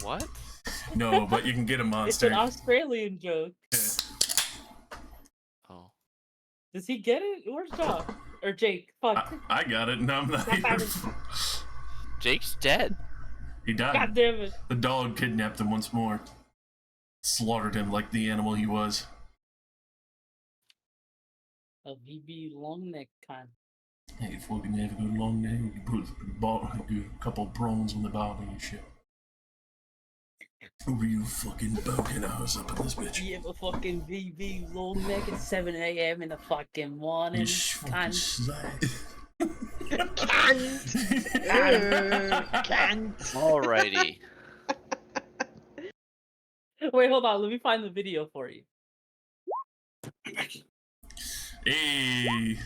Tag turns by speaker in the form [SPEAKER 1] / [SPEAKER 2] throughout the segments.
[SPEAKER 1] What?
[SPEAKER 2] No, but you can get a monster.
[SPEAKER 3] It's an Australian joke.
[SPEAKER 1] Oh.
[SPEAKER 3] Does he get it? Where's Josh? Or Jake? Fuck.
[SPEAKER 2] I got it, and I'm not here.
[SPEAKER 1] Jake's dead.
[SPEAKER 2] He died.
[SPEAKER 3] God damn it.
[SPEAKER 2] The dog kidnapped him once more. Slaughtered him like the animal he was.
[SPEAKER 3] A VB long neck kind.
[SPEAKER 2] Hey, fucking have a good long neck. You put a couple prawns on the barbie and shit. Real fucking boking hours up in this bitch.
[SPEAKER 3] You have a fucking VB long neck at 7 a.m. in the fucking morning.
[SPEAKER 2] You fucking slag.
[SPEAKER 4] Can't.
[SPEAKER 1] Alrighty.
[SPEAKER 3] Wait, hold on. Let me find the video for you.
[SPEAKER 2] Hey.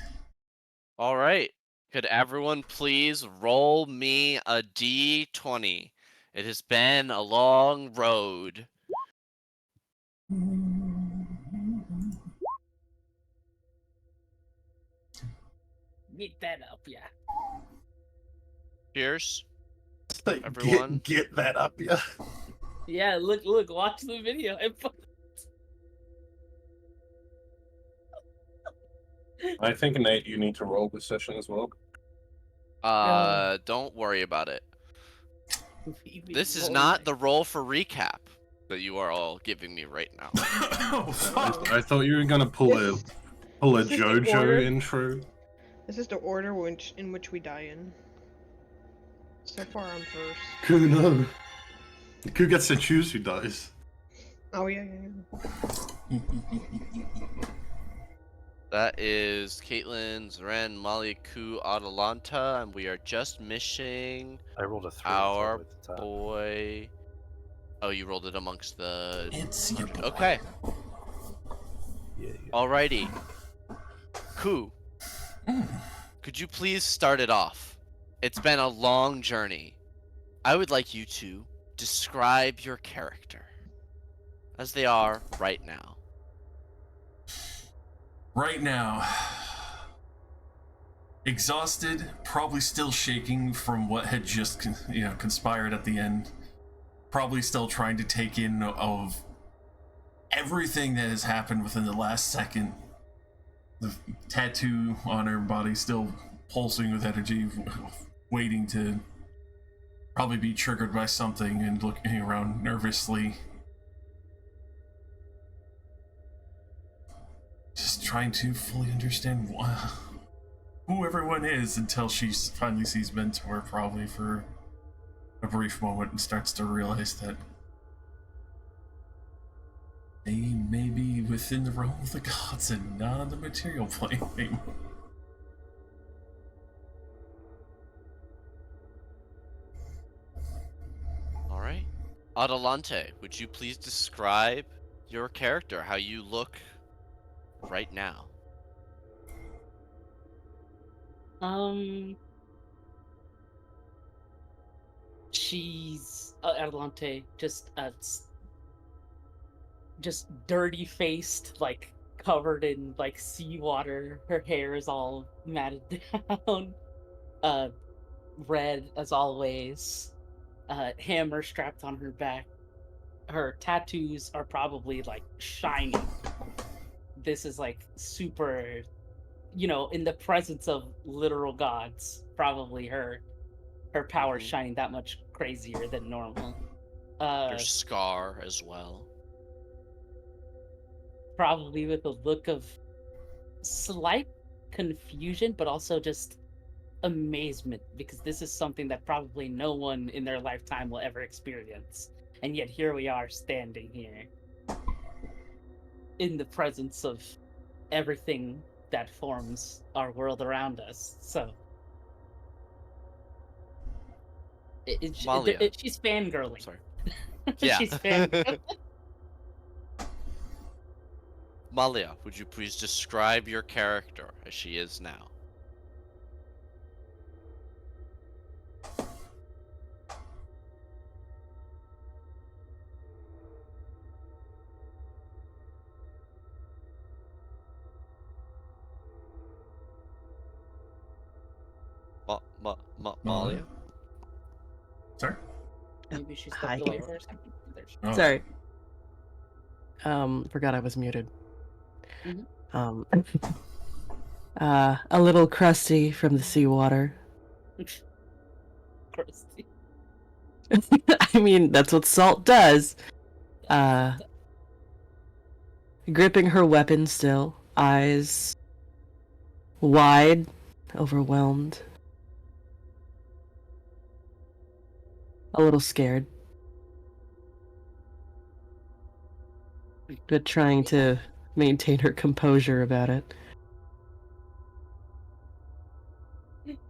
[SPEAKER 1] Alright. Could everyone please roll me a d20? It has been a long road.
[SPEAKER 3] Get that up, yeah.
[SPEAKER 1] Cheers.
[SPEAKER 5] Like,
[SPEAKER 1] Everyone.
[SPEAKER 5] get that up, yeah.
[SPEAKER 3] Yeah, look, watch the video.
[SPEAKER 5] I think, Nate, you need to roll this session as well.
[SPEAKER 1] Don't worry about it.
[SPEAKER 3] VB
[SPEAKER 1] This is
[SPEAKER 3] long
[SPEAKER 1] not
[SPEAKER 3] neck.
[SPEAKER 1] the roll for recap that you are all giving me right now.
[SPEAKER 2] Oh, fuck.
[SPEAKER 5] I thought you were gonna pull a
[SPEAKER 4] Is this the order?
[SPEAKER 5] JoJo intro.
[SPEAKER 4] This is the order in which we die in. So far, I'm first.
[SPEAKER 5] Who knows? Who gets to choose who dies?
[SPEAKER 4] Oh yeah.
[SPEAKER 1] That is Caitlin, Zaren, Molly, Ku, Atalanta, and we are just missing
[SPEAKER 6] I rolled a 3.
[SPEAKER 1] our
[SPEAKER 6] at the top.
[SPEAKER 1] boy. Oh, you rolled it amongst the.
[SPEAKER 2] It's your boy.
[SPEAKER 1] Okay.
[SPEAKER 6] Yeah.
[SPEAKER 1] Alrighty. Ku, could you please start it off? It's been a long journey. I would like you to describe your character as they are right now.
[SPEAKER 2] Right now, exhausted, probably still shaking from what had just conspired at the end. Probably still trying to take in of everything that has happened within the last second. The tattoo on her body still pulsing with energy, waiting to probably be triggered by something, and looking around nervously. Just trying to fully understand who everyone is until she finally sees Mentor, probably for a brief moment, and starts to realize that they may be within the realm of the gods and not on the material plane anymore.
[SPEAKER 1] Alright. Atalante, would you please describe your character, how you look right now?
[SPEAKER 3] She's Adelante, just dirty faced, like covered in like seawater. Her hair is all matted down. Red as always. Hammer strapped on her back. Her tattoos are probably like shiny. This is like super, in the presence of literal gods, probably her power shining that much crazier than normal.
[SPEAKER 1] Your scar as well.
[SPEAKER 3] Probably with a look of slight confusion, but also just amazement, because this is something that probably no one in their lifetime will ever experience. And yet here we are standing here in the presence of everything that forms our world around us. So she's fangirling.
[SPEAKER 1] Sorry. Yeah.
[SPEAKER 3] She's fangirling.
[SPEAKER 1] Malia, would you please describe your character as she is now? Malia?
[SPEAKER 2] Sorry?
[SPEAKER 3] Maybe she stepped
[SPEAKER 7] Hi.
[SPEAKER 3] away for a second. There she-
[SPEAKER 2] Oh,
[SPEAKER 7] Sorry. Forgot I was muted.
[SPEAKER 3] Mhm.
[SPEAKER 7] Um, a little crusty from the seawater.
[SPEAKER 3] Crusty.
[SPEAKER 7] I mean, that's what salt does. Gripping her weapon still, eyes wide, overwhelmed, a little scared, but trying to maintain her composure about it.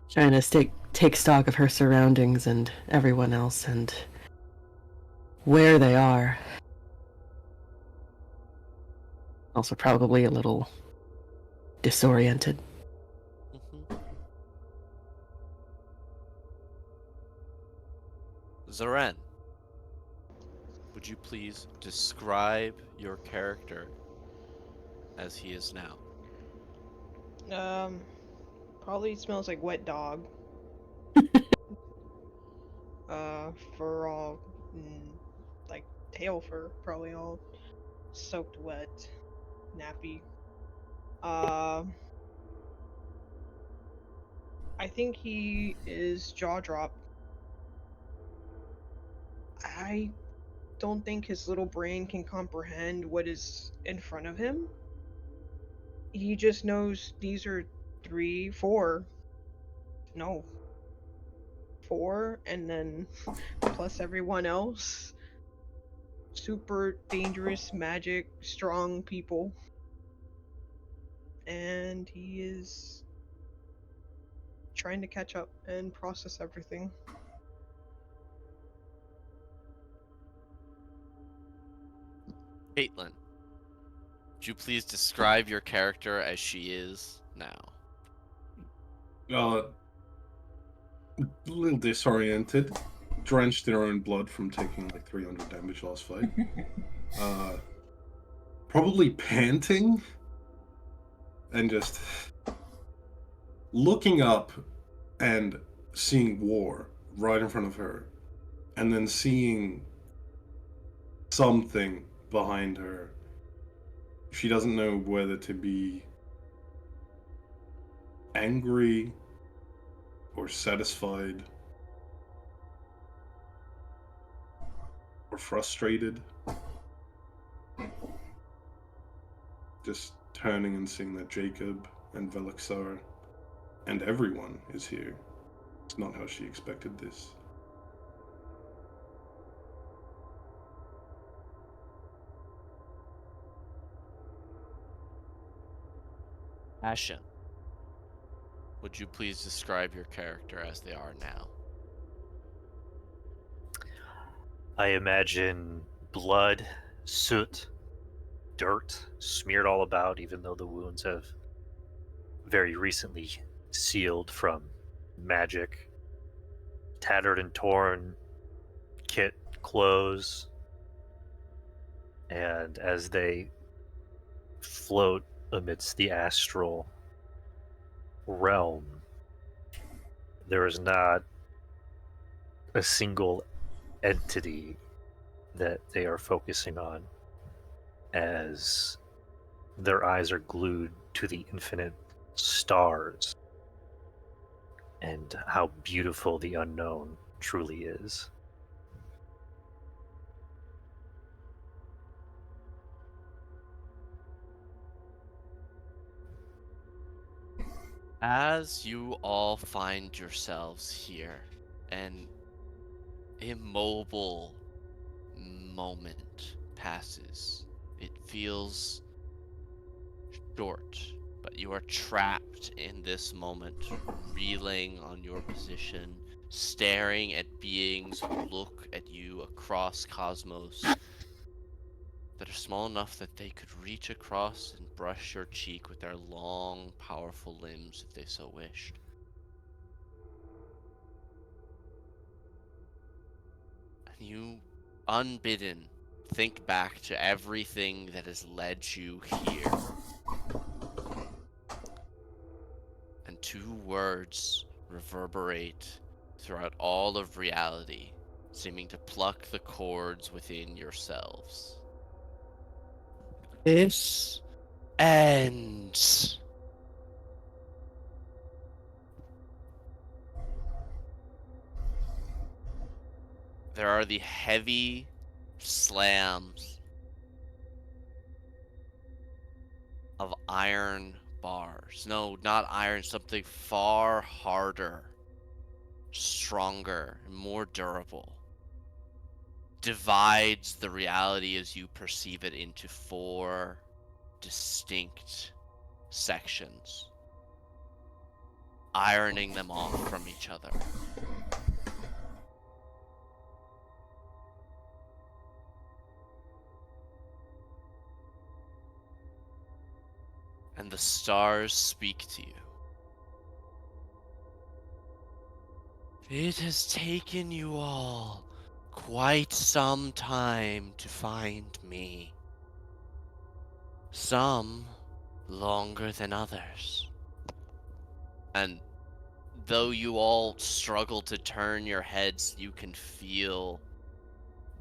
[SPEAKER 7] Trying to take stock of her surroundings and everyone else and where they are. Also probably a little disoriented.
[SPEAKER 1] Zaren, would you please describe your character as he is now?
[SPEAKER 4] Probably smells like wet dog. Fur all, like tail fur, probably all soaked wet, nappy. I think he is jaw drop. I don't think his little brain can comprehend what is in front of him. He just knows these are 4, and then plus everyone else. Super dangerous, magic, strong people. And he is trying to catch up and process everything.
[SPEAKER 1] Caitlin, would you please describe your character as she is now?
[SPEAKER 5] A little disoriented, drenched in her own blood from taking like 300 damage last fight. Probably panting and just looking up and seeing war right in front of her, and then seeing something behind her. She doesn't know whether to be angry or satisfied or frustrated. Just turning and seeing that Jacob and Velixar and everyone is here. It's not how she expected this.
[SPEAKER 1] Ashen, would you please describe your character as they are now?
[SPEAKER 6] I imagine blood, soot, dirt smeared all about, even though the wounds have very recently sealed from magic. Tattered and torn kit, clothes, and as they float amidst the astral realm, there is not a single entity that they are focusing on, as their eyes are glued to the infinite stars and how beautiful the unknown truly is.
[SPEAKER 1] As you all find yourselves here, an immobile moment passes. It feels short, but you are trapped in this moment, reeling on your position, staring at beings who look at you across cosmos that are small enough that they could reach across and brush your cheek with their long, powerful limbs if they so wished. And you, unbidden, think back to everything that has led you here. And two words reverberate throughout all of reality, seeming to pluck the cords within yourselves. This ends. There are the heavy slams of iron bars. No, not iron, something far harder, stronger, and more durable. Divides the reality as you perceive it into 4 distinct sections, ironing them off from each other. And the stars speak to you. It has taken you all quite some time to find me. Some longer than others. And though you all struggle to turn your heads, you can feel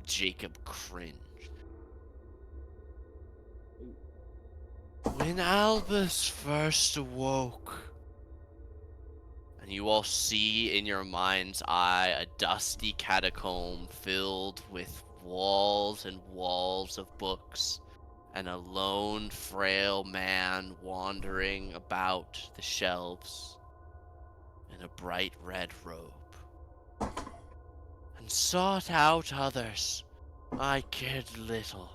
[SPEAKER 1] Jacob cringe. When Albus first awoke, and you all see in your mind's eye a dusty catacomb filled with walls and walls of books, and a lone, frail man wandering about the shelves in a bright red robe, and sought out others, I cared little.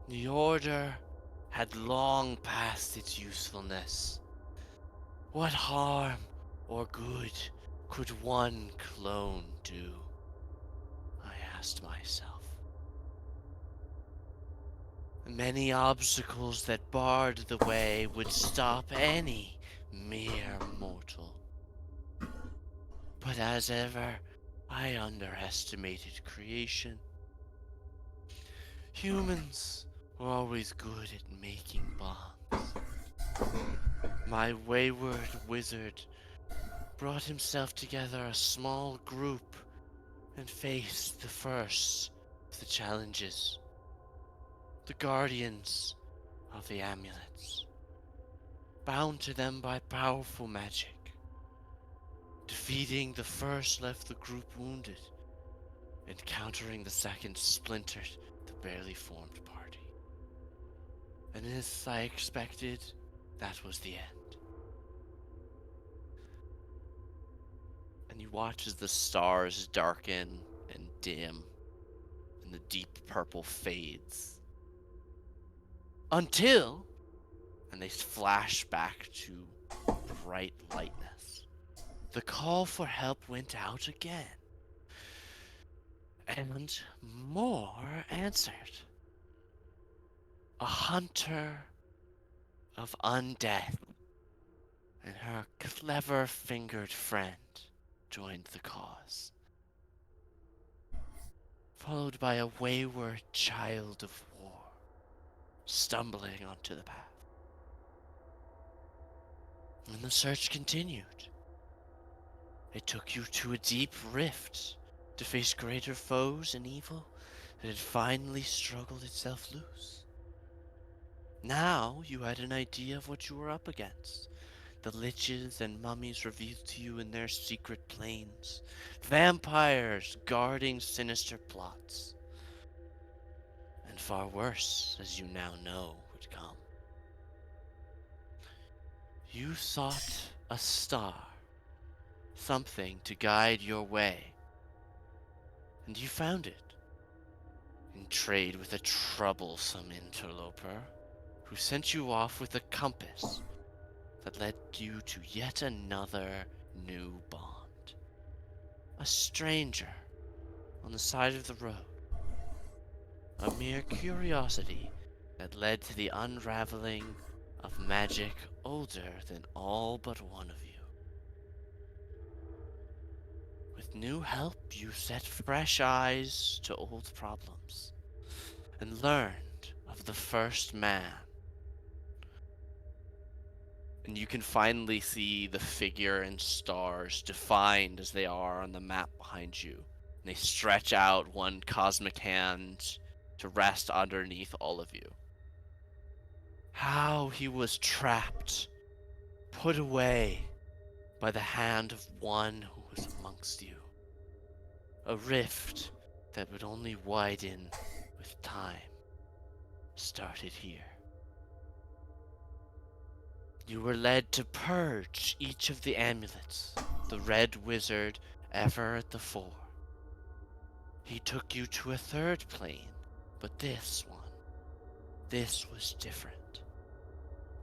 [SPEAKER 1] The order had long passed its usefulness. What harm or good could one clone do? I asked myself. Many obstacles that barred the way would stop any mere mortal. But as ever, I underestimated creation. Humans were always good at making bonds. My wayward wizard brought himself together a small group and faced the first of the challenges. The guardians of the amulets, bound to them by powerful magic. Defeating the first left the group wounded. Encountering the second splintered the barely formed party. And as I expected, that was the end. And you watch as the stars darken and dim, and the deep purple fades. Until, and they flash back to bright lightness. The call for help went out again. And more answered. A hunter of undeath and her clever-fingered friend joined the cause, followed by a wayward child of war stumbling onto the path. And the search continued. It took you to a deep rift to face greater foes and evil that had finally struggled itself loose. Now you had an idea of what you were up against. The liches and mummies revealed to you in their secret planes. Vampires guarding sinister plots. And far worse, as you now know, would come. You sought a star. Something to guide your way. And you found it. In trade with a troublesome interloper who sent you off with a compass that led you to yet another new bond. A stranger on the side of the road. A mere curiosity that led to the unraveling of magic older than all but one of you. With new help, you set fresh eyes to old problems and learned of the first man. And you can finally see the figure and stars defined as they are on the map behind you, They stretch out one cosmic hand to rest underneath all of you. How he was trapped, put away by the hand of one who was amongst you. A rift that would only widen with time started here. You were led to purge each of the amulets, the red wizard ever at the fore. He took you to a third plane, but this was different.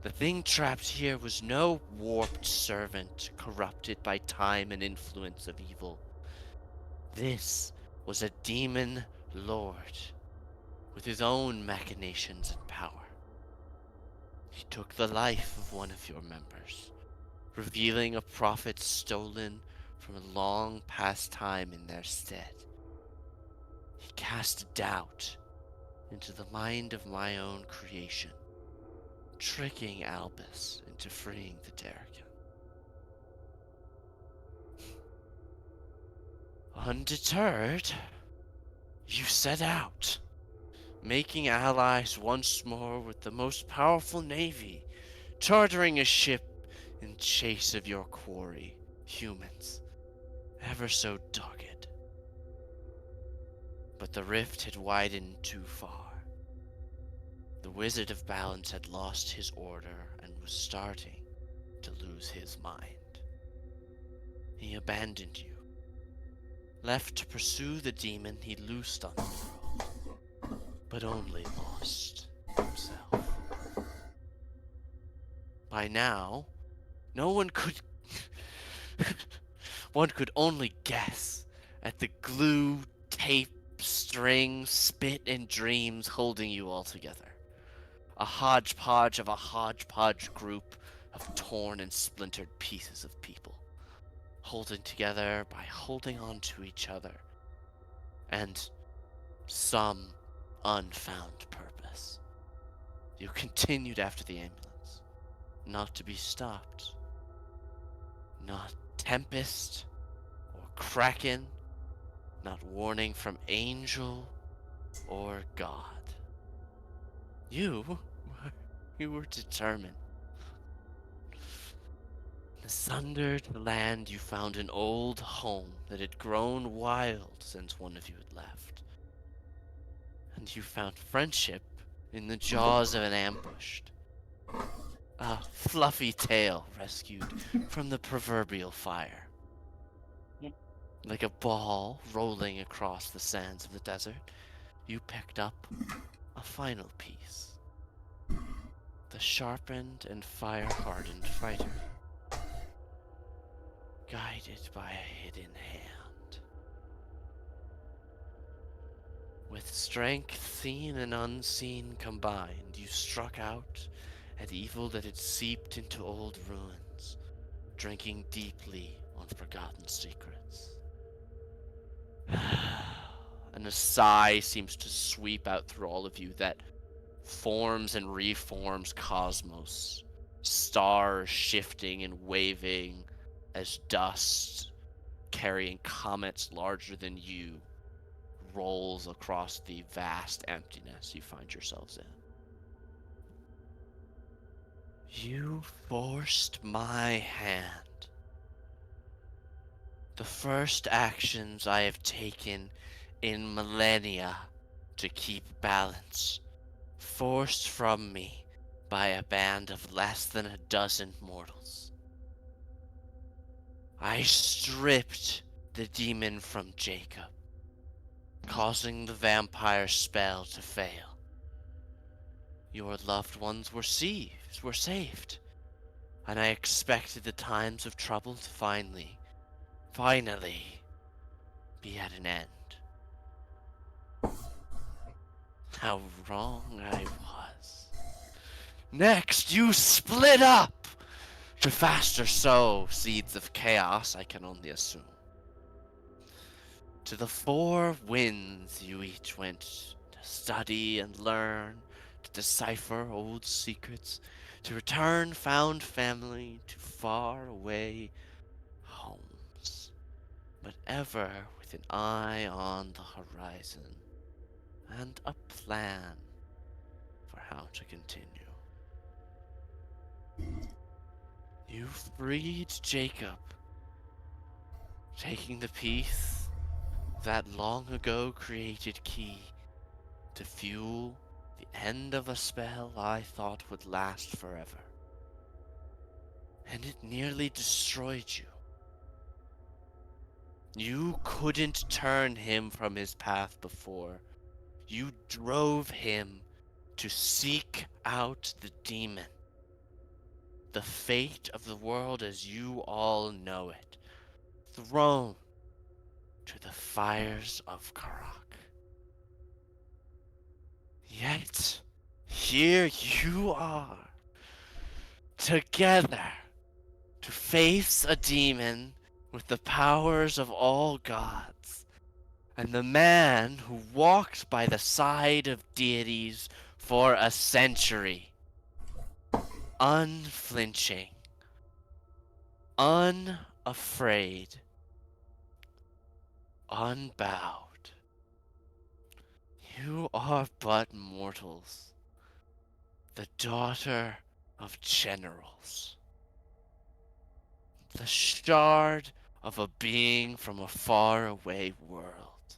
[SPEAKER 1] The thing trapped here was no warped servant corrupted by time and influence of evil. This was a demon lord with his own machinations and power. He took the life of one of your members, revealing a prophet stolen from a long past time in their stead. He cast doubt into the mind of my own creation, tricking Albus into freeing the Darrigan. Undeterred, you set out, making allies once more with the most powerful navy, chartering a ship in chase of your quarry, humans, ever so dogged. But the rift had widened too far. The Wizard of Balance had lost his order and was starting to lose his mind. He abandoned you, left to pursue the demon he loosed on the world, but only lost himself. By now, no one could one could only guess at the glue, tape, string, spit, and dreams holding you all together. A hodgepodge of a hodgepodge group of torn and splintered pieces of people, holding together by holding on to each other, and some unfound purpose. You continued after the ambulance, not to be stopped. Not tempest or kraken, not warning from angel or god. You were determined. In the sundered land, you found an old home that had grown wild since one of you had left. And you found friendship in the jaws of an ambush. A fluffy tail rescued from the proverbial fire. Like a ball rolling across the sands of the desert, you picked up a final piece. The sharpened and fire-hardened fighter, guided by a hidden hand. With strength seen and unseen combined, you struck out at evil that had seeped into old ruins, drinking deeply on forgotten secrets. And a sigh seems to sweep out through all of you that forms and reforms cosmos, stars shifting and waving as dust carrying comets larger than you rolls across the vast emptiness you find yourselves in. You forced my hand. The first actions I have taken in millennia to keep balance, forced from me by a band of less than a dozen mortals. I stripped the demon from Jacob, causing the vampire spell to fail. Your loved ones were saved, and I expected the times of trouble to finally be at an end. How wrong I was. Next, you split up to faster sow seeds of chaos, I can only assume. To the four winds you each went to study and learn, to decipher old secrets, to return found family to far away homes, but ever with with an eye on the horizon and a plan for how to continue. You freed Jacob, taking the piece that long ago created key to fuel the end of a spell I thought would last forever. And it nearly destroyed you. You couldn't turn him from his path before. You drove him to seek out the demon. The fate of the world as you all know it. Thrown to the fires of Karak. Yet, here you are, together, to face a demon with the powers of all gods, and the man who walked by the side of deities for a century, unflinching, unafraid, unbowed. You are but mortals, the daughter of generals, the shard of a being from a faraway world,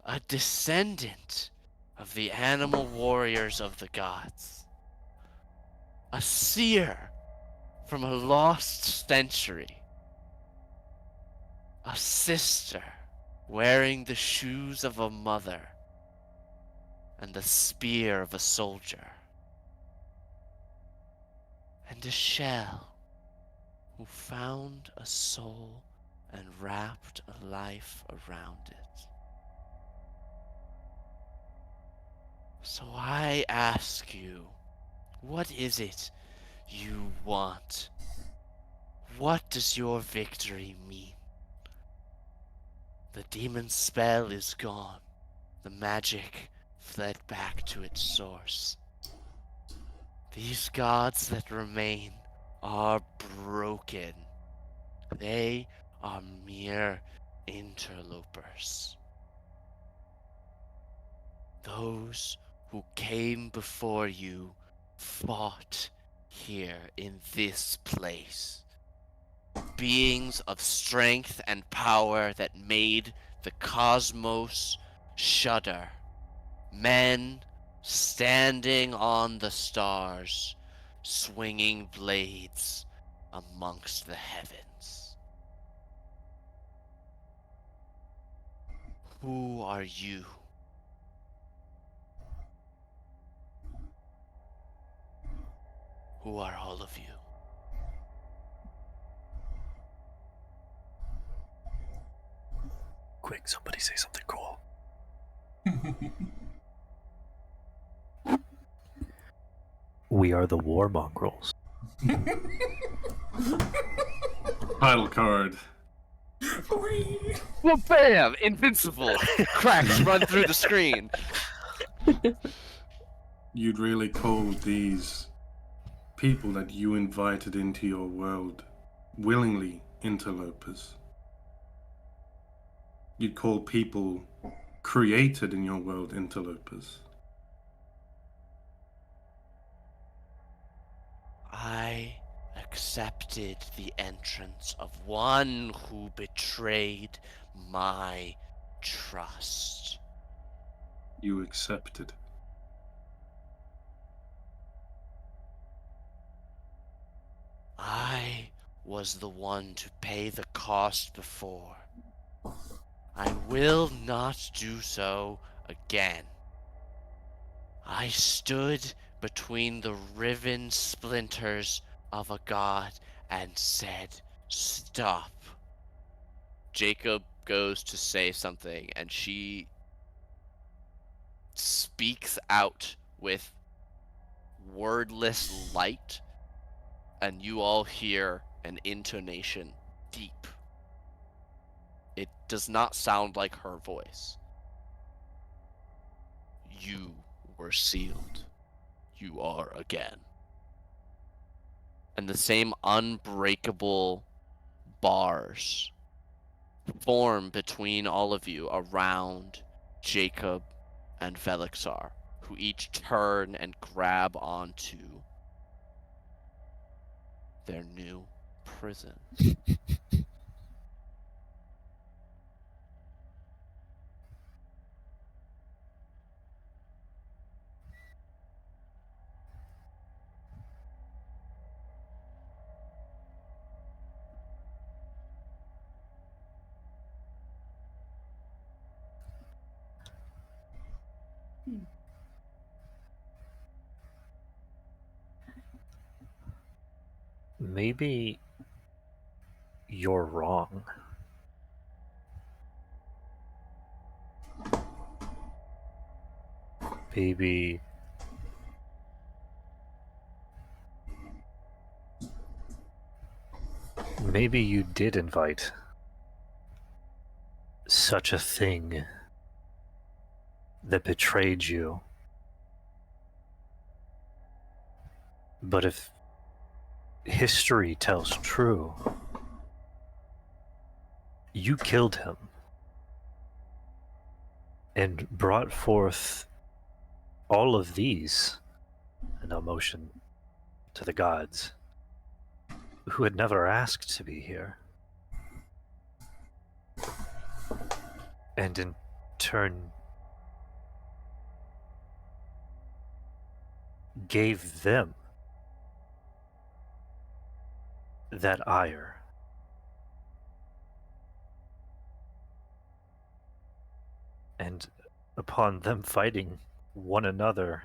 [SPEAKER 1] a descendant of the animal warriors of the gods, a seer from a lost century, a sister wearing the shoes of a mother and the spear of a soldier, and a shell who found a soul and wrapped a life around it. So I ask you, what is it you want? What does your victory mean? The demon's spell is gone. The magic fled back to its source. These gods that remain are broken. They are mere interlopers. Those who came before you fought here in this place. Beings of strength and power that made the cosmos shudder. Men standing on the stars, swinging blades amongst the heavens. Who are you? Who are all of you?
[SPEAKER 6] Quick, somebody say something cool. We are the War Mongrels.
[SPEAKER 5] Title card.
[SPEAKER 1] Well, bam! Invincible! Cracks run through the screen.
[SPEAKER 5] You'd really call these people that you invited into your world willingly interlopers? You'd call people created in your world interlopers?
[SPEAKER 1] I accepted the entrance of one who betrayed my trust.
[SPEAKER 5] You accepted.
[SPEAKER 1] I was the one to pay the cost before. I will not do so again. I stood between the riven splinters of a god and said, "Stop." Jacob goes to say something, and she speaks out with wordless light, and you all hear an intonation deep. It does not sound like her voice. You were sealed. You are again. And the same unbreakable bars form between all of you around Jacob and Velixar, who each turn and grab onto their new prison.
[SPEAKER 6] Maybe you're wrong. Maybe you did invite such a thing that betrayed you. But if history tells true, you killed him and brought forth all of these, an emotion to the gods, who had never asked to be here. And in turn, gave them that ire. And upon them fighting one another,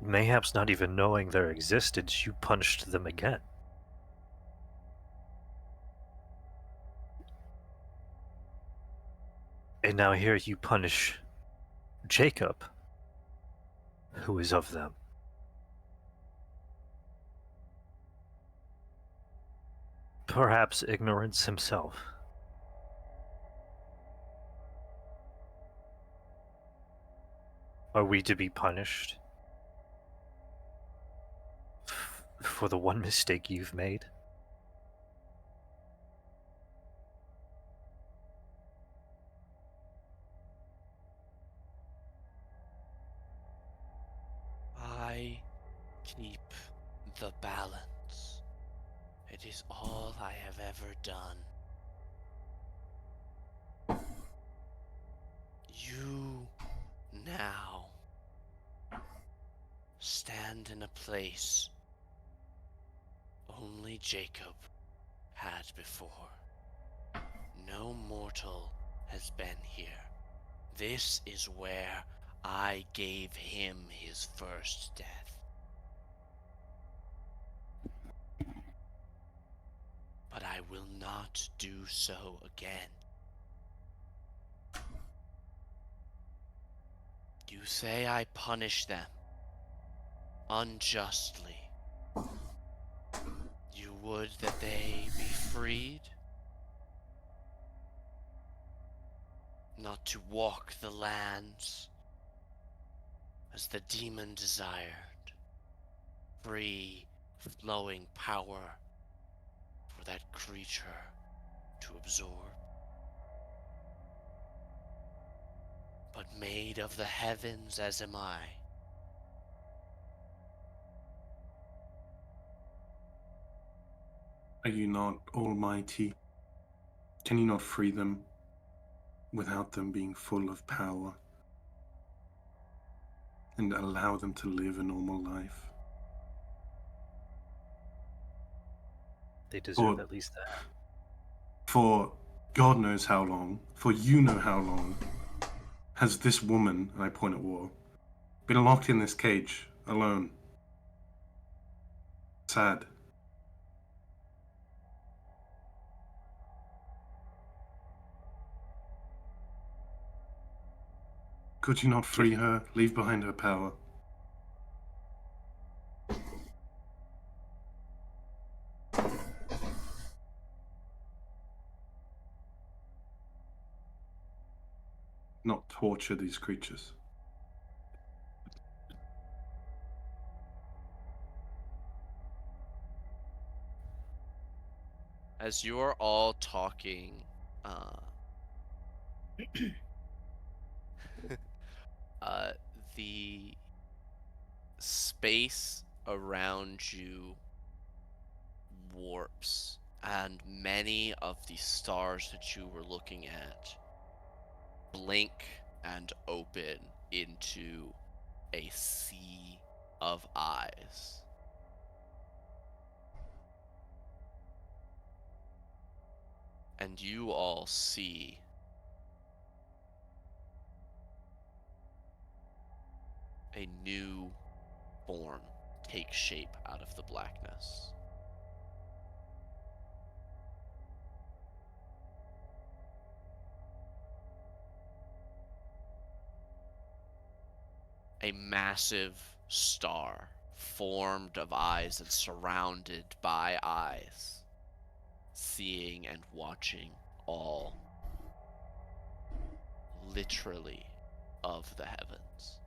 [SPEAKER 6] mayhaps not even knowing their existence, you punished them again. And now here you punish Jacob, who is of them. Perhaps ignorance himself. Are we to be punished for the one mistake you've made?
[SPEAKER 1] I keep the balance. It is all I have ever done. You now stand in a place only Jacob had before. No mortal has been here. This is where I gave him his first death. But I will not do so again. You say I punish them unjustly. You would that they be freed? Not to walk the lands as the demon desired. Free, flowing power for that creature to absorb. But made of the heavens as am I.
[SPEAKER 5] Are you not almighty? Can you not free them without them being full of power and allow them to live a normal life?
[SPEAKER 6] They deserve
[SPEAKER 5] Or-
[SPEAKER 6] at least that.
[SPEAKER 5] For God knows how long, for you know how long, has this woman, and I point at War, been locked in this cage, alone. Sad. Could you not free her, leave behind her power? Not torture these creatures.
[SPEAKER 1] as you are all talking, the space around you warps, and many of the stars that you were looking at blink and open into a sea of eyes. And you all see a new form take shape out of the blackness. A massive star formed of eyes and surrounded by eyes, seeing and watching all, literally, of the heavens.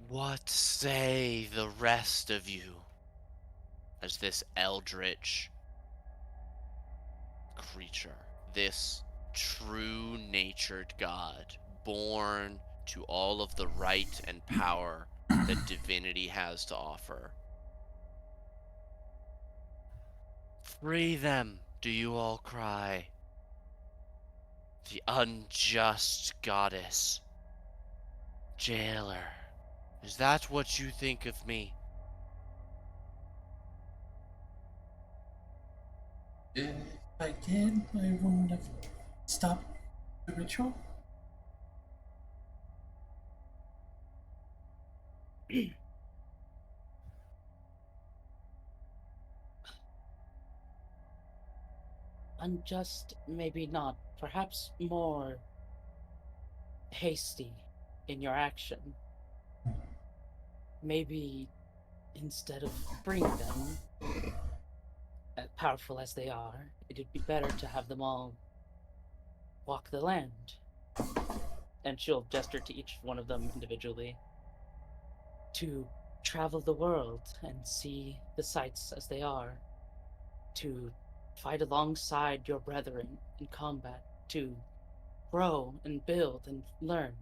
[SPEAKER 1] What say the rest of you as this eldritch creature, this true-natured god, born to all of the right and power that divinity has to offer? Free them, do you all cry? The unjust goddess. Jailer, is that what you think of me?
[SPEAKER 2] If I did, I wouldn't have stopped the ritual.
[SPEAKER 3] Unjust, maybe not. Perhaps more hasty in your action. Maybe instead of freeing them, as powerful as they are, it'd be better to have them all walk the land. And she'll gesture to each one of them individually. To travel the world and see the sights as they are. To fight alongside your brethren in combat. To grow and build and learn.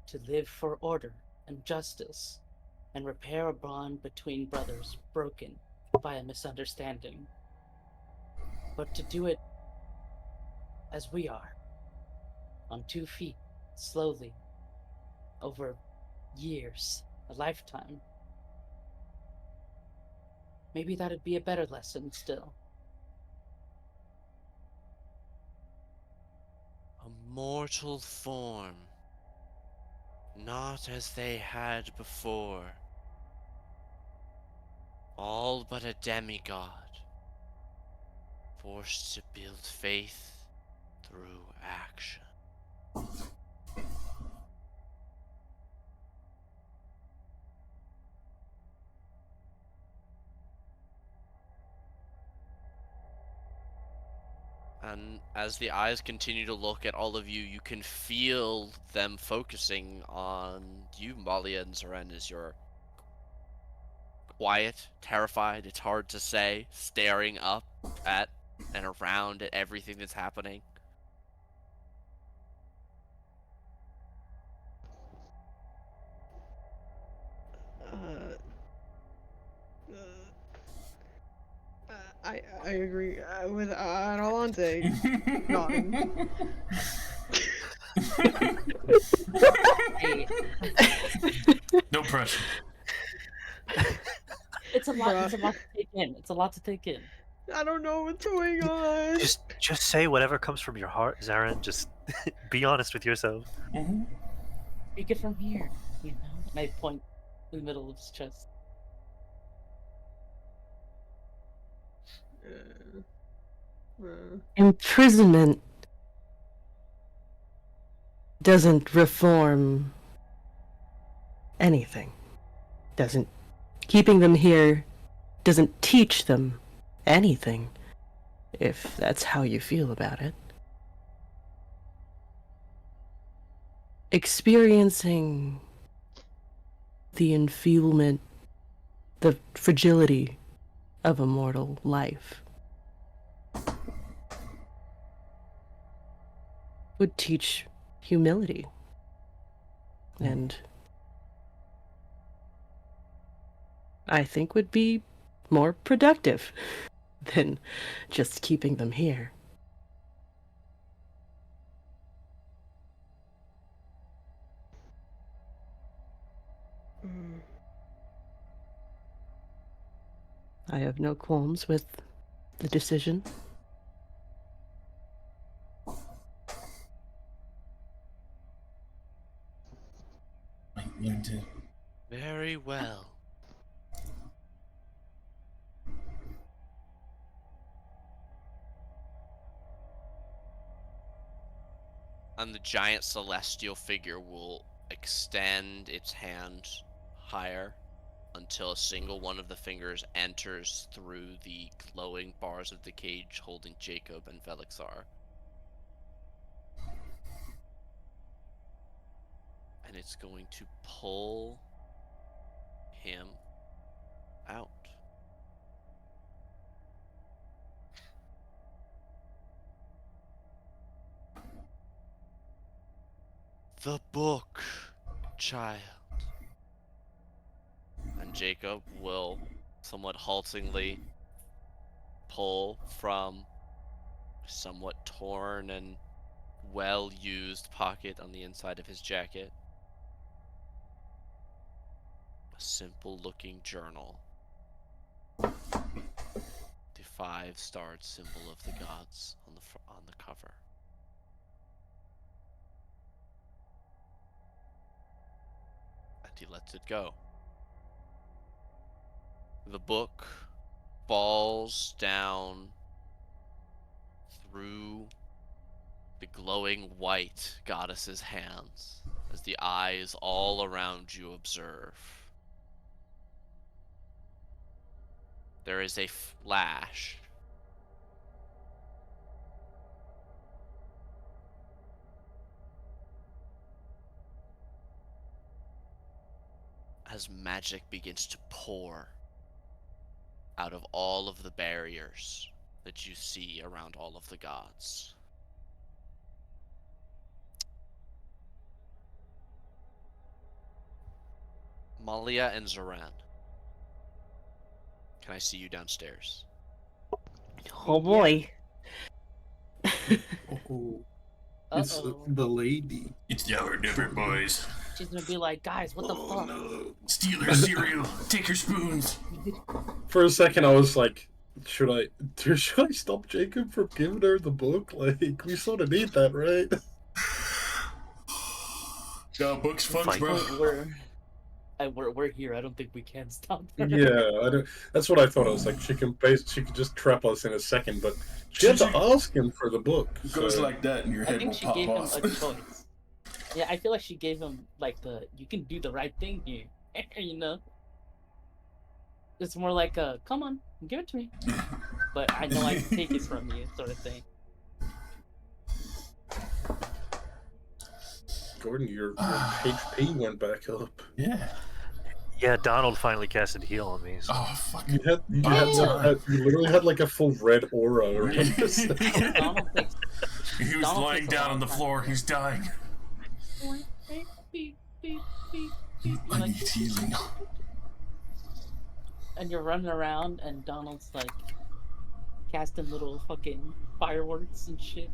[SPEAKER 3] To live for order and justice. And repair a bond between brothers broken by a misunderstanding. But to do it as we are, on 2 feet, slowly, over years, a lifetime. Maybe that'd be a better lesson still.
[SPEAKER 1] A mortal form, not as they had before. All but a demigod, forced to build faith through action. And as the eyes continue to look at all of you, you can feel them focusing on you, Malia and Zeren, as you're quiet, terrified, it's hard to say, staring up at and around at everything that's happening.
[SPEAKER 4] I agree with Alante nodding.
[SPEAKER 3] Hey,
[SPEAKER 2] No pressure.
[SPEAKER 3] it's a lot. It's a lot to take in. It's a lot to take in.
[SPEAKER 4] I don't know what's going on.
[SPEAKER 6] Just say whatever comes from your heart, Zarin. Just be honest with yourself.
[SPEAKER 2] Mhm.
[SPEAKER 3] Take it from here. You know, and I point in the middle of his chest.
[SPEAKER 7] Imprisonment doesn't reform anything. Keeping them here doesn't teach them anything, if that's how you feel about it. experiencing the enfeeblement, the fragility of a mortal life would teach humility and I think would be more productive than just keeping them here.
[SPEAKER 4] Mm.
[SPEAKER 7] I have no qualms with the decision.
[SPEAKER 2] Might learn to.
[SPEAKER 1] Very well. And the giant celestial figure will extend its hand higher until a single one of the fingers enters through the glowing bars of the cage holding Jacob and Velixar. And it's going to pull him out. The book, child. And Jacob will somewhat haltingly pull from somewhat torn and well-used pocket on the inside of his jacket a simple-looking journal. The 5-starred symbol of the gods on the cover. And he lets it go. The book falls down through the glowing white goddess's hands as the eyes all around you observe. There is a flash. As magic begins to pour out of all of the barriers that you see around all of the gods. Malia and Zoran, can I see you downstairs?
[SPEAKER 7] Oh boy.
[SPEAKER 8] Oh, it's
[SPEAKER 3] Uh-oh.
[SPEAKER 8] the lady.
[SPEAKER 2] It's the hour never, boys.
[SPEAKER 3] She's gonna be like, guys, what the fuck?
[SPEAKER 8] No.
[SPEAKER 2] Steal her cereal. Take her spoons.
[SPEAKER 5] For a second, I was like, should I stop Jacob from giving her the book? Like, we sort of need that, right?
[SPEAKER 2] Got books, fucks,
[SPEAKER 6] Fight.
[SPEAKER 2] bro.
[SPEAKER 3] We're here. I don't think we can stop her.
[SPEAKER 5] Yeah, I don't. That's what I thought. I was like, she could just trap us in a second, but she had to ask him for the book.
[SPEAKER 2] Goes
[SPEAKER 5] so-
[SPEAKER 2] like that, and your
[SPEAKER 3] I
[SPEAKER 2] head
[SPEAKER 3] think
[SPEAKER 2] will
[SPEAKER 3] she
[SPEAKER 2] pop
[SPEAKER 3] gave him
[SPEAKER 2] off.
[SPEAKER 3] a choice. Yeah, I feel like she gave him like you can do the right thing here. You know? It's more like come on, give it to me. But I know I can take it from you, sort of thing.
[SPEAKER 5] Gordon, your HP went back up.
[SPEAKER 2] Yeah.
[SPEAKER 6] Yeah, Donald finally casted heal on me. So.
[SPEAKER 2] Oh fuck.
[SPEAKER 5] You literally had like a full red aura around us.
[SPEAKER 3] Donald thinks
[SPEAKER 2] He was
[SPEAKER 3] Donald
[SPEAKER 2] lying
[SPEAKER 3] takes a
[SPEAKER 2] down
[SPEAKER 3] long
[SPEAKER 2] on the
[SPEAKER 3] time.
[SPEAKER 2] floor. He's dying.
[SPEAKER 3] beep, beep, beep, beep.
[SPEAKER 2] I
[SPEAKER 3] Like,
[SPEAKER 2] need healing.
[SPEAKER 3] and you're running around, and Donald's like casting little fucking fireworks and shit.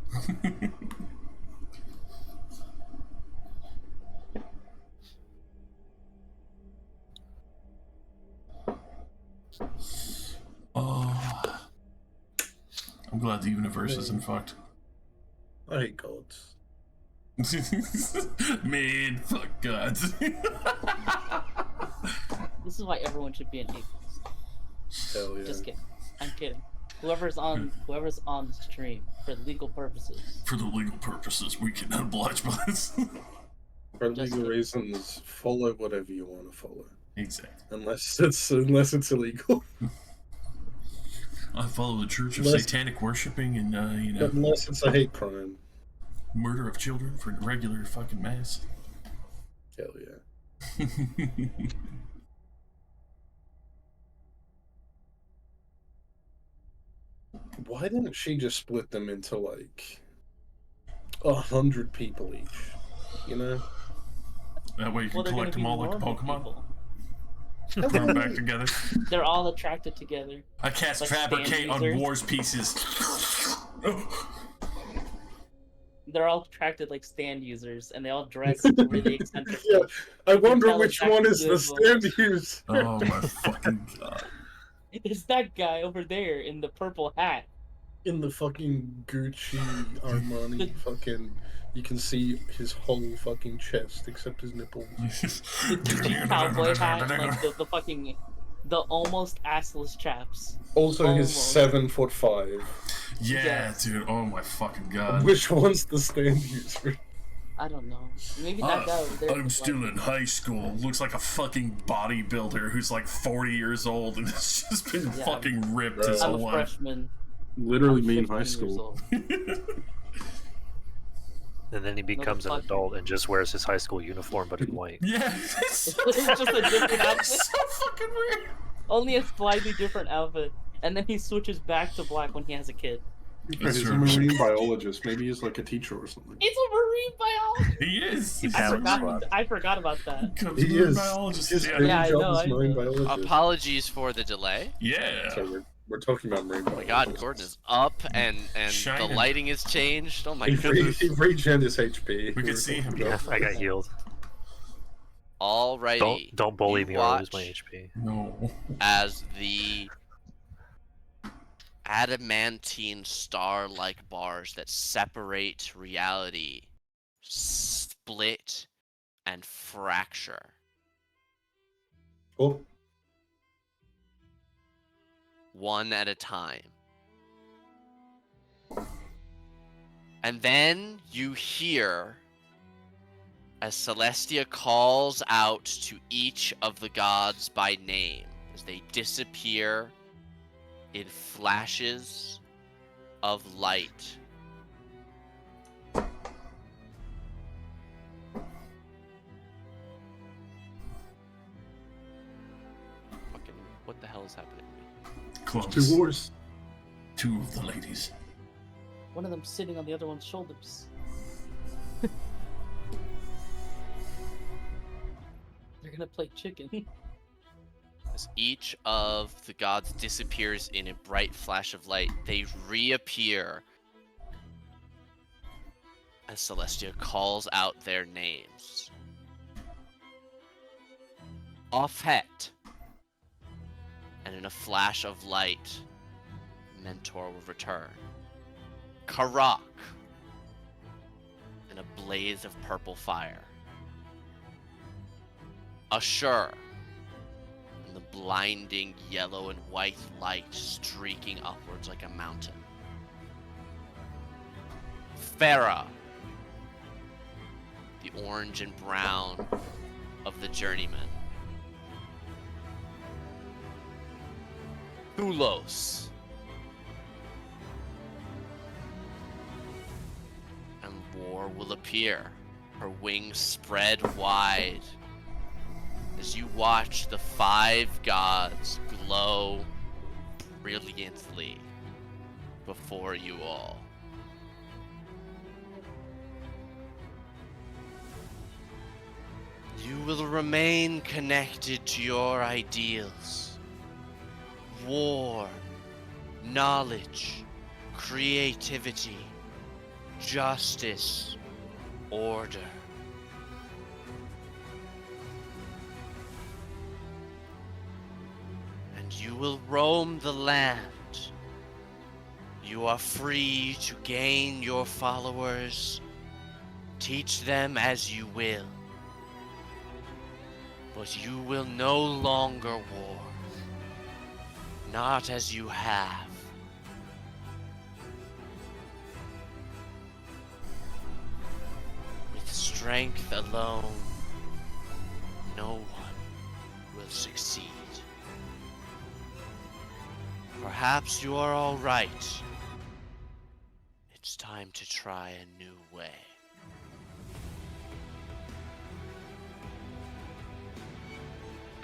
[SPEAKER 2] Oh. I'm glad the universe isn't fucked.
[SPEAKER 5] I hate gods.
[SPEAKER 2] Man, fuck gods.
[SPEAKER 3] This is why everyone should be an atheist.
[SPEAKER 5] Hell yeah.
[SPEAKER 3] Just kidding. I'm kidding. Whoever's on the stream for legal purposes.
[SPEAKER 2] For the legal purposes, we cannot oblige by this.
[SPEAKER 5] For
[SPEAKER 3] Just
[SPEAKER 5] legal
[SPEAKER 3] kidding.
[SPEAKER 5] reasons, follow whatever you want to follow,
[SPEAKER 2] Exactly.
[SPEAKER 5] unless it's illegal.
[SPEAKER 2] I follow the Church of
[SPEAKER 5] Unless-
[SPEAKER 2] Satanic Worshipping and,
[SPEAKER 5] Unless it's a hate crime.
[SPEAKER 2] murder of children for regular fucking mass.
[SPEAKER 5] Hell yeah. Why didn't she just split them into like 100 people each? You know?
[SPEAKER 2] That way you can
[SPEAKER 3] Well, they're gonna
[SPEAKER 2] collect
[SPEAKER 3] be
[SPEAKER 2] them all like a
[SPEAKER 3] normal
[SPEAKER 2] Pokemon.
[SPEAKER 3] people.
[SPEAKER 2] Put them back together.
[SPEAKER 3] They're all attracted together.
[SPEAKER 2] I cast
[SPEAKER 3] Like
[SPEAKER 2] Fabricate on
[SPEAKER 3] stand
[SPEAKER 2] War's pieces.
[SPEAKER 3] They're all attracted like stand users, and they all dress really eccentric.
[SPEAKER 5] Yeah, I wonder
[SPEAKER 3] tell
[SPEAKER 5] which
[SPEAKER 3] exactly
[SPEAKER 5] one is
[SPEAKER 3] who
[SPEAKER 5] the
[SPEAKER 3] it was.
[SPEAKER 5] stand user.
[SPEAKER 2] Oh my fucking god.
[SPEAKER 3] It's that guy over there in the purple hat.
[SPEAKER 5] In the fucking Gucci Armani fucking, you can see his whole fucking chest except his nipples.
[SPEAKER 3] The Gucci cowboy hat, and, like the fucking, the almost assless chaps.
[SPEAKER 5] Also, he's
[SPEAKER 3] Almost.
[SPEAKER 5] 7'5".
[SPEAKER 2] Yeah,
[SPEAKER 3] Yes.
[SPEAKER 2] dude. Oh my fucking god.
[SPEAKER 5] Which one's the stand user?
[SPEAKER 3] I don't know. Maybe that guy over there.
[SPEAKER 2] I'm
[SPEAKER 3] was,
[SPEAKER 2] still
[SPEAKER 3] like,
[SPEAKER 2] in high school. Looks like a fucking bodybuilder who's like 40 years old and has just been
[SPEAKER 3] Yeah.
[SPEAKER 2] fucking ripped his
[SPEAKER 3] I'm
[SPEAKER 2] whole
[SPEAKER 3] a
[SPEAKER 2] life.
[SPEAKER 3] freshman.
[SPEAKER 5] Literally
[SPEAKER 3] I'm
[SPEAKER 5] me in
[SPEAKER 3] 15
[SPEAKER 5] high
[SPEAKER 3] years
[SPEAKER 5] school.
[SPEAKER 3] old.
[SPEAKER 6] And then he becomes an
[SPEAKER 3] Motherfucker.
[SPEAKER 6] adult and just wears his high school uniform, but in white.
[SPEAKER 2] Yeah, it's
[SPEAKER 3] It's just a different outfit.
[SPEAKER 2] It's so fucking weird.
[SPEAKER 3] Only a slightly different outfit, and then he switches back to black when he has a kid.
[SPEAKER 2] That's
[SPEAKER 5] He's a
[SPEAKER 2] true.
[SPEAKER 5] marine biologist. Maybe he's like a teacher or something.
[SPEAKER 3] He's a marine biologist.
[SPEAKER 2] He is.
[SPEAKER 6] He
[SPEAKER 3] I
[SPEAKER 6] balance
[SPEAKER 3] forgot.
[SPEAKER 6] squad.
[SPEAKER 3] I forgot about that.
[SPEAKER 2] Becomes
[SPEAKER 5] He
[SPEAKER 2] a marine
[SPEAKER 5] is.
[SPEAKER 2] biologist.
[SPEAKER 5] His
[SPEAKER 2] Yeah.
[SPEAKER 5] main
[SPEAKER 3] Yeah, I
[SPEAKER 5] job
[SPEAKER 3] know,
[SPEAKER 5] is
[SPEAKER 3] I
[SPEAKER 5] marine
[SPEAKER 3] know.
[SPEAKER 5] biologist.
[SPEAKER 1] Apologies for the delay.
[SPEAKER 2] Yeah.
[SPEAKER 5] So we're talking about marine
[SPEAKER 1] Oh my god,
[SPEAKER 5] biologists.
[SPEAKER 1] Gordon is up and the
[SPEAKER 2] Shining.
[SPEAKER 1] lighting has changed. Oh my
[SPEAKER 5] He
[SPEAKER 1] goodness.
[SPEAKER 5] regened his HP.
[SPEAKER 2] We can see him.
[SPEAKER 6] Yeah, I got healed.
[SPEAKER 1] Alrighty.
[SPEAKER 6] Don't bully
[SPEAKER 1] You
[SPEAKER 6] me or I'll lose my
[SPEAKER 1] watch
[SPEAKER 6] HP.
[SPEAKER 2] No.
[SPEAKER 1] as the adamantine star-like bars that separate reality split and fracture.
[SPEAKER 5] Oh,
[SPEAKER 1] One at a time. And then you hear as Celestia calls out to each of the gods by name as they disappear in flashes of light. Fucking, what the hell is happening to me?
[SPEAKER 2] Close.
[SPEAKER 5] 2 wars.
[SPEAKER 2] Two of the ladies.
[SPEAKER 3] One of them sitting on the other one's shoulders. They're gonna play chicken.
[SPEAKER 1] As each of the gods disappears in a bright flash of light, they reappear as Celestia calls out their names. Offhet. And in a flash of light, Mentor will return. Karak. In a blaze of purple fire. Ashur. In the blinding yellow and white light streaking upwards like a mountain. Farah. The orange and brown of the journeyman. Thulos. And war will appear, her wings spread wide, as you watch the 5 gods glow brilliantly before you all. You will remain connected to your ideals. War, knowledge, creativity, justice, order. And you will roam the land. You are free to gain your followers, teach them as you will. But you will no longer war. Not as you have. With strength alone, no one will succeed. Perhaps you are all right. It's time to try a new way.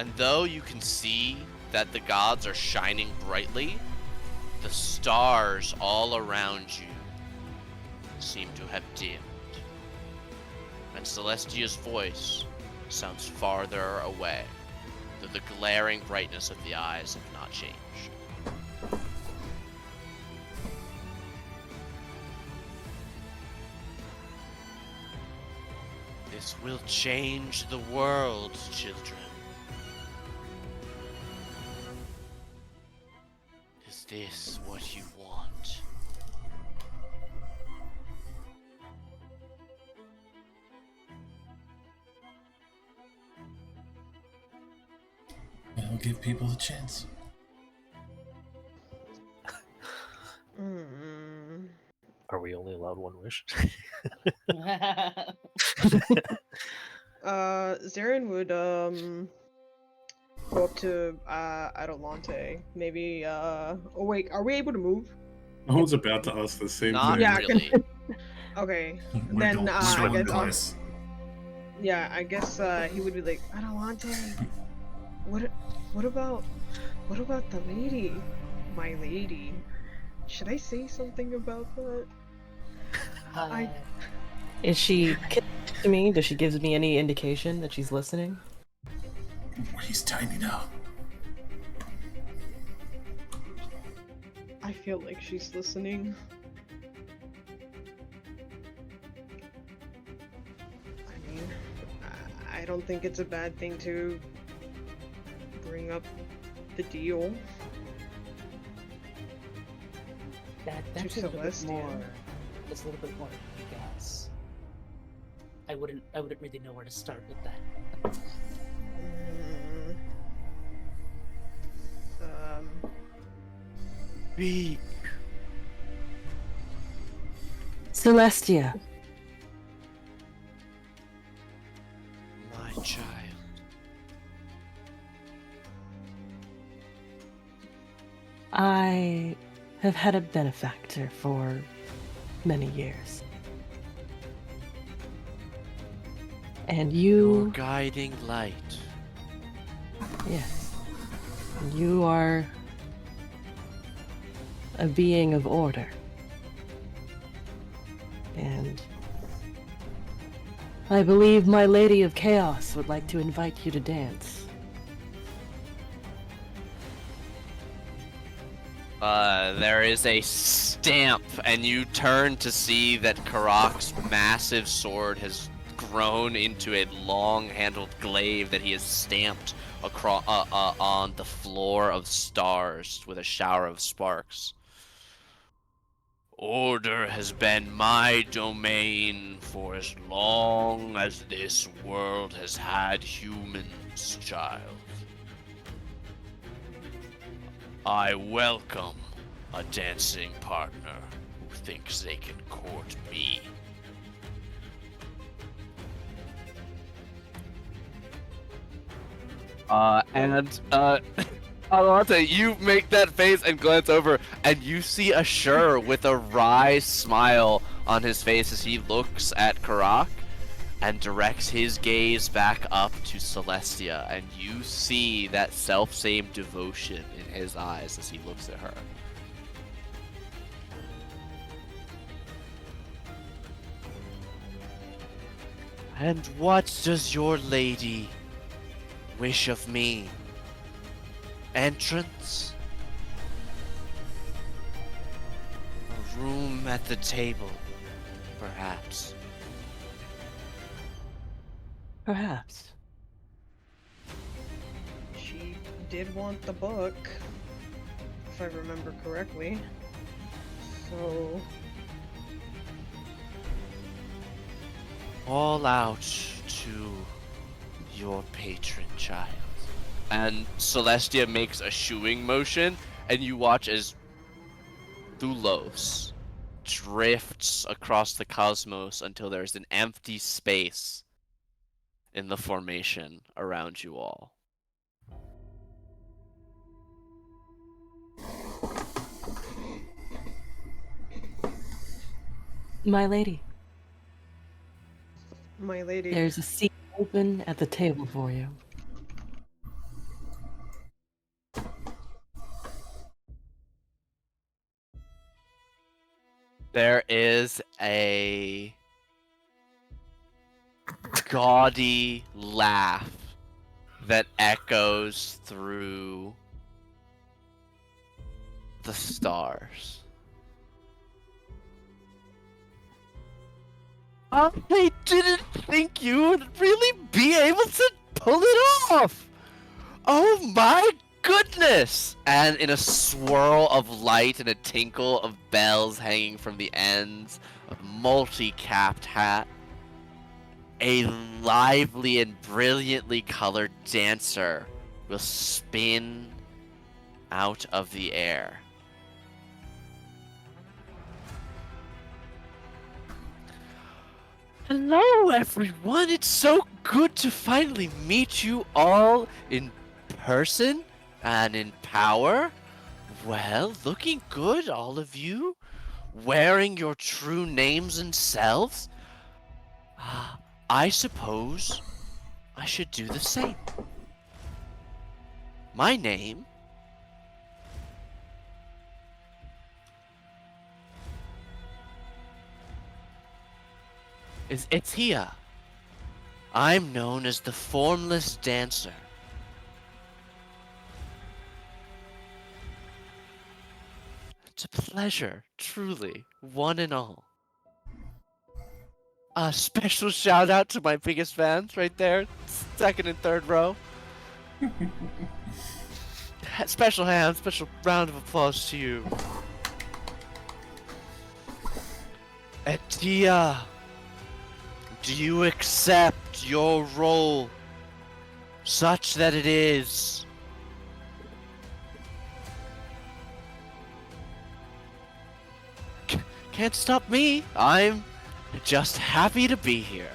[SPEAKER 1] And though you can see that the gods are shining brightly, the stars all around you seem to have dimmed. And Celestia's voice sounds farther away, though the glaring brightness of the eyes have not changed. This will change the world, children. Is this what you want?
[SPEAKER 2] I'll give people a chance.
[SPEAKER 4] Mm.
[SPEAKER 6] Are we only allowed one wish?
[SPEAKER 4] Zarin would go up to Adelante. Maybe oh wait, are we able to move?
[SPEAKER 5] I was about to ask the same
[SPEAKER 1] Not
[SPEAKER 5] thing.
[SPEAKER 4] Yeah,
[SPEAKER 1] really.
[SPEAKER 4] Okay.
[SPEAKER 2] We
[SPEAKER 4] Then,
[SPEAKER 2] don't
[SPEAKER 4] I
[SPEAKER 2] swim
[SPEAKER 4] guess-
[SPEAKER 2] twice.
[SPEAKER 4] Yeah, I guess he would be like, Adelante, what about the lady? My lady. Should I say something about that? I-
[SPEAKER 7] Is she to me? Does she give me any indication that she's listening?
[SPEAKER 2] He's tiny now.
[SPEAKER 4] I feel like she's listening. I mean, I don't think it's a bad thing to bring up the deal.
[SPEAKER 3] That's
[SPEAKER 4] To
[SPEAKER 3] a little bit
[SPEAKER 4] Celestia.
[SPEAKER 3] more. That's a little bit more, I guess. I wouldn't really know where to start with that.
[SPEAKER 1] Speak.
[SPEAKER 7] Celestia,
[SPEAKER 1] My child.
[SPEAKER 7] I have had a benefactor for many years. And
[SPEAKER 1] Your
[SPEAKER 7] you,
[SPEAKER 1] guiding light.
[SPEAKER 7] yes, you are a being of order. And I believe my Lady of Chaos would like to invite you to dance.
[SPEAKER 1] There is a stamp, and you turn to see that Karak's massive sword has grown into a long-handled glaive that he has stamped across on the floor of stars with a shower of sparks. Order has been my domain for as long as this world has had humans, child. I welcome a dancing partner who thinks they can court me. Alante, you make that face and glance over, and you see Ashur with a wry smile on his face as he looks at Karak and directs his gaze back up to Celestia, and you see that self-same devotion in his eyes as he looks at her. And what does your lady wish of me? Entrance? A room at the table, perhaps.
[SPEAKER 7] Perhaps.
[SPEAKER 4] She did want the book, if I remember correctly. So,
[SPEAKER 1] All out to your patron child. And Celestia makes a shooing motion, and you watch as Thulos drifts across the cosmos until there's an empty space in the formation around you all.
[SPEAKER 7] My lady,
[SPEAKER 4] my lady.
[SPEAKER 7] there's a seat open at the table for you.
[SPEAKER 1] There is a gaudy laugh that echoes through the stars. I didn't think you would really be able to pull it off! Oh my goodness! And in a swirl of light and a tinkle of bells hanging from the ends of a multi-capped hat, a lively and brilliantly colored dancer will spin out of the air. Hello, everyone! It's so good to finally meet you all in person and in power. Well, looking good, all of you. Wearing your true names and selves. I suppose I should do the same. My name is Itia. I'm known as the Formless Dancer. It's a pleasure, truly, one and all. A special shout out to my biggest fans right there, second and third row. Special round of applause to you. Itia, do you accept your role such that it is can't stop me. I'm just happy to be here.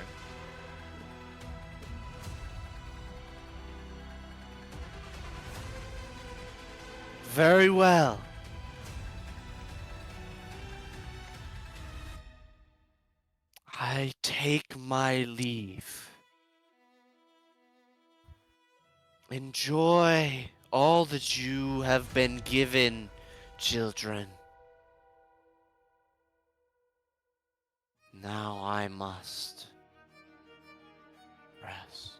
[SPEAKER 1] Very well. I take my leave. Enjoy all that you have been given, children. Now I must rest.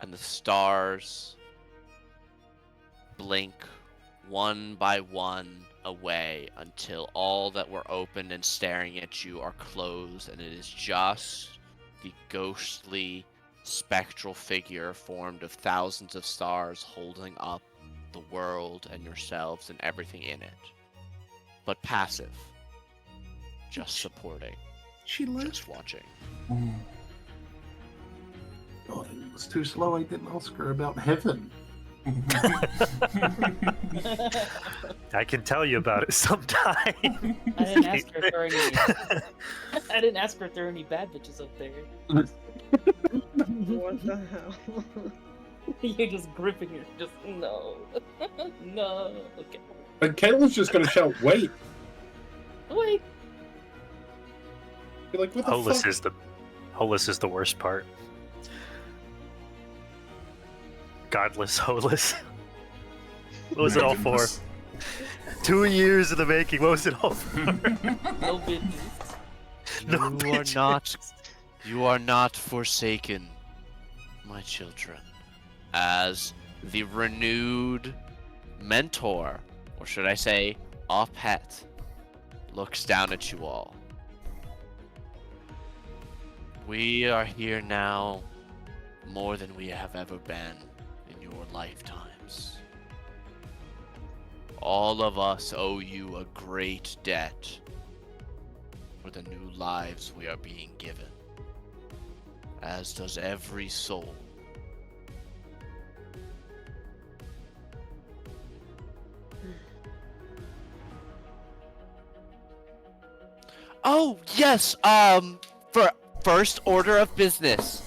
[SPEAKER 1] And the stars blink one by one away until all that were open and staring at you are closed, and it is just the ghostly spectral figure formed of thousands of stars holding up the world and yourselves and everything in it. But passive. Just supporting.
[SPEAKER 5] She left.
[SPEAKER 1] Just watching.
[SPEAKER 5] God, it was too slow. I didn't ask her about heaven.
[SPEAKER 6] I can tell you about it sometime.
[SPEAKER 3] I didn't ask her if there are any. I didn't ask her if there are any bad bitches up there.
[SPEAKER 4] What the hell?
[SPEAKER 3] You're just gripping her. Just no, no. Okay.
[SPEAKER 9] And Kayla's just gonna shout, "Wait!"
[SPEAKER 3] Wait.
[SPEAKER 9] You're like, what the
[SPEAKER 6] Holus
[SPEAKER 9] fuck?
[SPEAKER 6] is the worst part. Godless Holus. What was it all for? 2 years in the making. What was it all for?
[SPEAKER 3] No business.
[SPEAKER 6] No
[SPEAKER 1] You are not forsaken, my children. As the renewed mentor, or should I say, a pet, looks down at you all. We are here now more than we have ever been in your lifetimes. All of us owe you a great debt for the new lives we are being given, as does every soul. Oh, yes, for first order of business.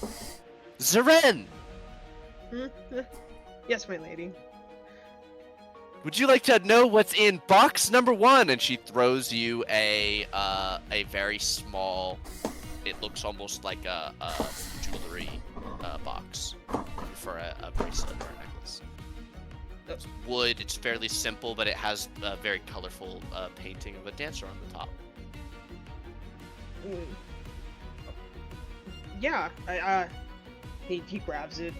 [SPEAKER 1] Zeren,
[SPEAKER 4] Yes, my lady.
[SPEAKER 1] would you like to know what's in box number 1? And she throws you a very small, it looks almost like a jewelry box for a bracelet or a necklace. It's wood. It's fairly simple, but it has a very colorful painting of a dancer on the top.
[SPEAKER 4] Mm. Yeah, he grabs it,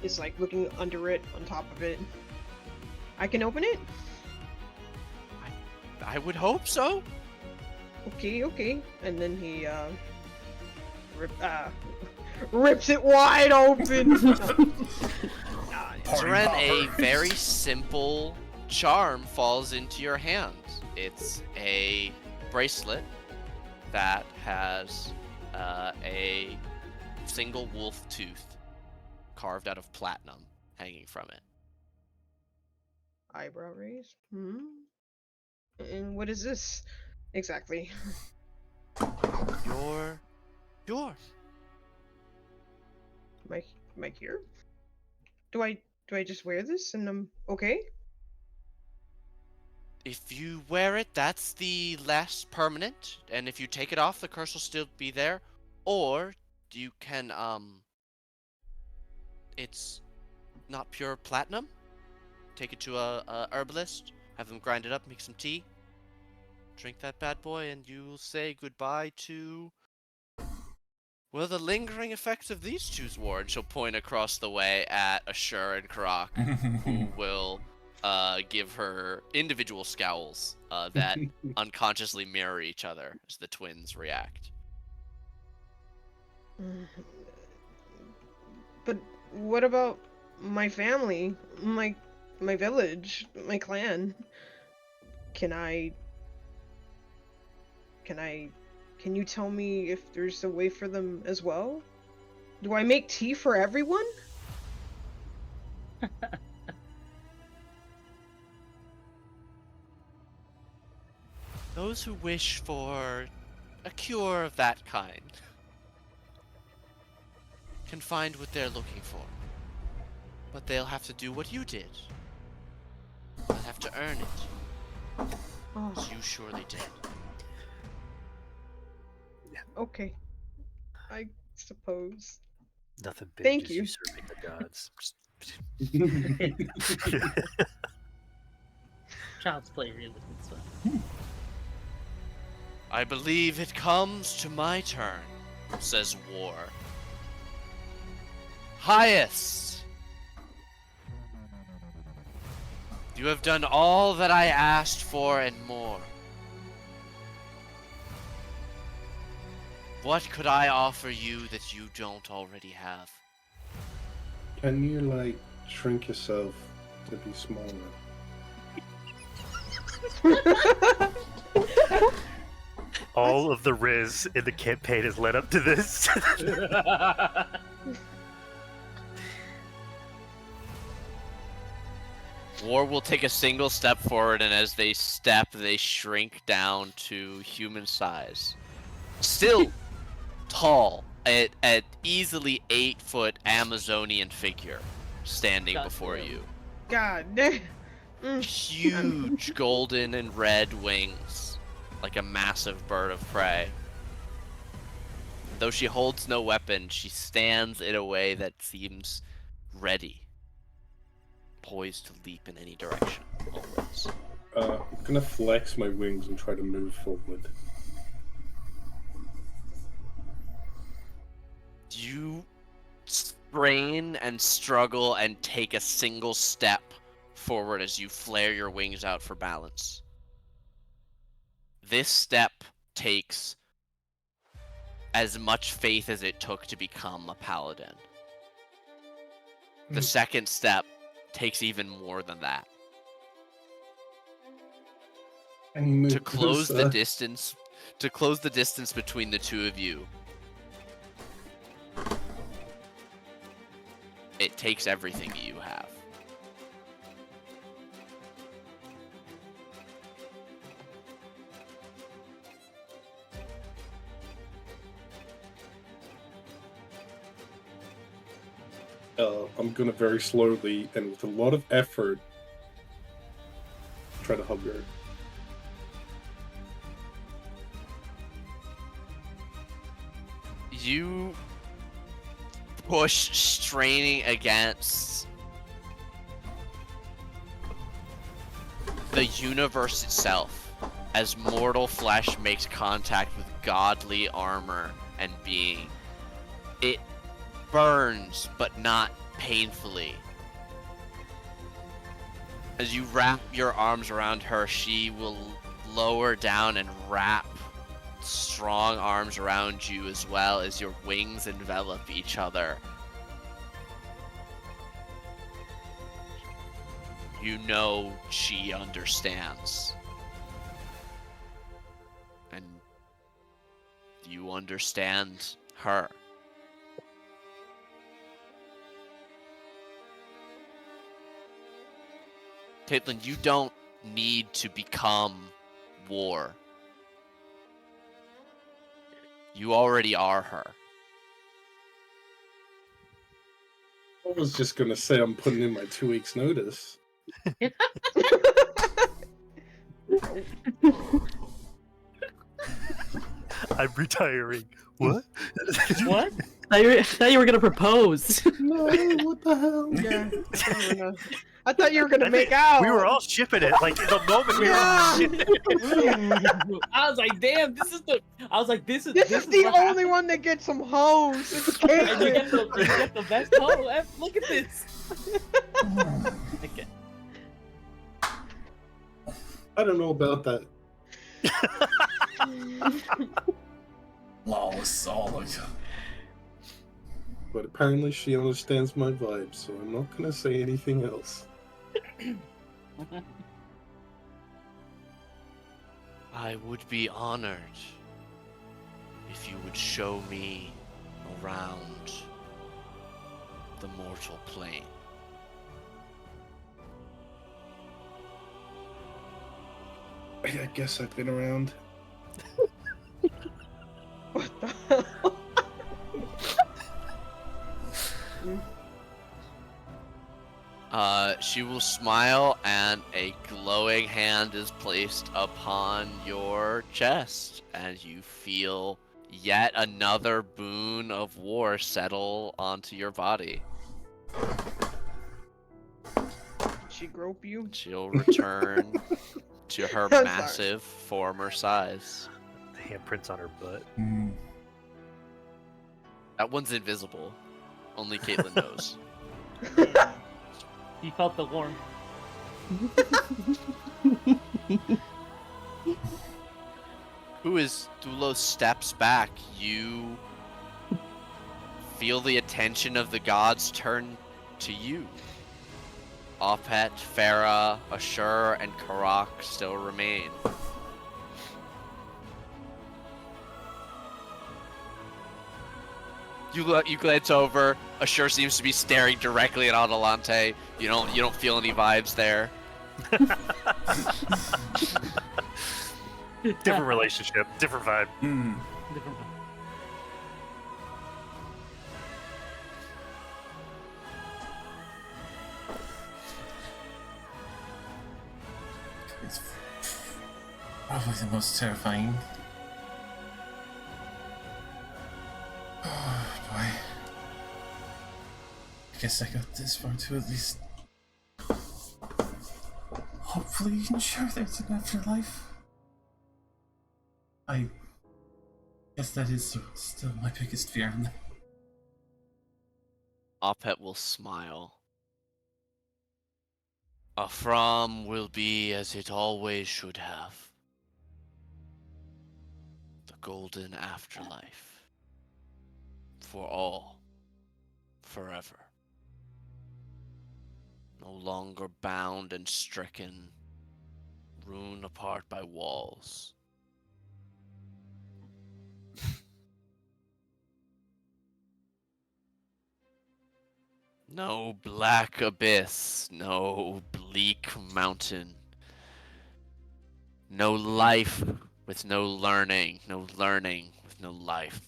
[SPEAKER 4] is like looking under it, on top of it. I can open it?
[SPEAKER 1] I would hope so.
[SPEAKER 4] Okay. And then he, rips it wide open!
[SPEAKER 1] Zeren, a very simple charm falls into your hands. It's a bracelet that has a single wolf tooth carved out of platinum hanging from it.
[SPEAKER 4] Eyebrow raise? And what is this exactly?
[SPEAKER 1] You're yours.
[SPEAKER 4] Am I here? Do I just wear this and I'm okay?
[SPEAKER 1] If you wear it, that's the less permanent, and if you take it off, the curse will still be there. Or you can it's not pure platinum. Take it to a herbalist, have them grind it up, make some tea, drink that bad boy, and you'll say goodbye to, well, the lingering effects of these two's war. And she'll point across the way at Ashur and Karak, who will give her individual scowls that unconsciously mirror each other as the twins react.
[SPEAKER 4] But what about my family? My village? My clan? Can you tell me if there's a way for them as well? Do I make tea for everyone?
[SPEAKER 1] Those who wish for a cure of that kind can find what they're looking for. But they'll have to do what you did. They'll have to earn it.
[SPEAKER 4] Oh,
[SPEAKER 1] As you surely did.
[SPEAKER 4] okay. I suppose.
[SPEAKER 6] Nothing big,
[SPEAKER 4] Thank
[SPEAKER 6] just
[SPEAKER 4] you.
[SPEAKER 6] usurping the gods.
[SPEAKER 3] Child's play, really. So.
[SPEAKER 1] I believe it comes to my turn, says War. Highest! You have done all that I asked for and more. What could I offer you that you don't already have?
[SPEAKER 5] Can you, like, shrink yourself to be smaller?
[SPEAKER 6] All of the Riz in the campaign has led up to this.
[SPEAKER 1] War will take a single step forward, and as they step, they shrink down to human size. Still tall, at easily 8-foot Amazonian figure standing
[SPEAKER 3] God
[SPEAKER 1] before
[SPEAKER 3] damn.
[SPEAKER 1] you.
[SPEAKER 4] God damn.
[SPEAKER 1] Huge golden and red wings, like a massive bird of prey. Though she holds no weapon, she stands in a way that seems ready, poised to leap in any direction, always.
[SPEAKER 5] I'm gonna flex my wings and try to move forward.
[SPEAKER 1] You strain and struggle and take a single step forward as you flare your wings out for balance. This step takes as much faith as it took to become a paladin. The second step takes even more than that.
[SPEAKER 5] And you move
[SPEAKER 1] To close the
[SPEAKER 5] closer.
[SPEAKER 1] distance between the two of you, it takes everything you have.
[SPEAKER 5] I'm gonna very slowly and with a lot of effort try to hug her.
[SPEAKER 1] You push, straining against the universe itself, as mortal flesh makes contact with godly armor and being, it burns, but not painfully. As you wrap your arms around her, she will lower down and wrap strong arms around you as well as your wings envelop each other. You know she understands. And you understand her. Caitlin, you don't need to become War. You already are her.
[SPEAKER 9] I was just gonna say I'm putting in my 2 weeks notice.
[SPEAKER 6] I'm retiring. What?
[SPEAKER 3] What?
[SPEAKER 7] I thought you were gonna propose.
[SPEAKER 9] No, what the hell?
[SPEAKER 4] Yeah. I thought you were gonna
[SPEAKER 6] I
[SPEAKER 4] make
[SPEAKER 6] think
[SPEAKER 4] out.
[SPEAKER 6] We were all shipping it. Like, in the moment we
[SPEAKER 4] Yeah.
[SPEAKER 6] were shipping it.
[SPEAKER 3] I was like, damn, this is the. I was like, this is.
[SPEAKER 4] This is the
[SPEAKER 3] what
[SPEAKER 4] only
[SPEAKER 3] happened.
[SPEAKER 4] one that gets some hoes. It's
[SPEAKER 3] And you get
[SPEAKER 4] Caitlyn.
[SPEAKER 3] the, you get the best hoe. Look at this. Okay.
[SPEAKER 9] I don't know about that.
[SPEAKER 2] Lawless, all like.
[SPEAKER 9] But apparently she understands my vibe, so I'm not gonna say anything else.
[SPEAKER 1] I would be honored if you would show me around the mortal plane.
[SPEAKER 5] I guess I've been around.
[SPEAKER 4] What the hell?
[SPEAKER 1] She will smile and a glowing hand is placed upon your chest and you feel yet another boon of war settle onto your body.
[SPEAKER 4] She grope you?
[SPEAKER 1] She'll return to her
[SPEAKER 4] I'm sorry.
[SPEAKER 1] massive former size.
[SPEAKER 6] Handprints on her butt.
[SPEAKER 2] Mm.
[SPEAKER 1] That one's invisible. Only Caitlin knows.
[SPEAKER 3] You felt the warmth.
[SPEAKER 1] As Dulo steps back, you feel the attention of the gods turn to you. Opet, Farah, Ashur, and Karak still remain. You glance over. Ashur seems to be staring directly at Adelante. You don't feel any vibes there.
[SPEAKER 6] Different relationship, different vibe.
[SPEAKER 2] Mm. It's probably the most terrifying. Oh boy. I guess I got this far to at least hopefully ensure there's an afterlife. I guess that is still my biggest fear.
[SPEAKER 1] Opet will smile. Afram will be as it always should have. The golden afterlife. For all. Forever. No longer bound and stricken. Ruined apart by walls. No black abyss, no bleak mountain. No life with no learning with no life.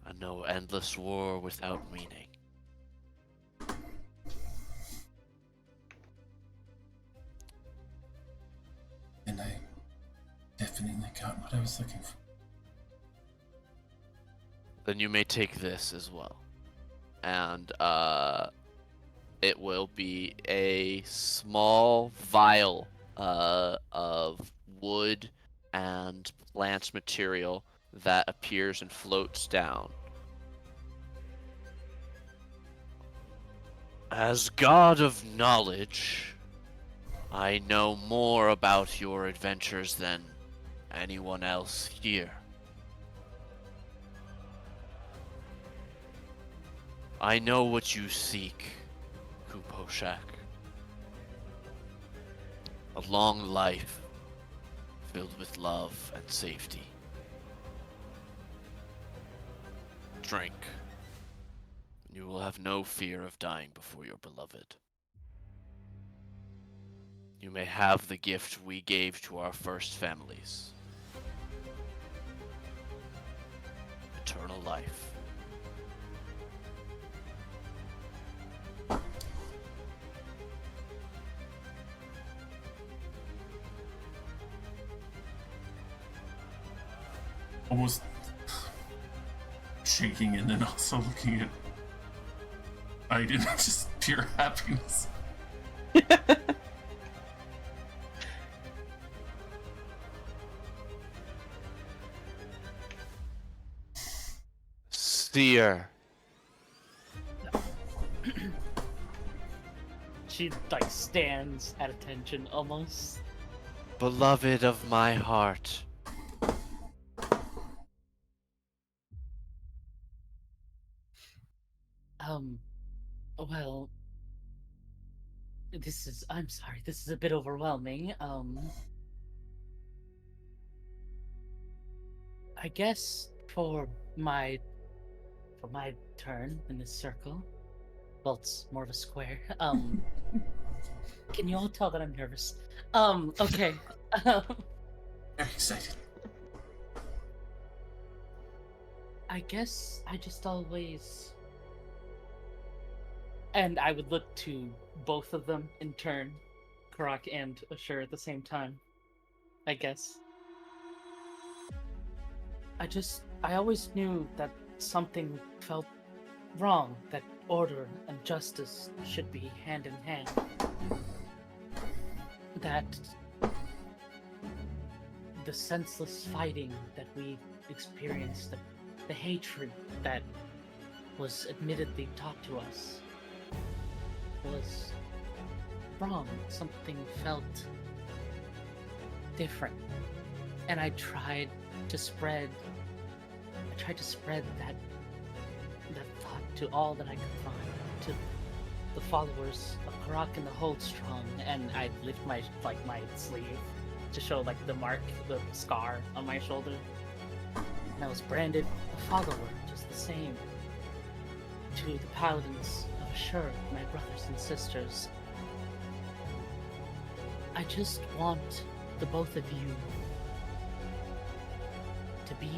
[SPEAKER 1] And no endless war without meaning.
[SPEAKER 2] And I definitely got what I was looking for.
[SPEAKER 1] Then you may take this as well. And it will be a small vial of wood and plant material that appears and floats down. As God of knowledge, I know more about your adventures than anyone else here. I know what you seek, Kuposhak. A long life filled with love and safety. Drink, and you will have no fear of dying before your beloved. You may have the gift we gave to our first families. Eternal life.
[SPEAKER 2] Almost shaking and then also looking at Aiden, just pure happiness.
[SPEAKER 1] Seer.
[SPEAKER 3] She like stands at attention almost.
[SPEAKER 1] Beloved of my heart.
[SPEAKER 3] Well, I'm sorry, this is a bit overwhelming. I guess for my turn in this circle, well, it's more of a square. Can you all tell that I'm nervous? Okay.
[SPEAKER 2] Very excited.
[SPEAKER 3] I guess I just always... And I would look to both of them in turn, Karak and Ashur at the same time, I guess. I always knew that something felt wrong, that order and justice should be hand in hand. That the senseless fighting that we experienced, the hatred that was admittedly taught to us, was wrong. Something felt different. And I tried to spread that thought to all that I could find, to the followers of Karak and the Holdstrong, and I'd lift my sleeve to show like the mark, the scar on my shoulder. And I was branded a follower, just the same. To the paladins of Ashur, my brothers and sisters. I just want the both of you to be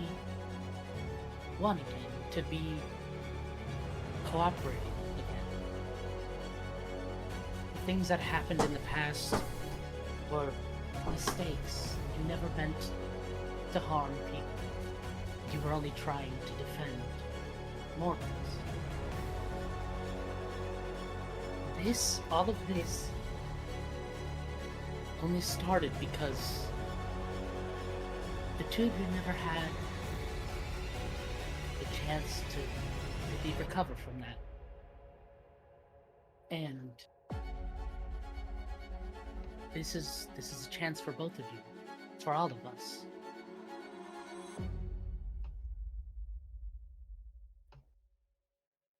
[SPEAKER 3] one again, to be cooperating again. The things that happened in the past were mistakes. You never meant to harm people. You were only trying to defend mortals. All of this only started because the two of you never had the chance to really recover from that. And this is a chance for both of you, for all of us.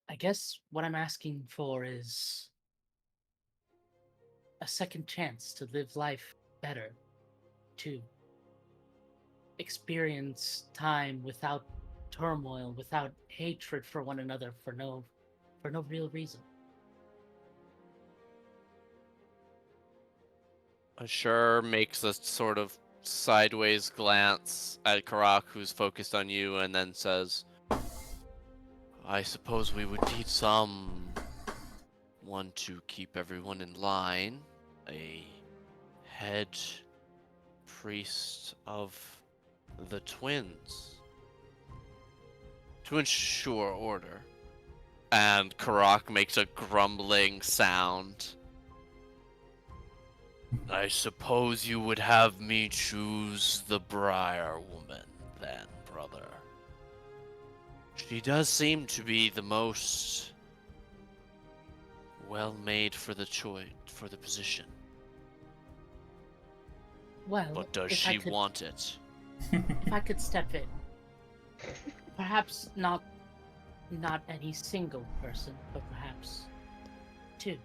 [SPEAKER 3] I guess what I'm asking for is a second chance to live life better, to experience time without turmoil, without hatred for one another, for no real reason.
[SPEAKER 1] Ashur makes a sort of sideways glance at Karak, who's focused on you, and then says, I suppose we would need someone to keep everyone in line. A head priest of the twins. To ensure order. And Karak makes a grumbling sound. I suppose you would have me choose the Briar woman, then, brother. She does seem to be the most well made for the position.
[SPEAKER 3] Well,
[SPEAKER 1] But does
[SPEAKER 3] if
[SPEAKER 1] she want it?
[SPEAKER 3] If I could step in, perhaps not any single person, but perhaps two.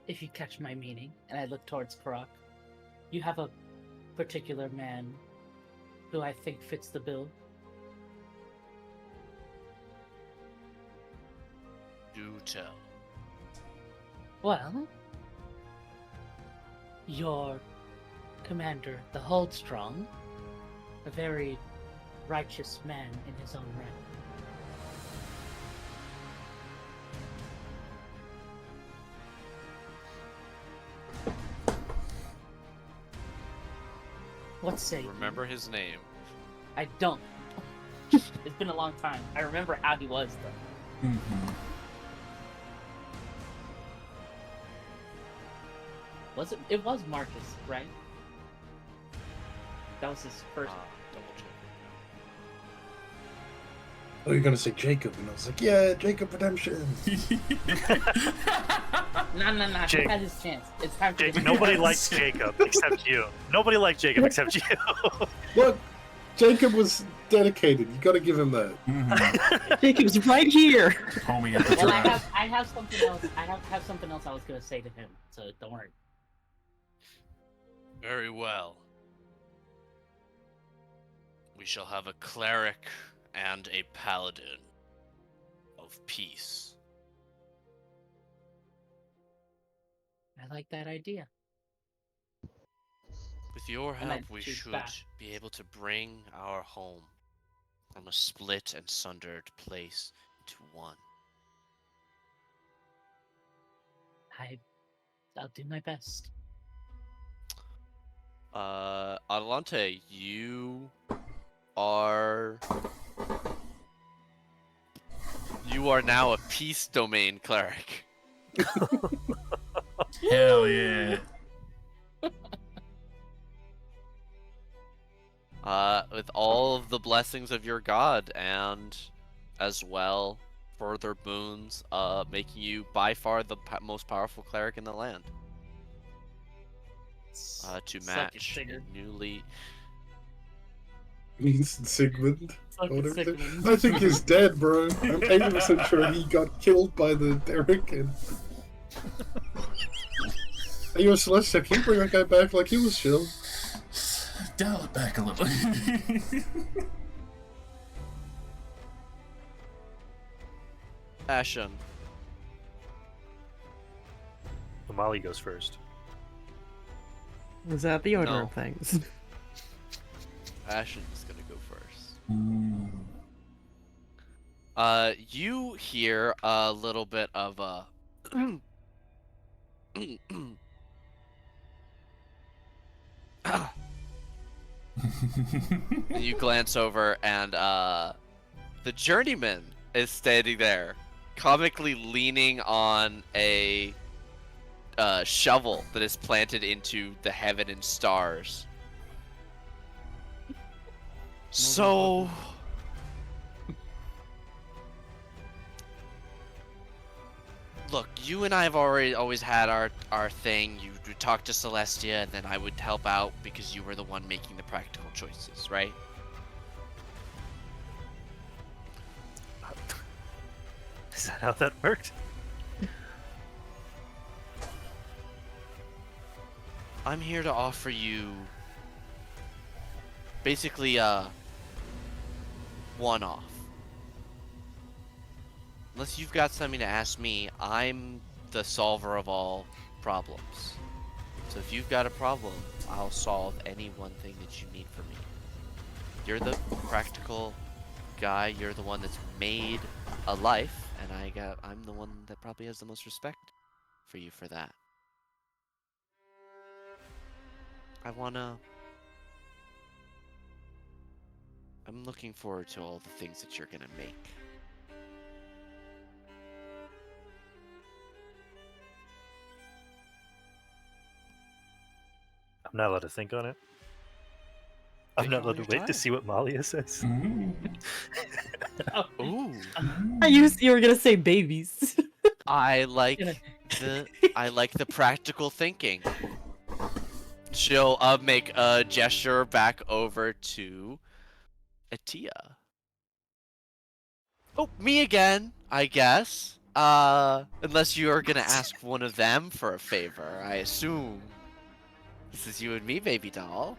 [SPEAKER 3] If you catch my meaning, and I look towards Karak, you have a particular man who I think fits the bill.
[SPEAKER 1] Do tell.
[SPEAKER 3] Well, your commander, the Holdstrong, a very righteous man in his own right. What say you?
[SPEAKER 1] Remember his name.
[SPEAKER 3] I don't. It's been a long time. I remember how he was, though.
[SPEAKER 2] Mm-hmm.
[SPEAKER 3] Was it? It was Marcus, right? That was his first.
[SPEAKER 1] Double check.
[SPEAKER 9] Oh, you're gonna say Jacob, and I was like, yeah, Jacob Redemption.
[SPEAKER 3] No. He
[SPEAKER 6] Jake.
[SPEAKER 3] had his chance. It's time for
[SPEAKER 6] Jake,
[SPEAKER 3] him.
[SPEAKER 6] nobody likes Jacob except you. Nobody liked Jacob except you.
[SPEAKER 9] Look, Jacob was dedicated. You gotta give him that.
[SPEAKER 2] Mm-hmm.
[SPEAKER 7] Jacob's right here.
[SPEAKER 2] Homie at the
[SPEAKER 3] Well,
[SPEAKER 2] drive.
[SPEAKER 3] I have something else. I have something else I was gonna say to him. So don't worry.
[SPEAKER 1] Very well. We shall have a cleric and a paladin of peace.
[SPEAKER 3] I like that idea.
[SPEAKER 1] With your
[SPEAKER 3] And I
[SPEAKER 1] help, we
[SPEAKER 3] choose
[SPEAKER 1] should
[SPEAKER 3] back.
[SPEAKER 1] be able to bring our home from a split and sundered place into one.
[SPEAKER 3] I'll do my best.
[SPEAKER 1] Adelante, you are now a peace domain cleric.
[SPEAKER 2] Hell yeah.
[SPEAKER 1] With all of the blessings of your god, and as well further boons, making you by far the most powerful cleric in the land. To
[SPEAKER 3] Suck it,
[SPEAKER 1] match
[SPEAKER 3] Sigurd.
[SPEAKER 1] newly.
[SPEAKER 9] Means Sigmund.
[SPEAKER 3] Suck
[SPEAKER 9] or
[SPEAKER 3] it,
[SPEAKER 9] whatever.
[SPEAKER 3] Sigmund.
[SPEAKER 9] I think he's dead, bro. I'm 80% sure he got killed by the Derek. And... Are you a Celestia? Can you bring that guy back? Like, he was chill.
[SPEAKER 2] Dial it back a little.
[SPEAKER 1] Ashen.
[SPEAKER 6] Amali goes first.
[SPEAKER 7] Is that the order
[SPEAKER 1] No.
[SPEAKER 7] of things?
[SPEAKER 1] Ashen's gonna go first.
[SPEAKER 2] Mm.
[SPEAKER 1] You hear a little bit of a and you glance over, and the journeyman is standing there, comically leaning on a shovel that is planted into the heaven and stars. So, look, you and I have always had our thing. You would talk to Celestia, and then I would help out because you were the one making the practical choices, right?
[SPEAKER 6] Is that how that worked?
[SPEAKER 1] I'm here to offer you basically a one-off. Unless you've got something to ask me, I'm the solver of all problems. So if you've got a problem, I'll solve any one thing that you need from me. You're the practical guy, you're the one that's made a life, and I'm the one that probably has the most respect for you for that. I'm looking forward to all the things that you're gonna make.
[SPEAKER 6] I'm not allowed to think on it. I'm
[SPEAKER 1] Take
[SPEAKER 6] not
[SPEAKER 1] all
[SPEAKER 6] allowed to
[SPEAKER 1] your
[SPEAKER 6] wait to
[SPEAKER 1] time.
[SPEAKER 6] see what Malia says.
[SPEAKER 1] Ooh,
[SPEAKER 7] You were gonna say babies.
[SPEAKER 1] I like
[SPEAKER 3] Yeah.
[SPEAKER 1] the practical thinking. She'll make a gesture back over to Atia. Oh, me again, I guess. Unless you are gonna ask one of them for a favor, I assume. This is you and me, baby doll.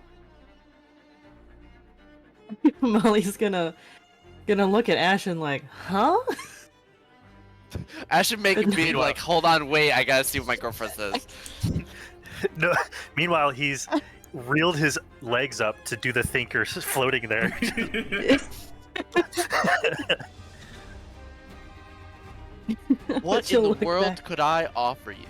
[SPEAKER 7] Molly's gonna look at Ashen like, huh?
[SPEAKER 1] I should make it be
[SPEAKER 6] Meanwhile-
[SPEAKER 1] like, hold on, wait, I gotta see what my girlfriend says.
[SPEAKER 6] No. Meanwhile, he's reeled his legs up to do the thinker floating there.
[SPEAKER 1] What
[SPEAKER 7] She'll
[SPEAKER 1] in the
[SPEAKER 7] look
[SPEAKER 1] world
[SPEAKER 7] back.
[SPEAKER 1] could I offer you?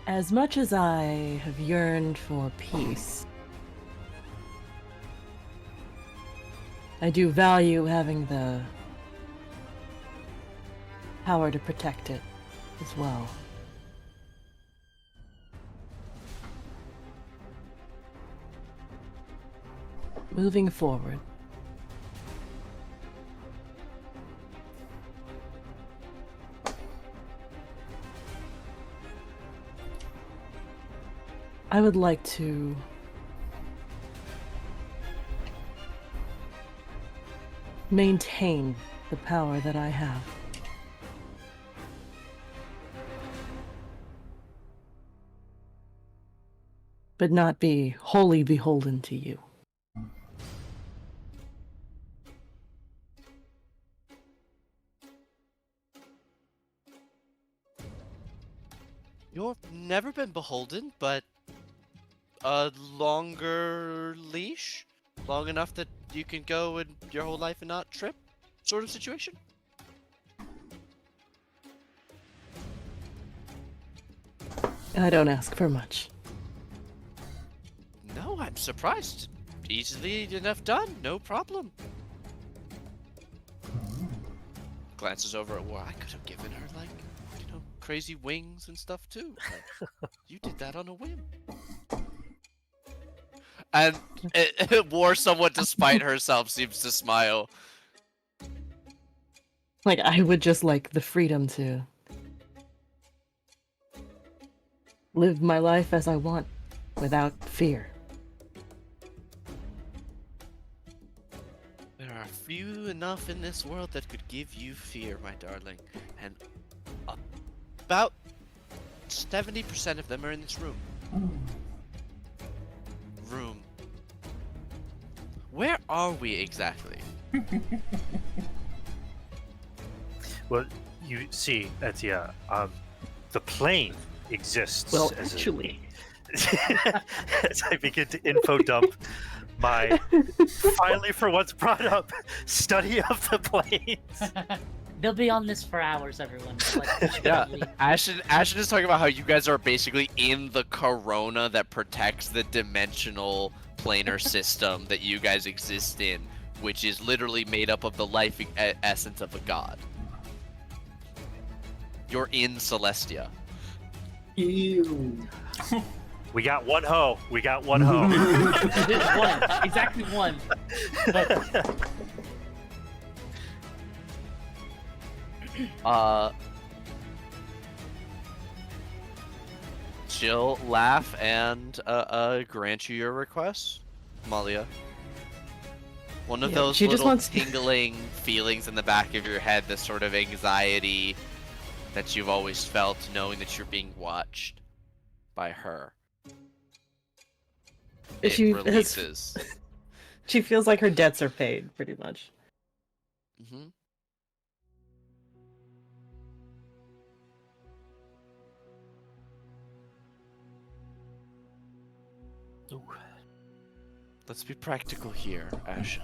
[SPEAKER 7] As much as I have yearned for peace, I do value having the power to protect it as well. Moving forward, I would like to maintain the power that I have. But not be wholly beholden to you.
[SPEAKER 1] You've never been beholden, but a longer leash? Long enough that you can go in your whole life and not trip? Sort of situation?
[SPEAKER 7] I don't ask for much.
[SPEAKER 1] No, I'm surprised. Easily enough done, no problem. Glances over at War. I could have given her, like, you know, crazy wings and stuff too. But you did that on a whim. And War, somewhat despite herself, seems to smile.
[SPEAKER 7] Like, I would just like the freedom to live my life as I want without fear.
[SPEAKER 1] There are few enough in this world that could give you fear, my darling. And about 70% of them are in this room. Where are we exactly?
[SPEAKER 6] Well, you see, Etia, the plane exists.
[SPEAKER 7] Well,
[SPEAKER 6] as a-
[SPEAKER 7] actually.
[SPEAKER 6] as I begin to info dump my finally for once brought up study of the planes.
[SPEAKER 3] They'll be on this for hours, everyone. Like,
[SPEAKER 1] Yeah,
[SPEAKER 3] literally.
[SPEAKER 1] Ashton is talking about how you guys are basically in the corona that protects the dimensional planar system that you guys exist in, which is literally made up of the life essence of a god. You're in Celestia.
[SPEAKER 8] Ew.
[SPEAKER 6] We got one hoe. We got one hoe.
[SPEAKER 3] One, exactly one. But
[SPEAKER 1] She'll laugh and grant you your request, Malia. One of
[SPEAKER 7] Yeah,
[SPEAKER 1] those
[SPEAKER 7] she just
[SPEAKER 1] little
[SPEAKER 7] wants-
[SPEAKER 1] tingling feelings in the back of your head, the sort of anxiety that you've always felt knowing that you're being watched by her. It
[SPEAKER 7] She has-
[SPEAKER 1] releases.
[SPEAKER 7] She feels like her debts are paid, pretty much.
[SPEAKER 1] Mm-hmm.
[SPEAKER 6] Ooh.
[SPEAKER 1] Let's be practical here, Ashen.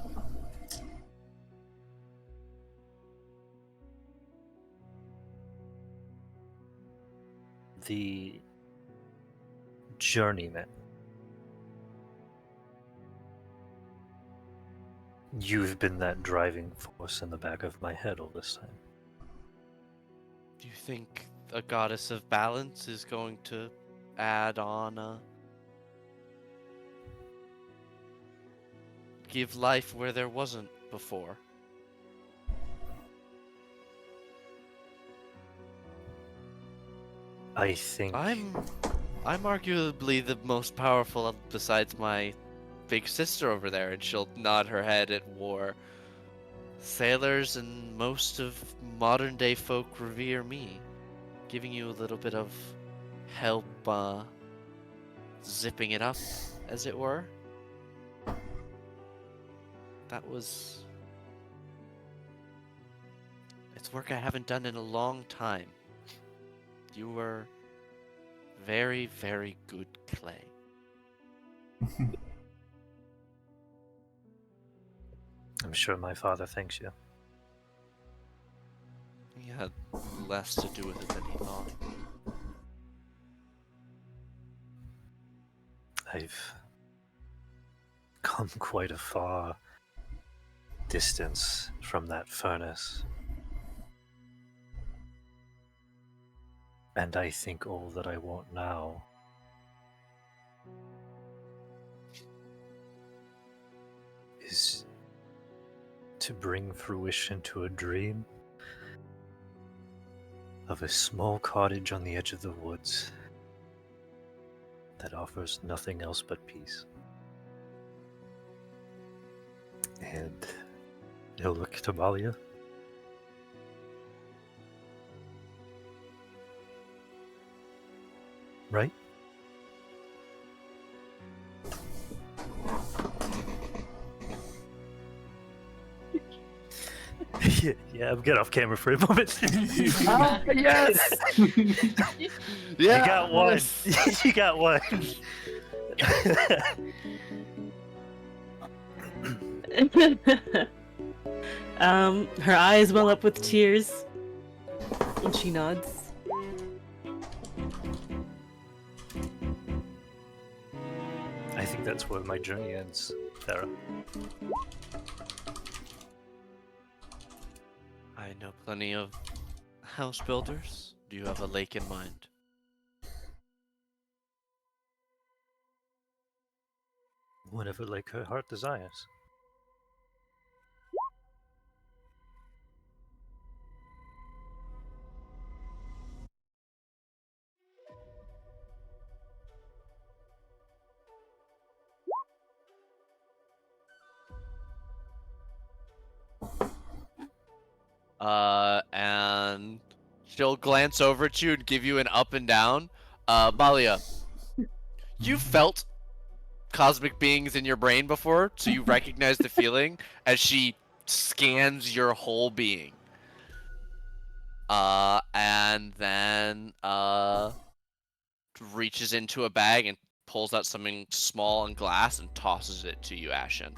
[SPEAKER 6] The journeyman. You've been that driving force in the back of my head all this time.
[SPEAKER 1] Do you think a goddess of balance is going to add on give life where there wasn't before?
[SPEAKER 6] I think
[SPEAKER 1] I'm arguably the most powerful besides my big sister over there, and she'll nod her head at war. Sailors and most of modern day folk revere me, giving you a little bit of help zipping it up, as it were. It's work I haven't done in a long time. You were very, very good clay.
[SPEAKER 6] I'm sure my father thanks you.
[SPEAKER 1] He had less to do with it than he thought.
[SPEAKER 6] I've come quite a far distance from that furnace. And I think all that I want now is to bring fruition to a dream of a small cottage on the edge of the woods that offers nothing else but peace. And he'll look to Balia. Right? Yeah, I'm getting off camera for a moment.
[SPEAKER 7] Oh, yes!
[SPEAKER 6] You got one. You got one.
[SPEAKER 7] Her eyes well up with tears, and she nods.
[SPEAKER 6] I think that's where my journey ends, Farah.
[SPEAKER 1] I know plenty of house builders. Do you have a lake in mind?
[SPEAKER 6] Whatever like her heart desires.
[SPEAKER 1] And she'll glance over at you and give you an up and down. Balia, you felt cosmic beings in your brain before, so you recognize the feeling as she scans your whole being. And then reaches into a bag and pulls out something small and glass and tosses it to you, Ashen.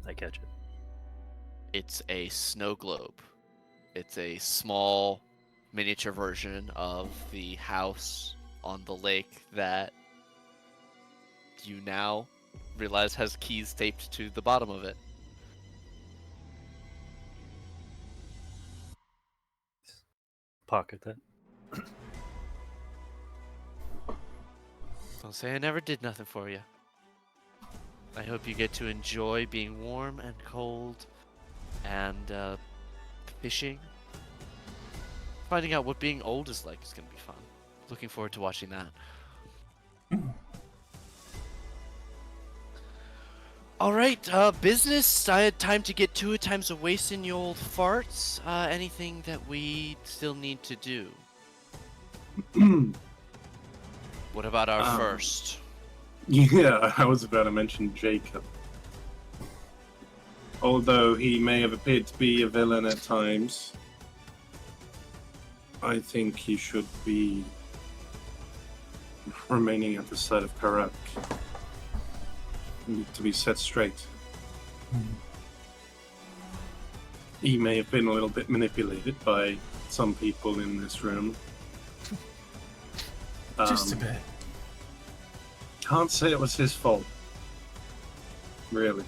[SPEAKER 6] I catch it.
[SPEAKER 1] It's a snow globe. It's a small miniature version of the house on the lake that you now realize has keys taped to the bottom of it.
[SPEAKER 6] Pocket that.
[SPEAKER 1] Don't say I never did nothing for you. I hope you get to enjoy being warm and cold and fishing. Finding out what being old is like is going to be fun. Looking forward to watching that. Alright, business. I had time to get to it. Time's a wasting you old farts. Anything that we still need to do? What about our first?
[SPEAKER 5] Yeah, I was about to mention Jacob. Although he may have appeared to be a villain at times, I think he should be remaining at the side of Karak to be set straight. He may have been a little bit manipulated by some people in this room.
[SPEAKER 2] Just a bit.
[SPEAKER 5] Can't say it was his fault. Really.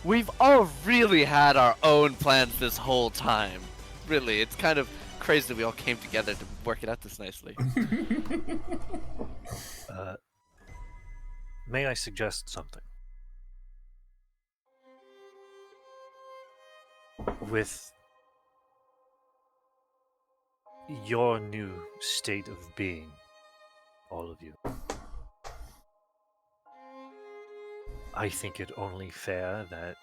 [SPEAKER 1] We've all really had our own plans this whole time. Really, it's kind of crazy that we all came together to work it out this nicely.
[SPEAKER 6] May I suggest something? With your new state of being, all of you, I think it only fair that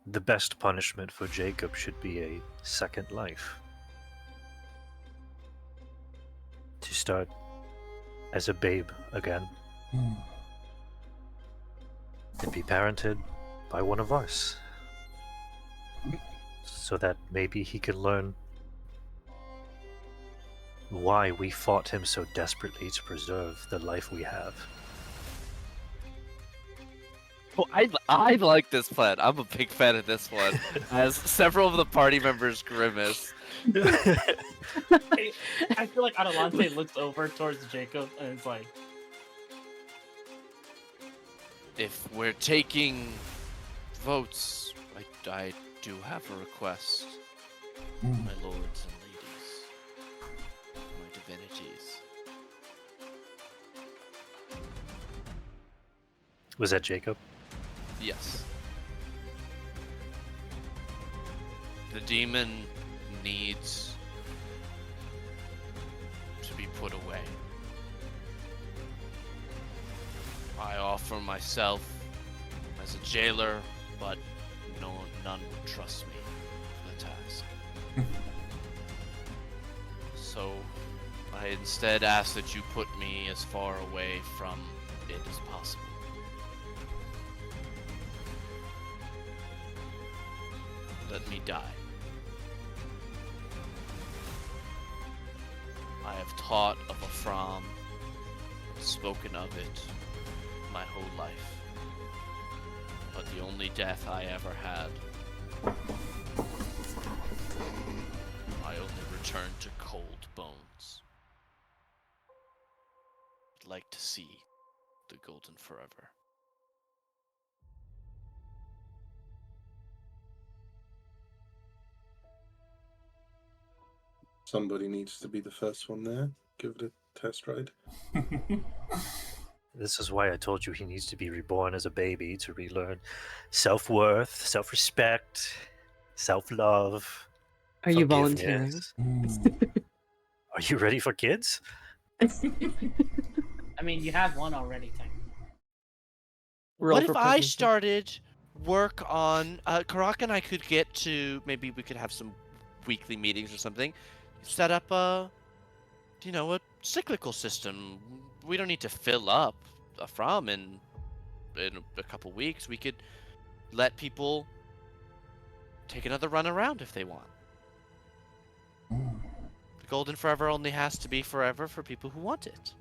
[SPEAKER 6] the best punishment for Jacob should be a second life. To start as a babe again and be parented by one of us, so that maybe he can learn why we fought him so desperately to preserve the life we have.
[SPEAKER 1] Oh, I like this plan. I'm a big fan of this one. As several of the party members grimace.
[SPEAKER 3] I feel like Adelante looks over towards Jacob and is like,
[SPEAKER 1] If we're taking votes, I do have a request. My lords and ladies. My divinities.
[SPEAKER 6] Was that Jacob?
[SPEAKER 1] Yes. The demon needs to be put away. I offer myself as a jailer, but none would trust me for the task. So, I instead ask that you put me as far away from it as possible. Let me die. I have taught of Afram, spoken of it my whole life. But the only death I ever had, I only returned to cold bones. I'd like to see the Golden Forever.
[SPEAKER 5] Somebody needs to be the first one there. Give it a test ride.
[SPEAKER 6] This is why I told you he needs to be reborn as a baby to relearn self-worth, self-respect, self-love.
[SPEAKER 7] Are you volunteering?
[SPEAKER 6] Are you ready for kids?
[SPEAKER 3] I mean, you have one already, technically.
[SPEAKER 1] What if I started work on Karak and I could get to, maybe we could have some weekly meetings or something, set up a cyclical system. We don't need to fill up Afram in a couple weeks. We could let people take another run around if they want. The Golden Forever only has to be forever for people who want it.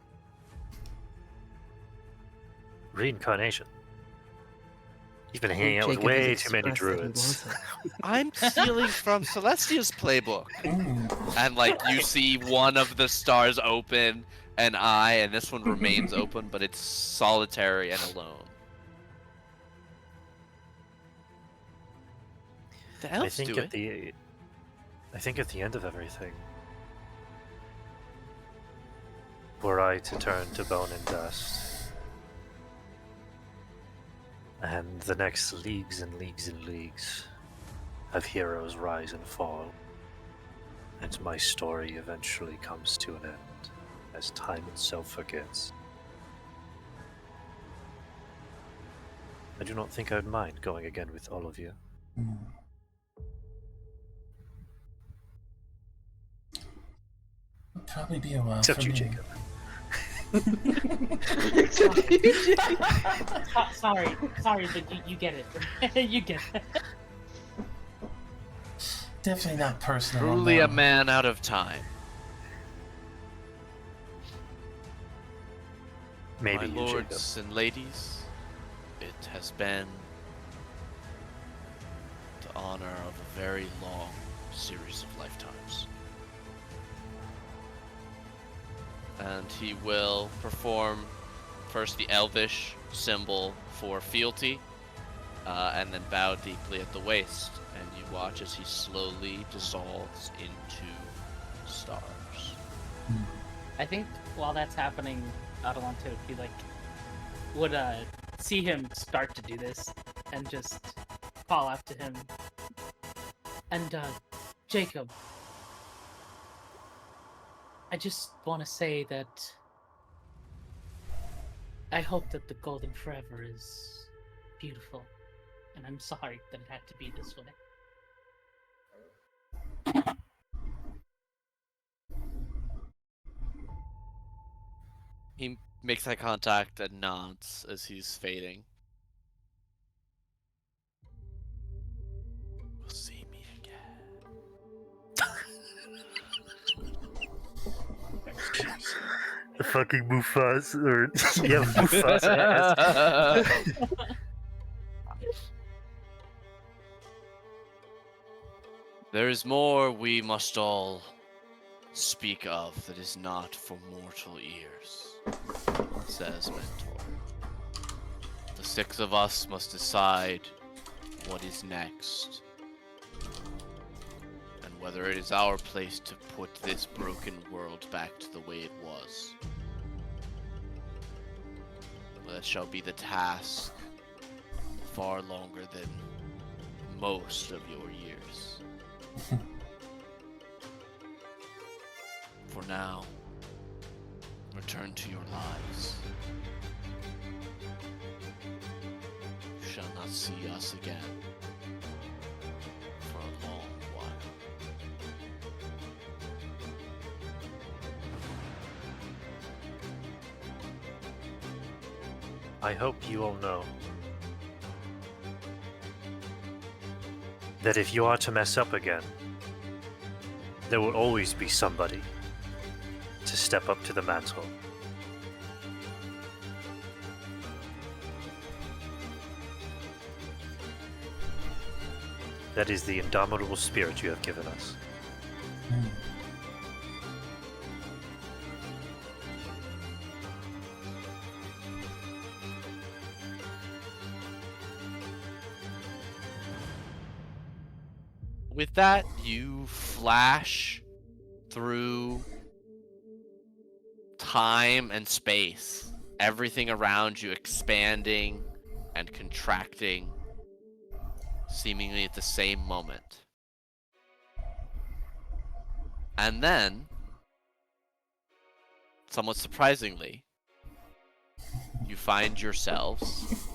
[SPEAKER 6] Reincarnation. You've been hanging out with way too many druids.
[SPEAKER 1] I'm stealing from Celestia's playbook. And you see one of the stars open, and this one remains open, but it's solitary and alone. The elves do it.
[SPEAKER 6] I think at the end of everything, were I to turn to bone and dust, and the next leagues and leagues and leagues of heroes rise and fall, and my story eventually comes to an end as time itself forgets, I do not think I'd mind going again with all of you.
[SPEAKER 2] It'll probably be a while
[SPEAKER 6] Except
[SPEAKER 2] for
[SPEAKER 6] you,
[SPEAKER 2] me.
[SPEAKER 6] Jacob.
[SPEAKER 3] Sorry, but you get it. You get it.
[SPEAKER 2] Definitely not personal.
[SPEAKER 1] Truly
[SPEAKER 2] no.
[SPEAKER 1] a man out of time.
[SPEAKER 6] Maybe
[SPEAKER 1] My
[SPEAKER 6] you,
[SPEAKER 1] lords and ladies, it has been the honor of a very long series of lifetimes. and he will perform first the elvish symbol for fealty, and then bow deeply at the waist. And you watch as he slowly dissolves into stars.
[SPEAKER 3] I think while that's happening, Adelanto, if you like, would see him start to do this, and just call out to him. And Jacob, I just want to say that I hope that the Golden Forever is beautiful, and I'm sorry that it had to be this way.
[SPEAKER 1] He makes eye contact and nods as he's fading. We'll see me again.
[SPEAKER 6] The fucking Mufasa, or yeah, Mufasa.
[SPEAKER 1] There is more we must all speak of that is not for mortal ears, says Mentor. The 6 of us must decide what is next, and whether it is our place to put this broken world back to the way it was. That shall be the task far longer than most of your years. For now, return to your lives. You shall not see us again for a long while.
[SPEAKER 6] I hope you all know that if you are to mess up again, there will always be somebody to step up to the mantle. That is the indomitable spirit you have given us.
[SPEAKER 1] With that, you flash through time and space. Everything around you expanding and contracting, seemingly at the same moment. And then, somewhat surprisingly, you find yourselves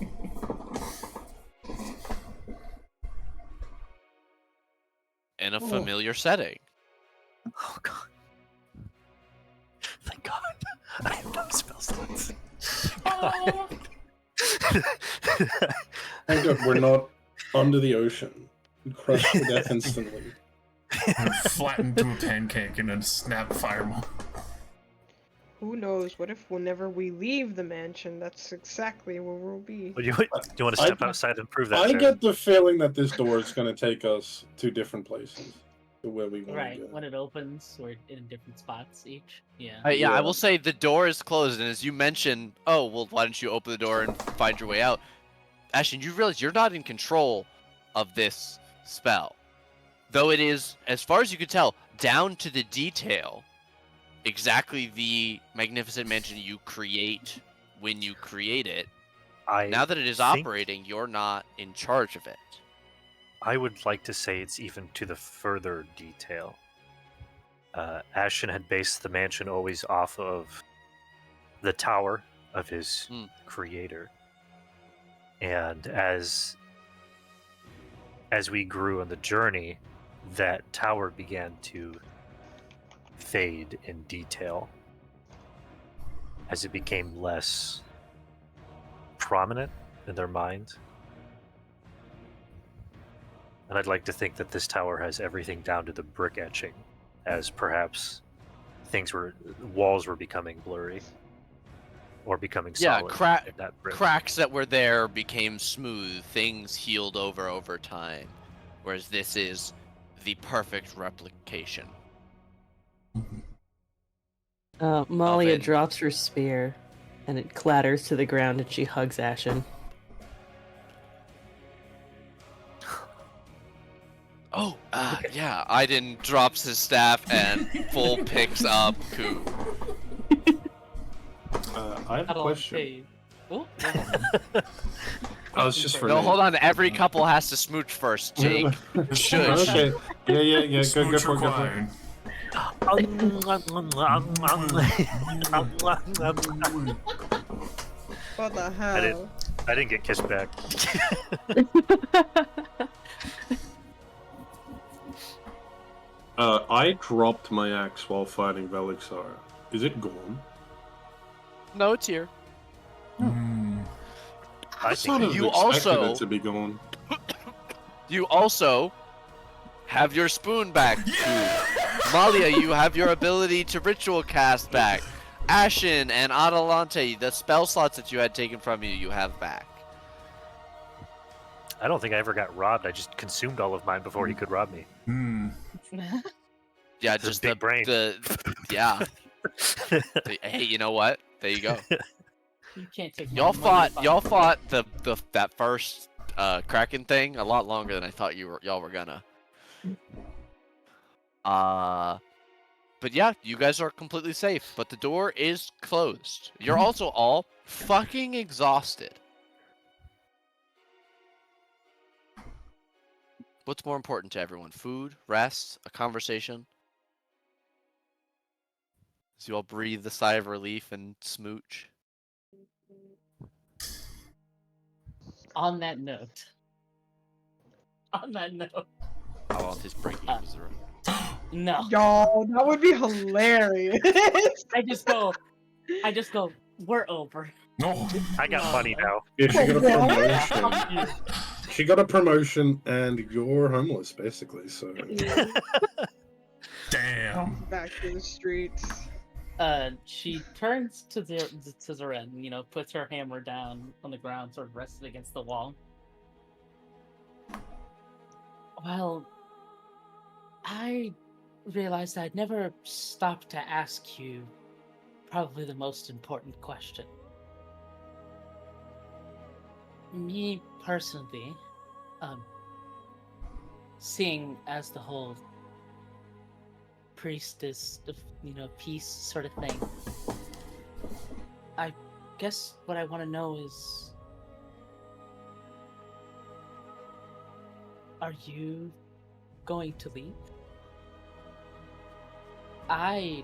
[SPEAKER 1] in a familiar setting.
[SPEAKER 6] Oh god. Thank god. I have no spell slots.
[SPEAKER 3] Oh.
[SPEAKER 9] Thank God we're not under the ocean. Crushed to death instantly.
[SPEAKER 2] And flattened to a pancake in a snap fireball.
[SPEAKER 4] Who knows? What if whenever we leave the mansion, that's exactly where we'll be?
[SPEAKER 6] Well, do you want to step outside and prove that?
[SPEAKER 9] I
[SPEAKER 6] Jared?
[SPEAKER 9] get the feeling that this door is going to take us to different places. To where we want
[SPEAKER 3] Right,
[SPEAKER 9] to go.
[SPEAKER 3] when it opens, we're in different spots each. Yeah.
[SPEAKER 1] Yeah,
[SPEAKER 9] Yeah.
[SPEAKER 1] I will say the door is closed, and as you mentioned, oh, well, why don't you open the door and find your way out? Ashton, you realize you're not in control of this spell. Though it is, as far as you can tell, down to the detail, exactly the magnificent mansion you create when you create it. Now that it is
[SPEAKER 6] think-
[SPEAKER 1] operating, you're not in charge of it.
[SPEAKER 6] I would like to say it's even to the further detail. Ashton had based the mansion always off of the tower of his creator. And as we grew on the journey, that tower began to fade in detail as it became less prominent in their mind. And I'd like to think that this tower has everything down to the brick etching, as perhaps walls were becoming blurry or becoming solid. in that brick.
[SPEAKER 1] Cracks that were there became smooth. Things healed over time. Whereas this is the perfect replication.
[SPEAKER 7] Malia
[SPEAKER 1] Oven.
[SPEAKER 7] drops her spear, and it clatters to the ground, and she hugs Ashen.
[SPEAKER 1] Oh, yeah. Aiden drops his staff and full picks up Ku.
[SPEAKER 9] I have a question.
[SPEAKER 3] Oh,
[SPEAKER 9] I was just for
[SPEAKER 1] No, hold on. Every couple has to smooch first, Jake. Shush.
[SPEAKER 9] Okay. Yeah. Go
[SPEAKER 2] Smooch
[SPEAKER 9] for it.
[SPEAKER 2] required.
[SPEAKER 4] What the hell?
[SPEAKER 6] I didn't get kissed back.
[SPEAKER 5] I dropped my axe while fighting Velixar. Is it gone?
[SPEAKER 1] No, it's here.
[SPEAKER 6] I
[SPEAKER 5] Sort
[SPEAKER 6] think
[SPEAKER 5] of
[SPEAKER 1] you
[SPEAKER 5] expected
[SPEAKER 1] also-
[SPEAKER 5] it to be gone.
[SPEAKER 1] You also have your spoon back. Ku. Malia, you have your ability to ritual cast back. Ashen and Adelante, the spell slots that you had taken from you, you have back.
[SPEAKER 6] I don't think I ever got robbed. I just consumed all of mine before he could rob me.
[SPEAKER 1] Yeah,
[SPEAKER 6] It's a
[SPEAKER 1] just
[SPEAKER 6] big brain.
[SPEAKER 1] Yeah. Hey, you know what? There you go.
[SPEAKER 3] You can't take.
[SPEAKER 1] Y'all
[SPEAKER 3] my
[SPEAKER 1] fought
[SPEAKER 3] money from
[SPEAKER 1] that first Kraken thing a lot longer than I thought y'all were gonna. But yeah, you guys are completely safe, but the door is closed. You're also all fucking exhausted. What's more important to everyone? Food, rest, a conversation? As you all breathe a sigh of relief and smooch.
[SPEAKER 3] On that note.
[SPEAKER 1] Adelante's breaking up his room.
[SPEAKER 3] No.
[SPEAKER 4] Yo, that would be hilarious.
[SPEAKER 3] I just go. We're over.
[SPEAKER 2] No.
[SPEAKER 6] I got money now.
[SPEAKER 9] Yeah, she got a
[SPEAKER 4] What?
[SPEAKER 9] promotion. She got a promotion, and you're homeless, basically. So
[SPEAKER 2] Damn.
[SPEAKER 4] Back to the streets.
[SPEAKER 3] She turns to Zeren, puts her hammer down on the ground, sort of rested against the wall. Well, I realized I'd never stopped to ask you probably the most important question. Me personally, seeing as the whole priestess of peace sort of thing, I guess what I want to know is, are you going to leave? I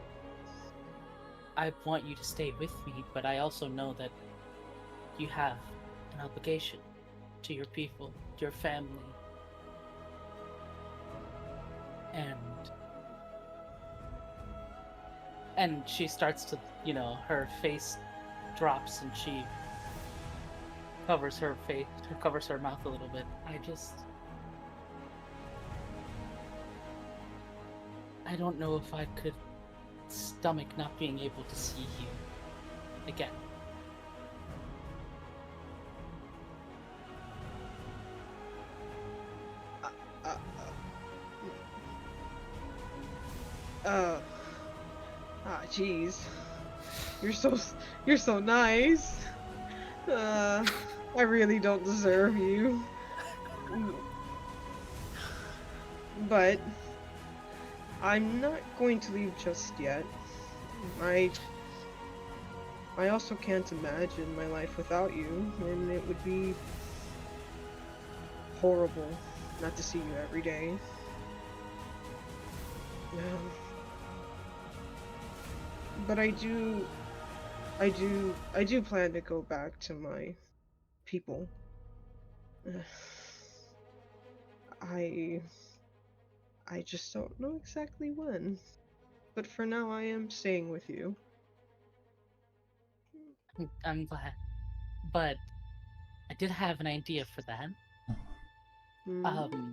[SPEAKER 3] want you to stay with me, but I also know that you have an obligation to your people, your family. And she starts to, her face drops and she covers her face, covers her mouth a little bit. I don't know if I could stomach not being able to see you again.
[SPEAKER 4] Jeez. You're so nice. I really don't deserve you. But I'm not going to leave just yet. I also can't imagine my life without you, and it would be horrible not to see you every day. But I do plan to go back to my people. I just don't know exactly when. But for now, I am staying with you.
[SPEAKER 3] I'm glad. But I did have an idea for that.
[SPEAKER 4] Hmm?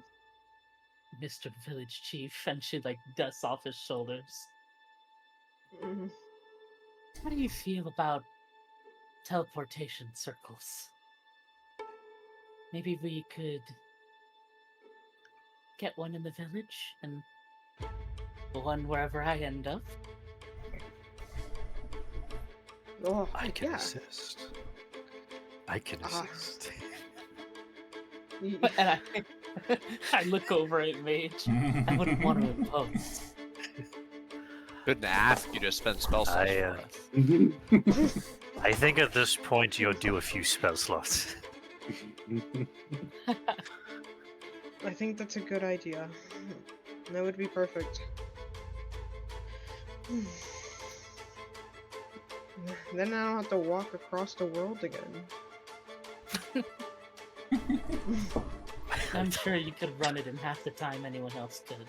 [SPEAKER 3] Mr. Village Chief, and she dusts off his shoulders.
[SPEAKER 4] Mhm.
[SPEAKER 3] How do you feel about teleportation circles? Maybe we could get one in the village and one wherever I end up.
[SPEAKER 4] Oh,
[SPEAKER 6] I can
[SPEAKER 4] yeah.
[SPEAKER 6] assist. I can
[SPEAKER 4] Ah.
[SPEAKER 6] assist.
[SPEAKER 3] And I look over at Mage. I wouldn't want to impose.
[SPEAKER 1] Couldn't ask you to spend spell slots for us.
[SPEAKER 6] I think at this point you'll do a few spell slots.
[SPEAKER 4] I think that's a good idea. That would be perfect. Then I don't have to walk across the world again.
[SPEAKER 3] I'm sure you could run it in half the time anyone else could.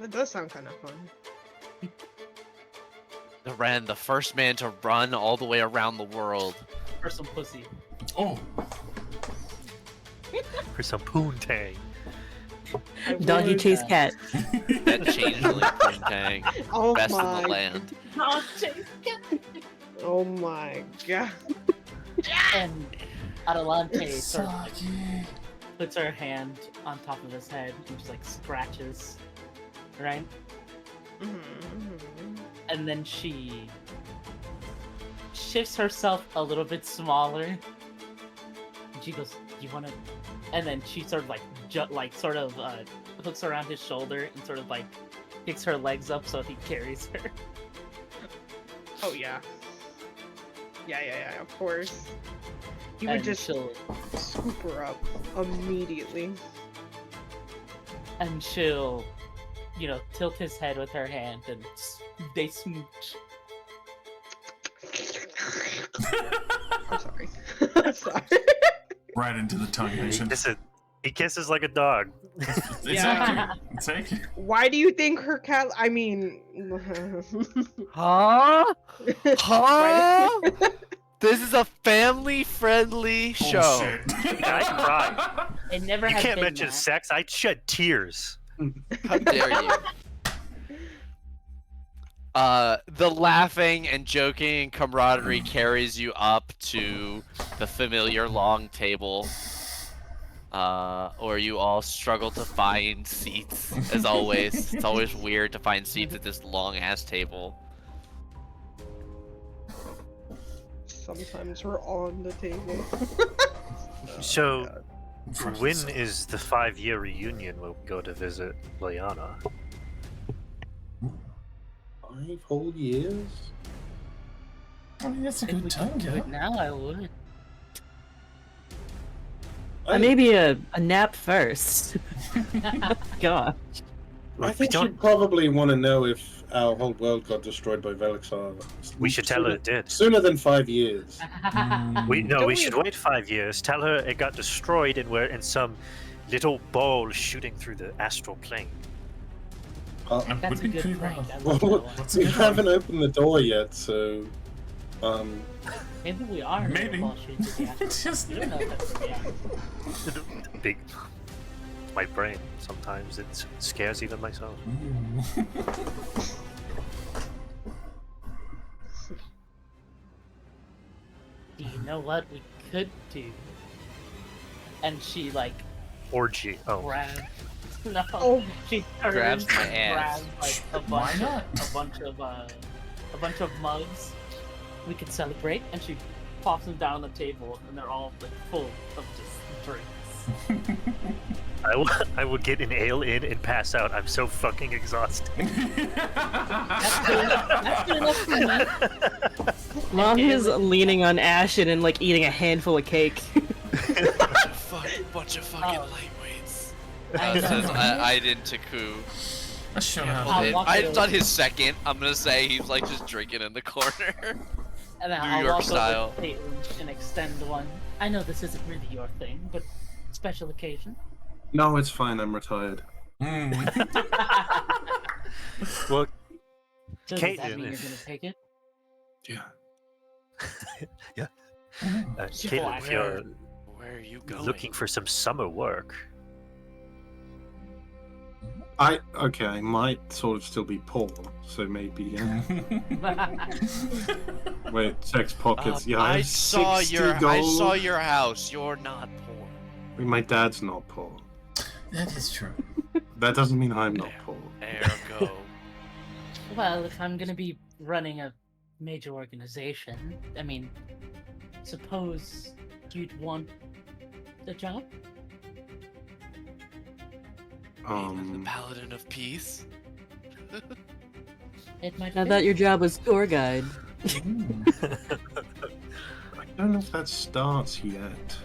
[SPEAKER 4] That does sound kind of fun.
[SPEAKER 1] Ren, the first man to run all the way around the world.
[SPEAKER 3] For some pussy.
[SPEAKER 2] Oh,
[SPEAKER 6] For some poontang.
[SPEAKER 4] I
[SPEAKER 7] Doggy
[SPEAKER 4] would-
[SPEAKER 7] chase cat.
[SPEAKER 1] That changeling Poontang.
[SPEAKER 4] Oh
[SPEAKER 1] Best in
[SPEAKER 4] my.
[SPEAKER 1] the land.
[SPEAKER 4] Oh my god.
[SPEAKER 3] And Adelante sort of like, puts her hand on top of his head and just like scratches, right?
[SPEAKER 4] Mhm.
[SPEAKER 3] And then she shifts herself a little bit smaller. And she goes, "You wanna?" And then she sort of like hooks around his shoulder and sort of like picks her legs up so he carries her.
[SPEAKER 4] Oh yeah. Yeah, of course. He would
[SPEAKER 3] And
[SPEAKER 4] just
[SPEAKER 3] she'll
[SPEAKER 4] scoop her up immediately.
[SPEAKER 3] tilt his head with her hand and they smooch.
[SPEAKER 4] I'm sorry. I'm sorry.
[SPEAKER 2] right into the tongue action.
[SPEAKER 6] He kisses like a dog.
[SPEAKER 2] It's
[SPEAKER 3] Yeah.
[SPEAKER 2] accurate. It's accurate.
[SPEAKER 4] Why do you think her cat? I mean,
[SPEAKER 1] Huh?
[SPEAKER 4] Huh?
[SPEAKER 1] This is a family-friendly show.
[SPEAKER 2] Bullshit.
[SPEAKER 6] I cried.
[SPEAKER 3] It never
[SPEAKER 6] You
[SPEAKER 3] had
[SPEAKER 6] can't
[SPEAKER 3] been
[SPEAKER 6] mention
[SPEAKER 3] that.
[SPEAKER 6] sex. I'd shed tears.
[SPEAKER 1] How dare you? The laughing and joking and camaraderie carries you up to the familiar long table, or you all struggle to find seats. As always, it's always weird to find seats at this long-ass table.
[SPEAKER 4] Sometimes we're on the table.
[SPEAKER 6] So, when is the 5-year reunion when we go to visit Lyanna?
[SPEAKER 9] 5 whole years?
[SPEAKER 2] I mean, that's a
[SPEAKER 3] If we
[SPEAKER 2] good
[SPEAKER 3] could
[SPEAKER 2] time,
[SPEAKER 3] do
[SPEAKER 2] yeah.
[SPEAKER 3] it now, I would.
[SPEAKER 7] Maybe a nap first. God.
[SPEAKER 9] I think she'd probably want to know if our whole world got destroyed by Velixar.
[SPEAKER 6] We should tell her it did.
[SPEAKER 9] Sooner than 5 years.
[SPEAKER 6] We
[SPEAKER 4] Don't we-
[SPEAKER 6] should wait 5 years. Tell her it got destroyed and we're in some little ball shooting through the astral plane.
[SPEAKER 2] That
[SPEAKER 3] That's
[SPEAKER 2] would
[SPEAKER 3] a
[SPEAKER 2] be
[SPEAKER 3] good
[SPEAKER 2] pretty
[SPEAKER 3] prank.
[SPEAKER 2] wild.
[SPEAKER 3] I love
[SPEAKER 9] Well,
[SPEAKER 3] that one.
[SPEAKER 2] What's a
[SPEAKER 9] we
[SPEAKER 2] good
[SPEAKER 9] haven't
[SPEAKER 2] one?
[SPEAKER 9] opened the door yet, so
[SPEAKER 3] Maybe we are. in a
[SPEAKER 2] Maybe.
[SPEAKER 3] ball shoot to the astral.
[SPEAKER 2] Just
[SPEAKER 3] You don't know if that's yeah.
[SPEAKER 6] Big. My brain. Sometimes it scares even myself.
[SPEAKER 2] Ooh.
[SPEAKER 3] Do you know what we could do? And she like
[SPEAKER 6] Orgy. Oh.
[SPEAKER 3] grabs. No.
[SPEAKER 4] Oh.
[SPEAKER 3] She turns
[SPEAKER 1] Grabs my
[SPEAKER 3] and
[SPEAKER 1] ass.
[SPEAKER 3] grabs like
[SPEAKER 2] Why not?
[SPEAKER 3] a bunch of mugs. We could celebrate, and she pops them down on the table, and they're all like full of just drinks.
[SPEAKER 6] I will get an ale in and pass out. I'm so fucking exhausted.
[SPEAKER 3] That's good enough for me.
[SPEAKER 7] Mom is leaning on Ashen and like eating a handful of cake.
[SPEAKER 1] Bunch of
[SPEAKER 3] fucking
[SPEAKER 1] lightweights.
[SPEAKER 3] I know.
[SPEAKER 1] Says I did Taku.
[SPEAKER 2] Let's show
[SPEAKER 1] Yeah,
[SPEAKER 2] how.
[SPEAKER 3] I'll walk
[SPEAKER 1] I
[SPEAKER 3] over.
[SPEAKER 1] thought his second. I'm gonna say he's like just drinking in the corner.
[SPEAKER 3] And then
[SPEAKER 1] New
[SPEAKER 3] I'll
[SPEAKER 1] York
[SPEAKER 3] walk
[SPEAKER 1] style.
[SPEAKER 3] over to Caitlin and extend one. I know this isn't really your thing, but special occasion.
[SPEAKER 5] No, it's fine. I'm retired.
[SPEAKER 2] Mm.
[SPEAKER 6] Well,
[SPEAKER 3] So does that
[SPEAKER 6] Caitlin,
[SPEAKER 3] mean you're
[SPEAKER 6] if-
[SPEAKER 3] gonna take it?
[SPEAKER 5] Yeah.
[SPEAKER 6] Caitlin, if you're
[SPEAKER 1] Where are you going?
[SPEAKER 6] looking for some summer work,
[SPEAKER 5] I might sort of still be poor, so maybe. Wait, sex pockets. Yeah, I
[SPEAKER 1] I
[SPEAKER 5] have
[SPEAKER 1] saw
[SPEAKER 5] 60
[SPEAKER 1] your
[SPEAKER 5] gold.
[SPEAKER 1] I saw your house. You're not poor.
[SPEAKER 5] I mean, my dad's not poor.
[SPEAKER 2] That is true.
[SPEAKER 5] That doesn't mean I'm not poor.
[SPEAKER 1] Ergo.
[SPEAKER 3] Well, if I'm gonna be running a major organization. I mean, suppose you'd want the job?
[SPEAKER 1] The Paladin of Peace.
[SPEAKER 3] It might
[SPEAKER 7] I
[SPEAKER 3] fit.
[SPEAKER 7] thought your job was tour guide.
[SPEAKER 5] I don't know if that starts yet.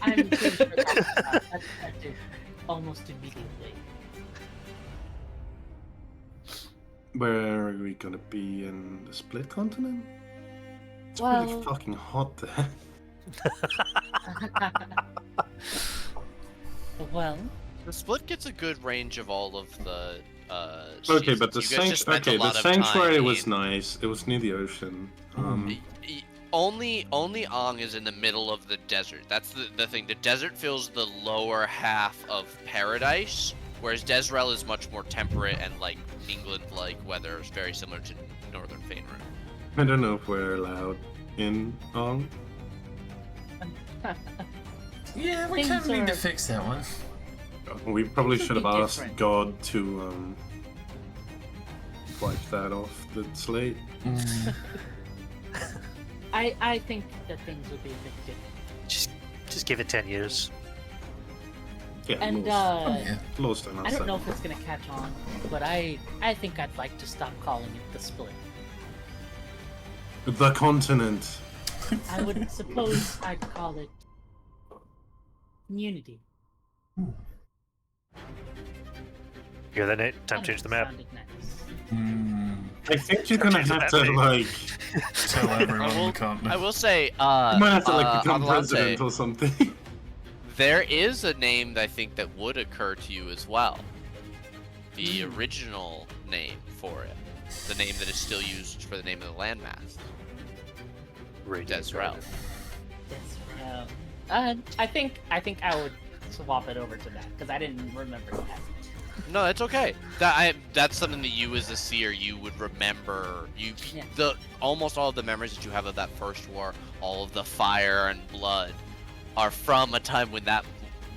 [SPEAKER 3] I'm pretty sure that started almost immediately.
[SPEAKER 5] Where are we gonna be in the split continent? It's
[SPEAKER 3] Well-
[SPEAKER 5] really fucking hot there.
[SPEAKER 3] Well,
[SPEAKER 1] The split gets a good range of all of the.
[SPEAKER 5] Okay, but
[SPEAKER 1] seasons.
[SPEAKER 5] the
[SPEAKER 1] You guys just spent a
[SPEAKER 5] the
[SPEAKER 1] lot of time
[SPEAKER 5] sanctuary was
[SPEAKER 1] in-
[SPEAKER 5] nice. It was near the ocean.
[SPEAKER 1] Only Ong is in the middle of the desert. That's the thing. The desert fills the lower half of paradise, whereas Desrel is much more temperate and like England-like weather. It's very similar to northern Faerun.
[SPEAKER 5] I don't know if we're allowed in Ong.
[SPEAKER 2] Yeah, we
[SPEAKER 3] Things
[SPEAKER 2] kind of need to
[SPEAKER 3] are-
[SPEAKER 2] fix that one.
[SPEAKER 5] We probably
[SPEAKER 3] Could
[SPEAKER 5] should have
[SPEAKER 3] be
[SPEAKER 5] asked
[SPEAKER 3] different.
[SPEAKER 5] God to wipe that off the slate.
[SPEAKER 3] I think that things would be a bit different.
[SPEAKER 6] Just give it 10 years.
[SPEAKER 5] Yeah,
[SPEAKER 3] And
[SPEAKER 5] laws,
[SPEAKER 2] Oh, yeah.
[SPEAKER 5] laws don't
[SPEAKER 3] I
[SPEAKER 5] ask
[SPEAKER 3] don't know
[SPEAKER 5] that.
[SPEAKER 3] if it's gonna catch on, but I think I'd like to stop calling it the split.
[SPEAKER 5] The continent.
[SPEAKER 3] I would suppose I'd call it Unity.
[SPEAKER 6] Hear that, Nate? Time
[SPEAKER 3] I
[SPEAKER 6] to change the
[SPEAKER 3] don't know,
[SPEAKER 6] map.
[SPEAKER 3] sounded nice.
[SPEAKER 2] Hmm.
[SPEAKER 5] I think you're gonna have to like.
[SPEAKER 2] Tell everyone
[SPEAKER 1] I
[SPEAKER 2] on
[SPEAKER 1] will,
[SPEAKER 2] the continent.
[SPEAKER 1] I will say,
[SPEAKER 5] You might have to like become
[SPEAKER 1] Adelante,
[SPEAKER 5] president or something.
[SPEAKER 1] there is a name that I think that would occur to you as well. The original name for it. The name that is still used for the name of the landmass.
[SPEAKER 6] Radiant
[SPEAKER 1] Desrel.
[SPEAKER 6] Garden.
[SPEAKER 3] I think I would swap it over to that because I didn't remember that.
[SPEAKER 1] No, it's okay. That's something that you as a seer you would remember.
[SPEAKER 3] Yeah.
[SPEAKER 1] Almost all of the memories that you have of that first war, all of the fire and blood, are from a time when that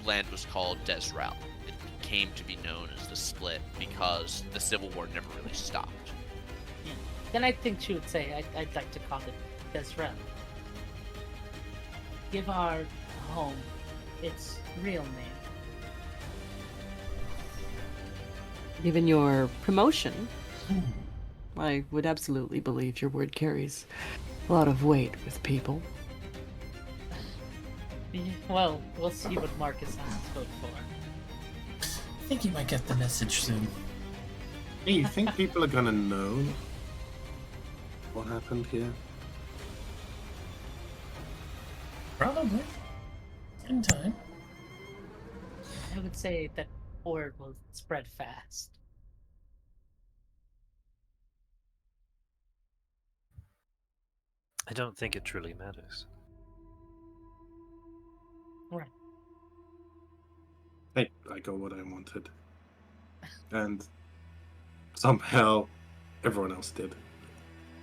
[SPEAKER 1] land was called Desrel. It came to be known as the Split because the Civil War never really stopped.
[SPEAKER 3] Then I think she would say I'd like to call it Desrel. Give our home its real name.
[SPEAKER 7] Given your promotion, I would absolutely believe your word carries a lot of weight with people.
[SPEAKER 3] Yeah, well, we'll see what Marcus has to vote for.
[SPEAKER 2] I think you might get the message soon.
[SPEAKER 5] Hey, you think people are gonna know what happened here?
[SPEAKER 2] Probably. In time.
[SPEAKER 3] I would say that word will spread fast.
[SPEAKER 6] I don't think it truly matters.
[SPEAKER 3] Right.
[SPEAKER 5] Hey, I got what I wanted. And somehow everyone else did.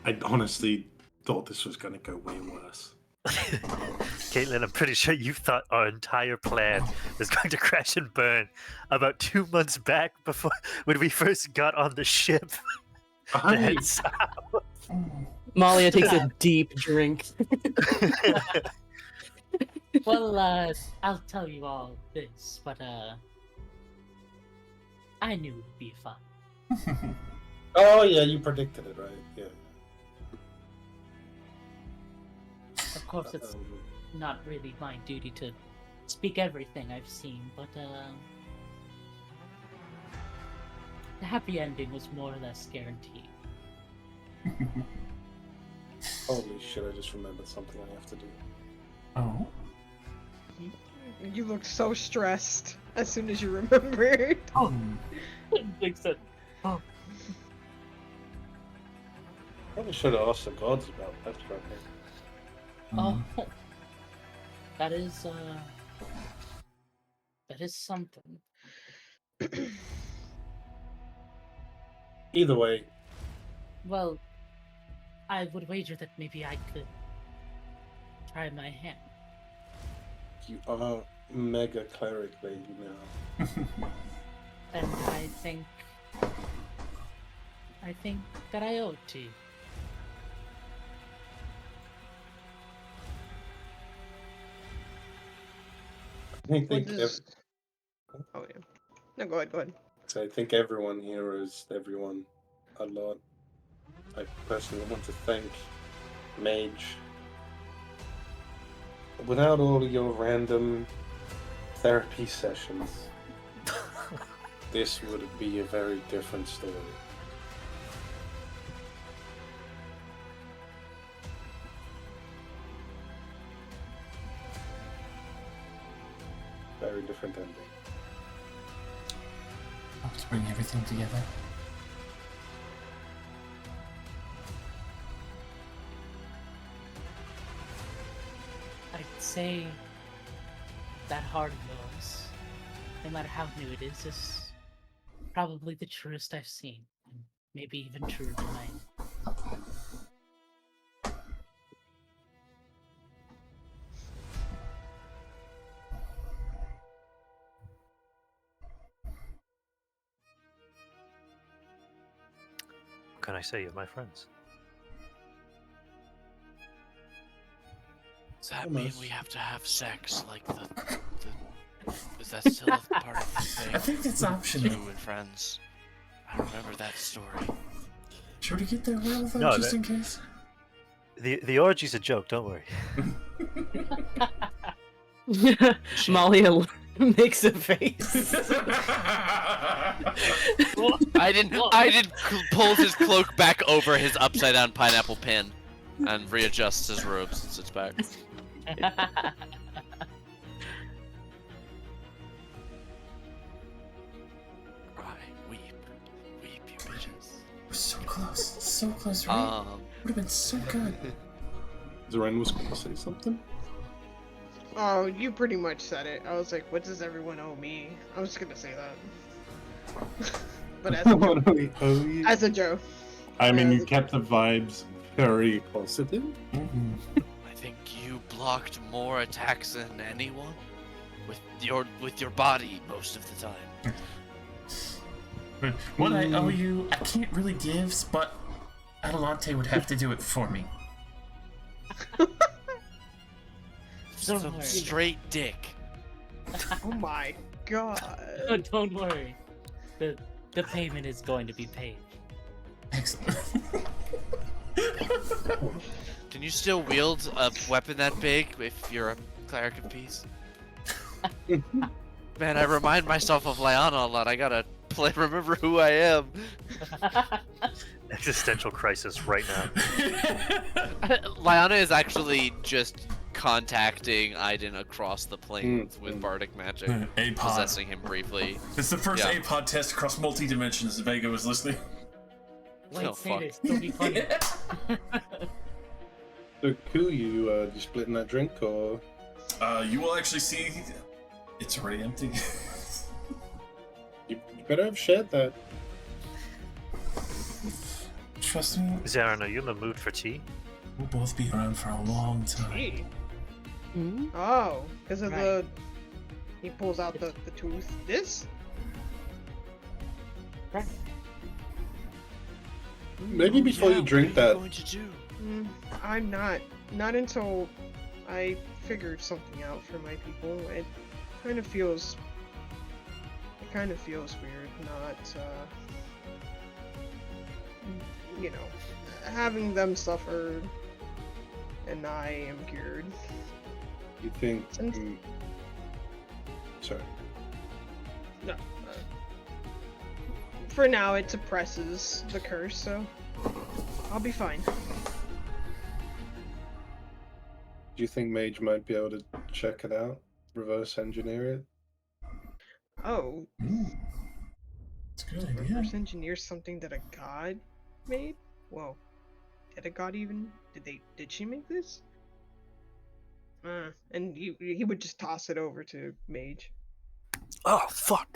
[SPEAKER 5] I honestly thought this was gonna go way worse.
[SPEAKER 6] Caitlin, I'm pretty sure you thought our entire plan was going to crash and burn about 2 months back before when we first got on the ship. that
[SPEAKER 5] I,
[SPEAKER 6] head south.
[SPEAKER 7] Malia takes a deep drink.
[SPEAKER 3] Well, I'll tell you all this, but I knew it'd be fun.
[SPEAKER 9] Oh yeah, you predicted it, right? Yeah.
[SPEAKER 3] Of course, it's not really my duty to speak everything I've seen, but the happy ending was more or less guaranteed.
[SPEAKER 9] Holy shit! I just remembered something I have to do.
[SPEAKER 2] Oh.
[SPEAKER 4] You looked so stressed as soon as you remembered.
[SPEAKER 3] Oh, like said,
[SPEAKER 9] Probably should have asked the gods about that.
[SPEAKER 3] oh, that is something.
[SPEAKER 9] Either way,
[SPEAKER 3] Well, I would wager that maybe I could try my hand.
[SPEAKER 9] you are mega cleric lady now.
[SPEAKER 3] And I think that I owe it to you.
[SPEAKER 9] I
[SPEAKER 4] What
[SPEAKER 9] think
[SPEAKER 4] does... Oh yeah. No, go ahead. Go ahead.
[SPEAKER 9] I think everyone here owes everyone a lot. I personally want to thank Mage. Without all of your random therapy sessions, this would be a very different story. Very different ending.
[SPEAKER 2] To bring everything together.
[SPEAKER 3] I'd say that heart of yours, no matter how new it is probably the truest I've seen. And maybe even truer than mine.
[SPEAKER 6] What can I say of my friends?
[SPEAKER 1] Does that mean we have to have sex like the is that still a part of the thing?
[SPEAKER 2] I think that's optional.
[SPEAKER 1] You and friends. I remember that story.
[SPEAKER 2] Should we get there well though,
[SPEAKER 6] No,
[SPEAKER 2] just in case?
[SPEAKER 6] The orgy's a joke, don't worry.
[SPEAKER 7] Malia makes a face.
[SPEAKER 1] I didn't pull his cloak back over his upside down pineapple pin and readjusts his robes and sits back. Cry, weep, you bitches.
[SPEAKER 2] We're so close, right? Would have been so good.
[SPEAKER 5] Zoran was going to say something.
[SPEAKER 4] Oh, you pretty much said it. I was like, what does everyone owe me? I was gonna say that. But as a
[SPEAKER 5] What
[SPEAKER 4] joke.
[SPEAKER 5] do we owe you?
[SPEAKER 4] As a joke.
[SPEAKER 5] I mean,
[SPEAKER 4] as
[SPEAKER 5] you
[SPEAKER 4] a
[SPEAKER 5] kept the vibes very positive.
[SPEAKER 2] Mm-hmm.
[SPEAKER 1] I think you blocked more attacks than anyone with your body most of the time.
[SPEAKER 2] What I owe you, I can't really give, but Adelante would have to do it for me.
[SPEAKER 1] Some straight dick.
[SPEAKER 4] Oh my god.
[SPEAKER 3] Oh, don't worry. The payment is going to be paid.
[SPEAKER 2] Excellent.
[SPEAKER 1] Can you still wield a weapon that big if you're a cleric of peace? Man, I remind myself of Lyanna a lot. I gotta remember who I am.
[SPEAKER 6] Existential crisis right now.
[SPEAKER 1] Lyanna is actually just contacting Aiden across the plains with bardic magic,
[SPEAKER 2] APOD.
[SPEAKER 1] possessing him briefly.
[SPEAKER 2] It's the first
[SPEAKER 1] Yeah.
[SPEAKER 2] APOD test across multi-dimensions. Vega was listening.
[SPEAKER 3] Wait,
[SPEAKER 1] Oh,
[SPEAKER 3] say
[SPEAKER 1] fuck.
[SPEAKER 3] this. Don't be funny.
[SPEAKER 9] So, cool, you splitting that drink, or
[SPEAKER 2] You will actually see it's already empty.
[SPEAKER 9] you better have shared that?
[SPEAKER 2] Trust me,
[SPEAKER 6] Zarin, are you in the mood for tea?
[SPEAKER 2] we'll both be around for a long time.
[SPEAKER 4] Hey.
[SPEAKER 7] Hmm?
[SPEAKER 4] Oh, because of
[SPEAKER 3] Right.
[SPEAKER 4] the... He pulls out the tooth. This?
[SPEAKER 3] Right.
[SPEAKER 9] Maybe before
[SPEAKER 1] Yeah,
[SPEAKER 9] you drink
[SPEAKER 1] what are
[SPEAKER 9] that.
[SPEAKER 1] you going to do?
[SPEAKER 4] I'm not. Not until I figured something out for my people. It kind of feels weird not, you know, having them suffer and I am cured.
[SPEAKER 9] You think?
[SPEAKER 4] And-
[SPEAKER 9] Sorry.
[SPEAKER 4] No. For now, it suppresses the curse, so I'll be fine.
[SPEAKER 9] Do you think Mage might be able to check it out? Reverse engineer it?
[SPEAKER 4] Oh,
[SPEAKER 2] It's a good idea.
[SPEAKER 4] reverse engineer something that a god made? Whoa. Did a god even? Did she make this? And he would just toss it over to Mage.
[SPEAKER 6] Oh, fuck.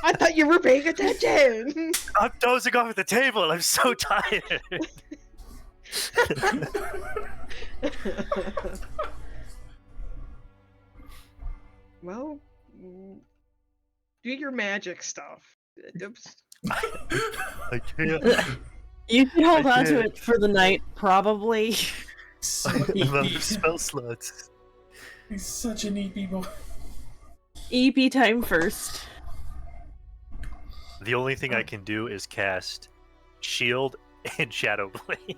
[SPEAKER 4] I thought you were paying attention!
[SPEAKER 6] I'm dozing off at the table. I'm so tired.
[SPEAKER 4] Well, do your magic stuff. Oops.
[SPEAKER 6] I can't.
[SPEAKER 7] You can hold
[SPEAKER 6] I
[SPEAKER 7] on to
[SPEAKER 6] did.
[SPEAKER 7] it for the night, probably.
[SPEAKER 2] So
[SPEAKER 6] Love
[SPEAKER 2] EP.
[SPEAKER 6] spell slots.
[SPEAKER 2] He's such an EP boy.
[SPEAKER 7] EP time first.
[SPEAKER 6] The only thing I can do is cast Shield and Shadow Blade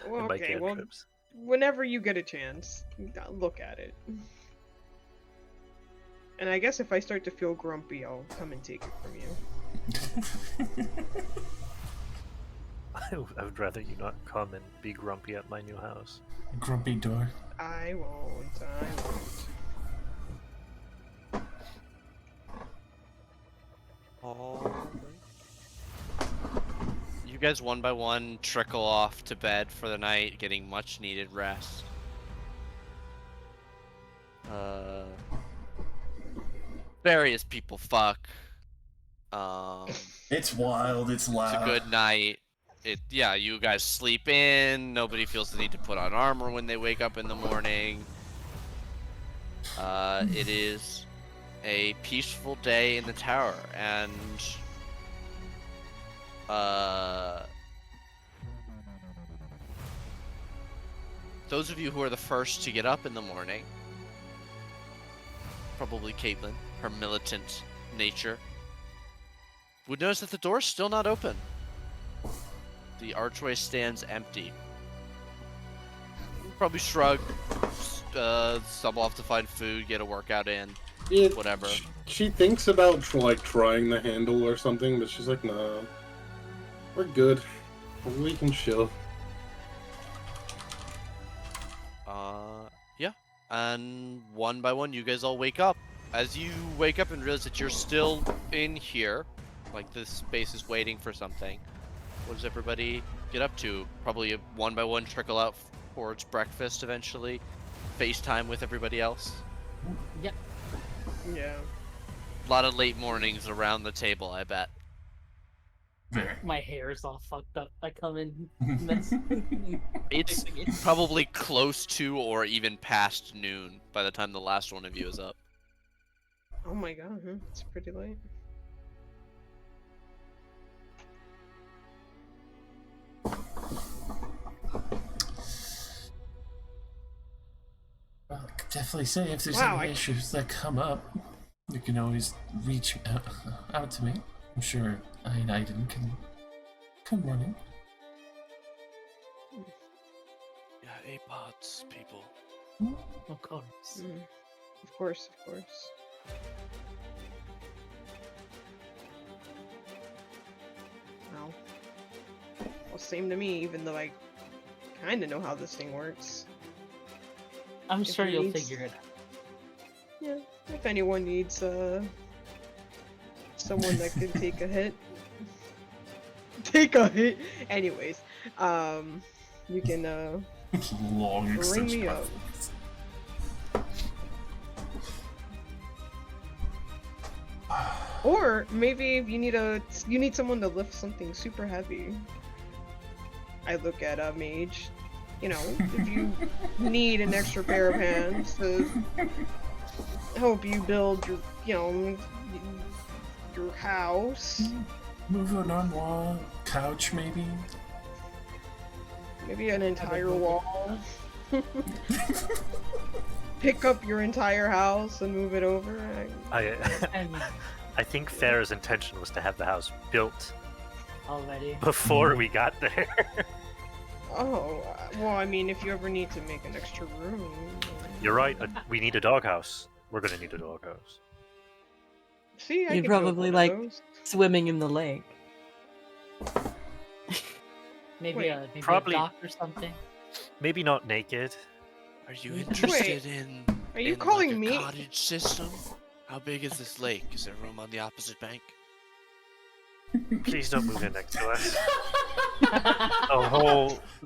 [SPEAKER 4] Well,
[SPEAKER 6] and my
[SPEAKER 4] okay, well,
[SPEAKER 6] cantrips.
[SPEAKER 4] whenever you get a chance, look at it. And I guess if I start to feel grumpy, I'll come and take it from you.
[SPEAKER 6] I would rather you not come and be grumpy at my new house.
[SPEAKER 2] Grumpy door.
[SPEAKER 4] I won't.
[SPEAKER 1] You guys one by one trickle off to bed for the night, getting much needed rest. Various people fuck.
[SPEAKER 2] It's wild, it's loud.
[SPEAKER 1] It's a good night. Yeah, you guys sleep in. Nobody feels the need to put on armor when they wake up in the morning. It is a peaceful day in the tower, and those of you who are the first to get up in the morning, probably Caitlin, her militant nature, would notice that the door's still not open. The archway stands empty. Probably shrug, stumble off to find food, get a workout in,
[SPEAKER 9] Yeah,
[SPEAKER 1] whatever.
[SPEAKER 9] She thinks about like trying the handle or something, but she's like, "No, we're good. We can chill."
[SPEAKER 1] Yeah. And one by one, you guys all wake up. As you wake up and realize that you're still in here, like this space is waiting for something. What does everybody get up to? Probably one by one trickle out towards breakfast eventually. FaceTime with everybody else.
[SPEAKER 3] Yep.
[SPEAKER 4] Yeah.
[SPEAKER 1] A lot of late mornings around the table, I bet.
[SPEAKER 2] Very.
[SPEAKER 3] My hair is all fucked up. I come in mess.
[SPEAKER 1] It's probably close to or even past noon by the time the last one of you is up.
[SPEAKER 4] Oh my god, it's pretty late.
[SPEAKER 2] Well, I could definitely say if there's
[SPEAKER 4] Wow,
[SPEAKER 2] any issues that come up, you can always reach out to me. I'm sure I and Aiden can come running.
[SPEAKER 1] Yeah, APODs, people.
[SPEAKER 3] Of course.
[SPEAKER 4] Of course, of course. Well, same to me, even though I kind of know how this thing works.
[SPEAKER 3] I'm
[SPEAKER 4] If
[SPEAKER 3] sure
[SPEAKER 4] it
[SPEAKER 3] you'll
[SPEAKER 4] needs-
[SPEAKER 3] figure it out.
[SPEAKER 4] Yeah, if anyone needs someone that can take a hit. Take a hit. Anyways, you can
[SPEAKER 2] Long
[SPEAKER 4] ring
[SPEAKER 2] extension.
[SPEAKER 4] me up. Or maybe if you need someone to lift something super heavy. I look at a mage. You know, if you need an extra pair of hands to help you build your house.
[SPEAKER 2] Move an armoire, couch maybe.
[SPEAKER 4] Maybe an entire wall. Pick up your entire house and move it over.
[SPEAKER 3] And
[SPEAKER 6] I think Farah's intention was to have the house built
[SPEAKER 3] already.
[SPEAKER 6] before we got there.
[SPEAKER 4] Oh, well, I mean, if you ever need to make an extra room.
[SPEAKER 6] You're right. We need a doghouse. We're gonna need a doghouse.
[SPEAKER 4] See, I
[SPEAKER 7] You'd
[SPEAKER 4] could build
[SPEAKER 7] probably
[SPEAKER 4] one of
[SPEAKER 7] like
[SPEAKER 4] those.
[SPEAKER 7] swimming in the lake.
[SPEAKER 3] Maybe
[SPEAKER 4] Wait,
[SPEAKER 3] maybe
[SPEAKER 6] probably-
[SPEAKER 3] a dock or something.
[SPEAKER 6] Maybe not naked.
[SPEAKER 1] Are you interested in?
[SPEAKER 4] Are you
[SPEAKER 1] in,
[SPEAKER 4] calling
[SPEAKER 1] like, a
[SPEAKER 4] me?
[SPEAKER 1] cottage system? How big is this lake? Is there room on the opposite bank?
[SPEAKER 6] Please don't move in next to us.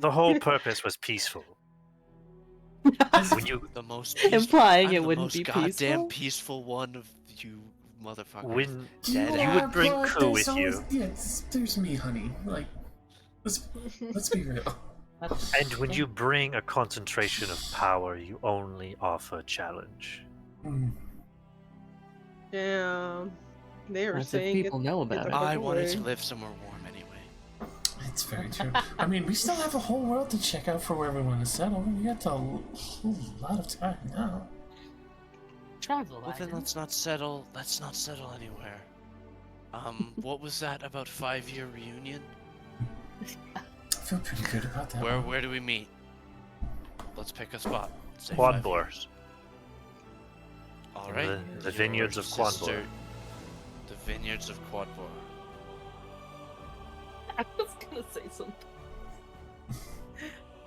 [SPEAKER 6] The whole purpose was peaceful. When you
[SPEAKER 1] The most peaceful,
[SPEAKER 7] Implying
[SPEAKER 1] I'm
[SPEAKER 7] it
[SPEAKER 1] the
[SPEAKER 7] wouldn't
[SPEAKER 1] most
[SPEAKER 7] be
[SPEAKER 1] goddamn
[SPEAKER 7] peaceful.
[SPEAKER 1] peaceful one of you motherfuckers.
[SPEAKER 6] when
[SPEAKER 1] Dead
[SPEAKER 6] you would bring
[SPEAKER 2] but
[SPEAKER 6] Ku
[SPEAKER 2] there's
[SPEAKER 6] with
[SPEAKER 2] always-
[SPEAKER 6] you,
[SPEAKER 2] Yeah, there's me, honey. Like, let's be real.
[SPEAKER 3] That's-
[SPEAKER 6] and when you bring a concentration of power, you only offer challenge.
[SPEAKER 2] Mm.
[SPEAKER 4] Yeah, they are
[SPEAKER 7] That's if
[SPEAKER 4] saying
[SPEAKER 7] people
[SPEAKER 4] it,
[SPEAKER 7] know
[SPEAKER 4] get
[SPEAKER 7] about
[SPEAKER 4] the
[SPEAKER 7] it.
[SPEAKER 4] fuck
[SPEAKER 1] I wanted
[SPEAKER 4] away.
[SPEAKER 1] to live somewhere warm anyway.
[SPEAKER 2] That's very true. I mean, we still have a whole world to check out for where we want to settle. We got a whole lot of time now.
[SPEAKER 3] Travel.
[SPEAKER 1] Well, then
[SPEAKER 3] Ivan.
[SPEAKER 1] let's not settle anywhere. What was that about 5-year reunion?
[SPEAKER 2] I feel pretty good about that.
[SPEAKER 1] Where do we meet? Let's pick a spot. Say
[SPEAKER 6] Quanbor.
[SPEAKER 1] 5 years. All right.
[SPEAKER 6] The vineyards of Quanbor.
[SPEAKER 1] The vineyards of Quanbor.
[SPEAKER 3] I was gonna say something.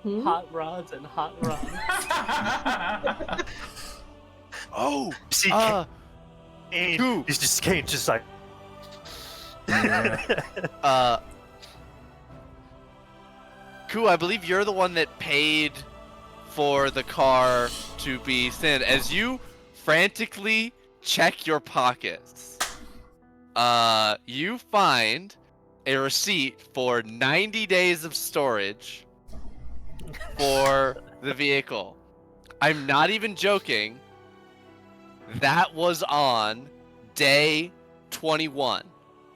[SPEAKER 7] Hmm?
[SPEAKER 3] Hot rods and hot rods.
[SPEAKER 1] Oh,
[SPEAKER 6] See,
[SPEAKER 1] Who?
[SPEAKER 6] Kane, he's just Kane, just like.
[SPEAKER 1] Ku, I believe you're the one that paid for the car to be sent. As you frantically check your pockets, you find a receipt for 90 days of storage for the vehicle. I'm not even joking. That was on day 21.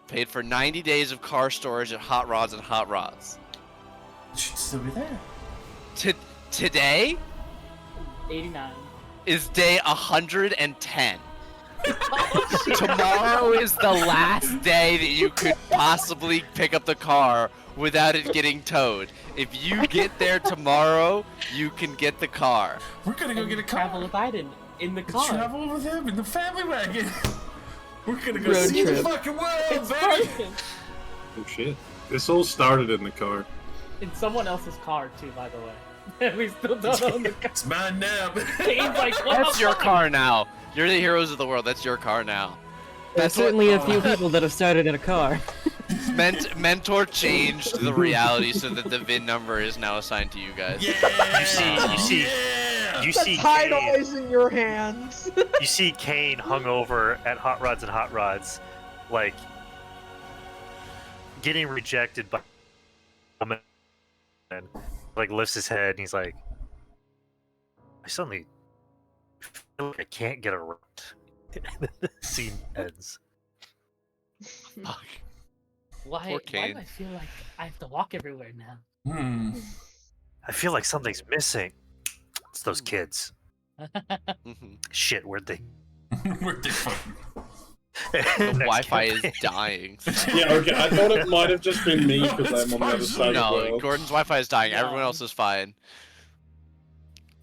[SPEAKER 1] Paid for 90 days of car storage at Hot Rods and Hot Rods.
[SPEAKER 2] It should still be there.
[SPEAKER 1] Today
[SPEAKER 3] 89.
[SPEAKER 1] is day 110. Tomorrow is the last day that you could possibly pick up the car without it getting towed. If you get there tomorrow, you can get the car.
[SPEAKER 2] We're gonna go
[SPEAKER 3] And
[SPEAKER 2] get a
[SPEAKER 3] travel
[SPEAKER 2] car.
[SPEAKER 3] with Iden in the car.
[SPEAKER 2] Travel with him in the family wagon. We're gonna go
[SPEAKER 7] Road
[SPEAKER 2] see the
[SPEAKER 7] trip.
[SPEAKER 2] fucking world,
[SPEAKER 3] It's
[SPEAKER 2] baby.
[SPEAKER 3] perfect.
[SPEAKER 5] Oh shit. This all started in the car.
[SPEAKER 3] In someone else's car too, by the way. We still don't own the car.
[SPEAKER 2] It's mine now.
[SPEAKER 3] Kane's like, what
[SPEAKER 1] That's
[SPEAKER 3] the
[SPEAKER 1] your
[SPEAKER 3] fuck?
[SPEAKER 1] car now. You're the heroes of the world. That's your car now.
[SPEAKER 7] There's
[SPEAKER 1] That's what-
[SPEAKER 7] certainly a few people that have started in a car.
[SPEAKER 1] Mentor changed the reality so that the VIN number is now assigned to you guys.
[SPEAKER 2] Yeah.
[SPEAKER 6] You see,
[SPEAKER 2] Yeah.
[SPEAKER 6] you
[SPEAKER 4] The
[SPEAKER 6] see
[SPEAKER 4] title
[SPEAKER 6] Kane.
[SPEAKER 4] is in your hands.
[SPEAKER 6] You see Kane hung over at Hot Rods and Hot Rods, like getting rejected by a woman, and like lifts his head and he's like, I suddenly feel like I can't get around. Scene ends.
[SPEAKER 1] Fuck.
[SPEAKER 3] Why
[SPEAKER 1] Poor
[SPEAKER 3] do
[SPEAKER 1] Kane.
[SPEAKER 3] I feel like I have to walk everywhere now?
[SPEAKER 6] I feel like something's missing. It's those kids.
[SPEAKER 1] Mhm.
[SPEAKER 6] Shit, where'd they?
[SPEAKER 2] We're different.
[SPEAKER 1] The
[SPEAKER 6] Next
[SPEAKER 1] Wi-Fi is
[SPEAKER 6] campaign.
[SPEAKER 1] dying.
[SPEAKER 9] Yeah, okay. I thought it might have just been me because I'm on the other side of the
[SPEAKER 1] No,
[SPEAKER 9] world.
[SPEAKER 1] Gordon's Wi-Fi is dying.
[SPEAKER 3] Yeah.
[SPEAKER 1] Everyone else is fine.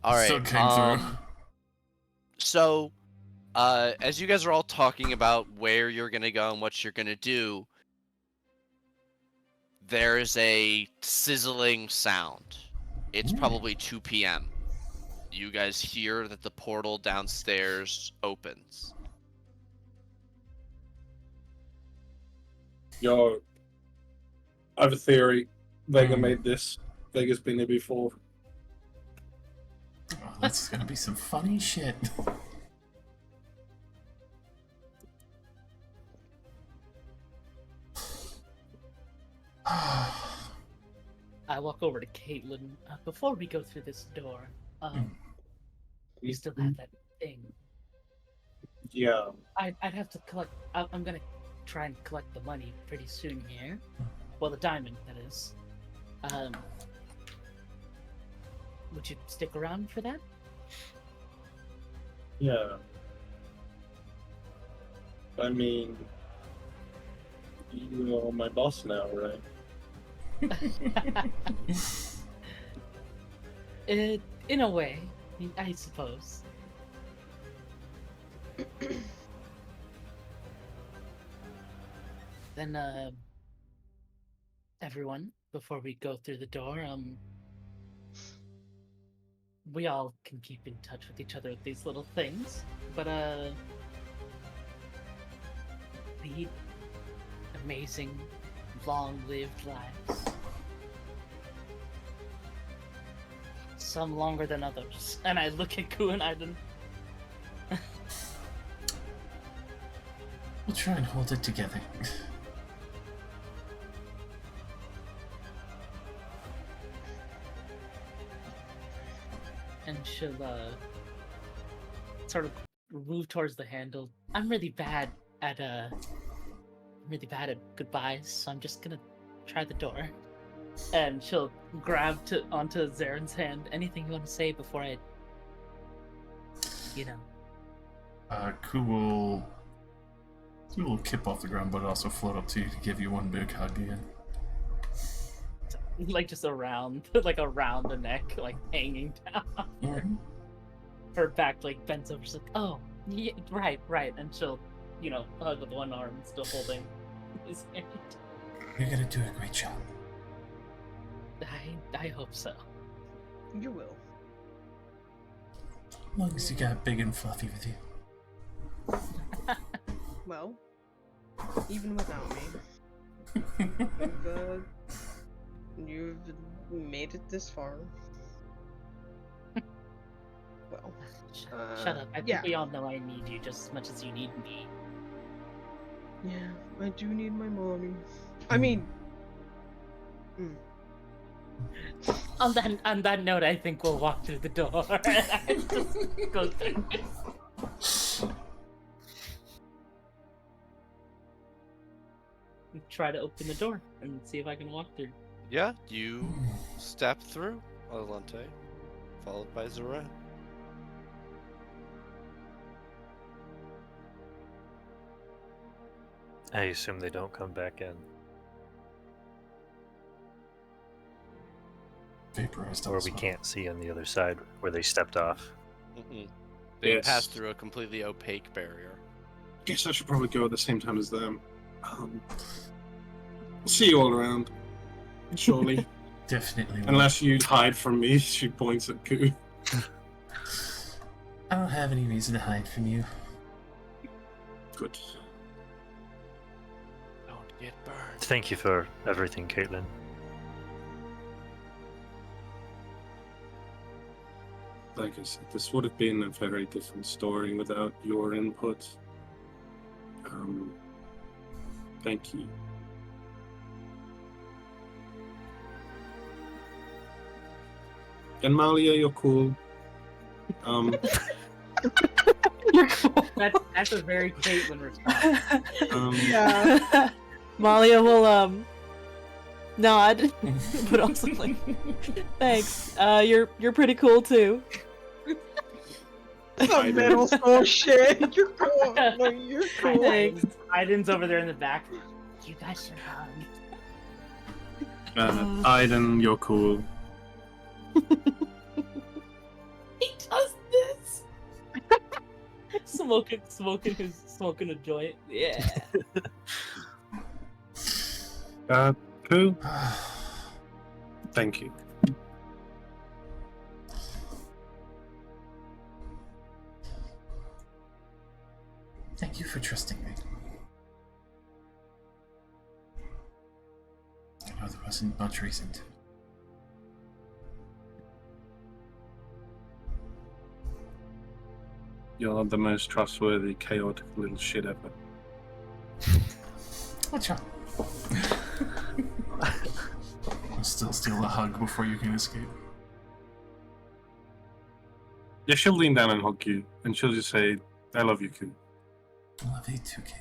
[SPEAKER 1] All right.
[SPEAKER 2] Still came through.
[SPEAKER 1] So, as you guys are all talking about where you're gonna go and what you're gonna do, there's a sizzling sound. It's probably 2 p.m. You guys hear that the portal downstairs opens.
[SPEAKER 9] Yo, I have a theory. Vega
[SPEAKER 2] Hmm.
[SPEAKER 9] made this. Vega's been here before.
[SPEAKER 2] Oh, that's gonna be some funny shit.
[SPEAKER 3] I walk over to Caitlin. Before we go through this door, we still have that thing.
[SPEAKER 9] Yeah.
[SPEAKER 3] I'd have to collect. I'm gonna try and collect the money pretty soon here. Well, the diamond, that is. Would you stick around for that?
[SPEAKER 9] Yeah. I mean, you are my boss now, right?
[SPEAKER 3] In a way, I suppose. Then, everyone, before we go through the door, we all can keep in touch with each other with these little things, but, lead amazing, long-lived lives. Some longer than others. And I look at Ku and Iden.
[SPEAKER 2] We'll try and hold it together.
[SPEAKER 3] And she'll sort of move towards the handle. I'm really bad at goodbyes, so I'm just gonna try the door. And she'll grab onto Zaren's hand. Anything you want to say before I,
[SPEAKER 2] Ku will do a little kip off the ground, but also float up to you to give you one big hug again.
[SPEAKER 3] like just around, around the neck, like hanging down.
[SPEAKER 2] Mhm.
[SPEAKER 3] Her back like bent over. She's like, "Oh, yeah, right," and she'll, hug with one arm, still holding his hand.
[SPEAKER 2] You're gonna do a great job.
[SPEAKER 3] I hope so.
[SPEAKER 4] You will.
[SPEAKER 2] As long as you got big and fluffy with you.
[SPEAKER 4] Well, even without me, you've made it this far. Well,
[SPEAKER 3] Shut up. I think
[SPEAKER 4] yeah.
[SPEAKER 3] we all know I need you just as much as you need me.
[SPEAKER 4] Yeah, I do need my mommy. I mean,
[SPEAKER 3] On that note, I think we'll walk through the door. And just go through. Try to open the door and see if I can walk through.
[SPEAKER 1] Yeah, you step through Adelante, followed by Zaren.
[SPEAKER 6] I assume they don't come back in.
[SPEAKER 2] Vaporized
[SPEAKER 6] Or we
[SPEAKER 2] also.
[SPEAKER 6] can't see on the other side where they stepped off.
[SPEAKER 1] Mm-mm. They
[SPEAKER 5] Yes.
[SPEAKER 1] pass through a completely opaque barrier.
[SPEAKER 5] Guess I should probably go at the same time as them. See you all around. Surely.
[SPEAKER 2] Definitely.
[SPEAKER 5] Unless you hide from me, she points at Ku.
[SPEAKER 2] I don't have any reason to hide from you.
[SPEAKER 5] Good.
[SPEAKER 1] Don't get burned.
[SPEAKER 6] Thank you for everything, Caitlin.
[SPEAKER 5] Like I said, this would have been a very different story without your input. Thank you. And Malia, you're cool.
[SPEAKER 7] You're cool.
[SPEAKER 3] That's a very Caitlin response.
[SPEAKER 4] yeah.
[SPEAKER 7] Malia will nod, but also like, thanks. You're pretty cool too.
[SPEAKER 4] Some middle school shit. You're cool. No, you're cool.
[SPEAKER 7] Thanks.
[SPEAKER 3] Aiden's over there in the back. You guys should hug.
[SPEAKER 5] Aiden, you're cool.
[SPEAKER 3] He does this. smoking a joint. Yeah.
[SPEAKER 5] Ku? Thank you.
[SPEAKER 2] Thank you for trusting me. I know there wasn't much reason to.
[SPEAKER 5] You're the most trustworthy, chaotic little shit ever.
[SPEAKER 2] Watch out. I'll still steal a hug before you can escape.
[SPEAKER 5] Yeah, she'll lean down and hug you, and she'll just say, I love you, Ku.
[SPEAKER 2] I love you too, kid.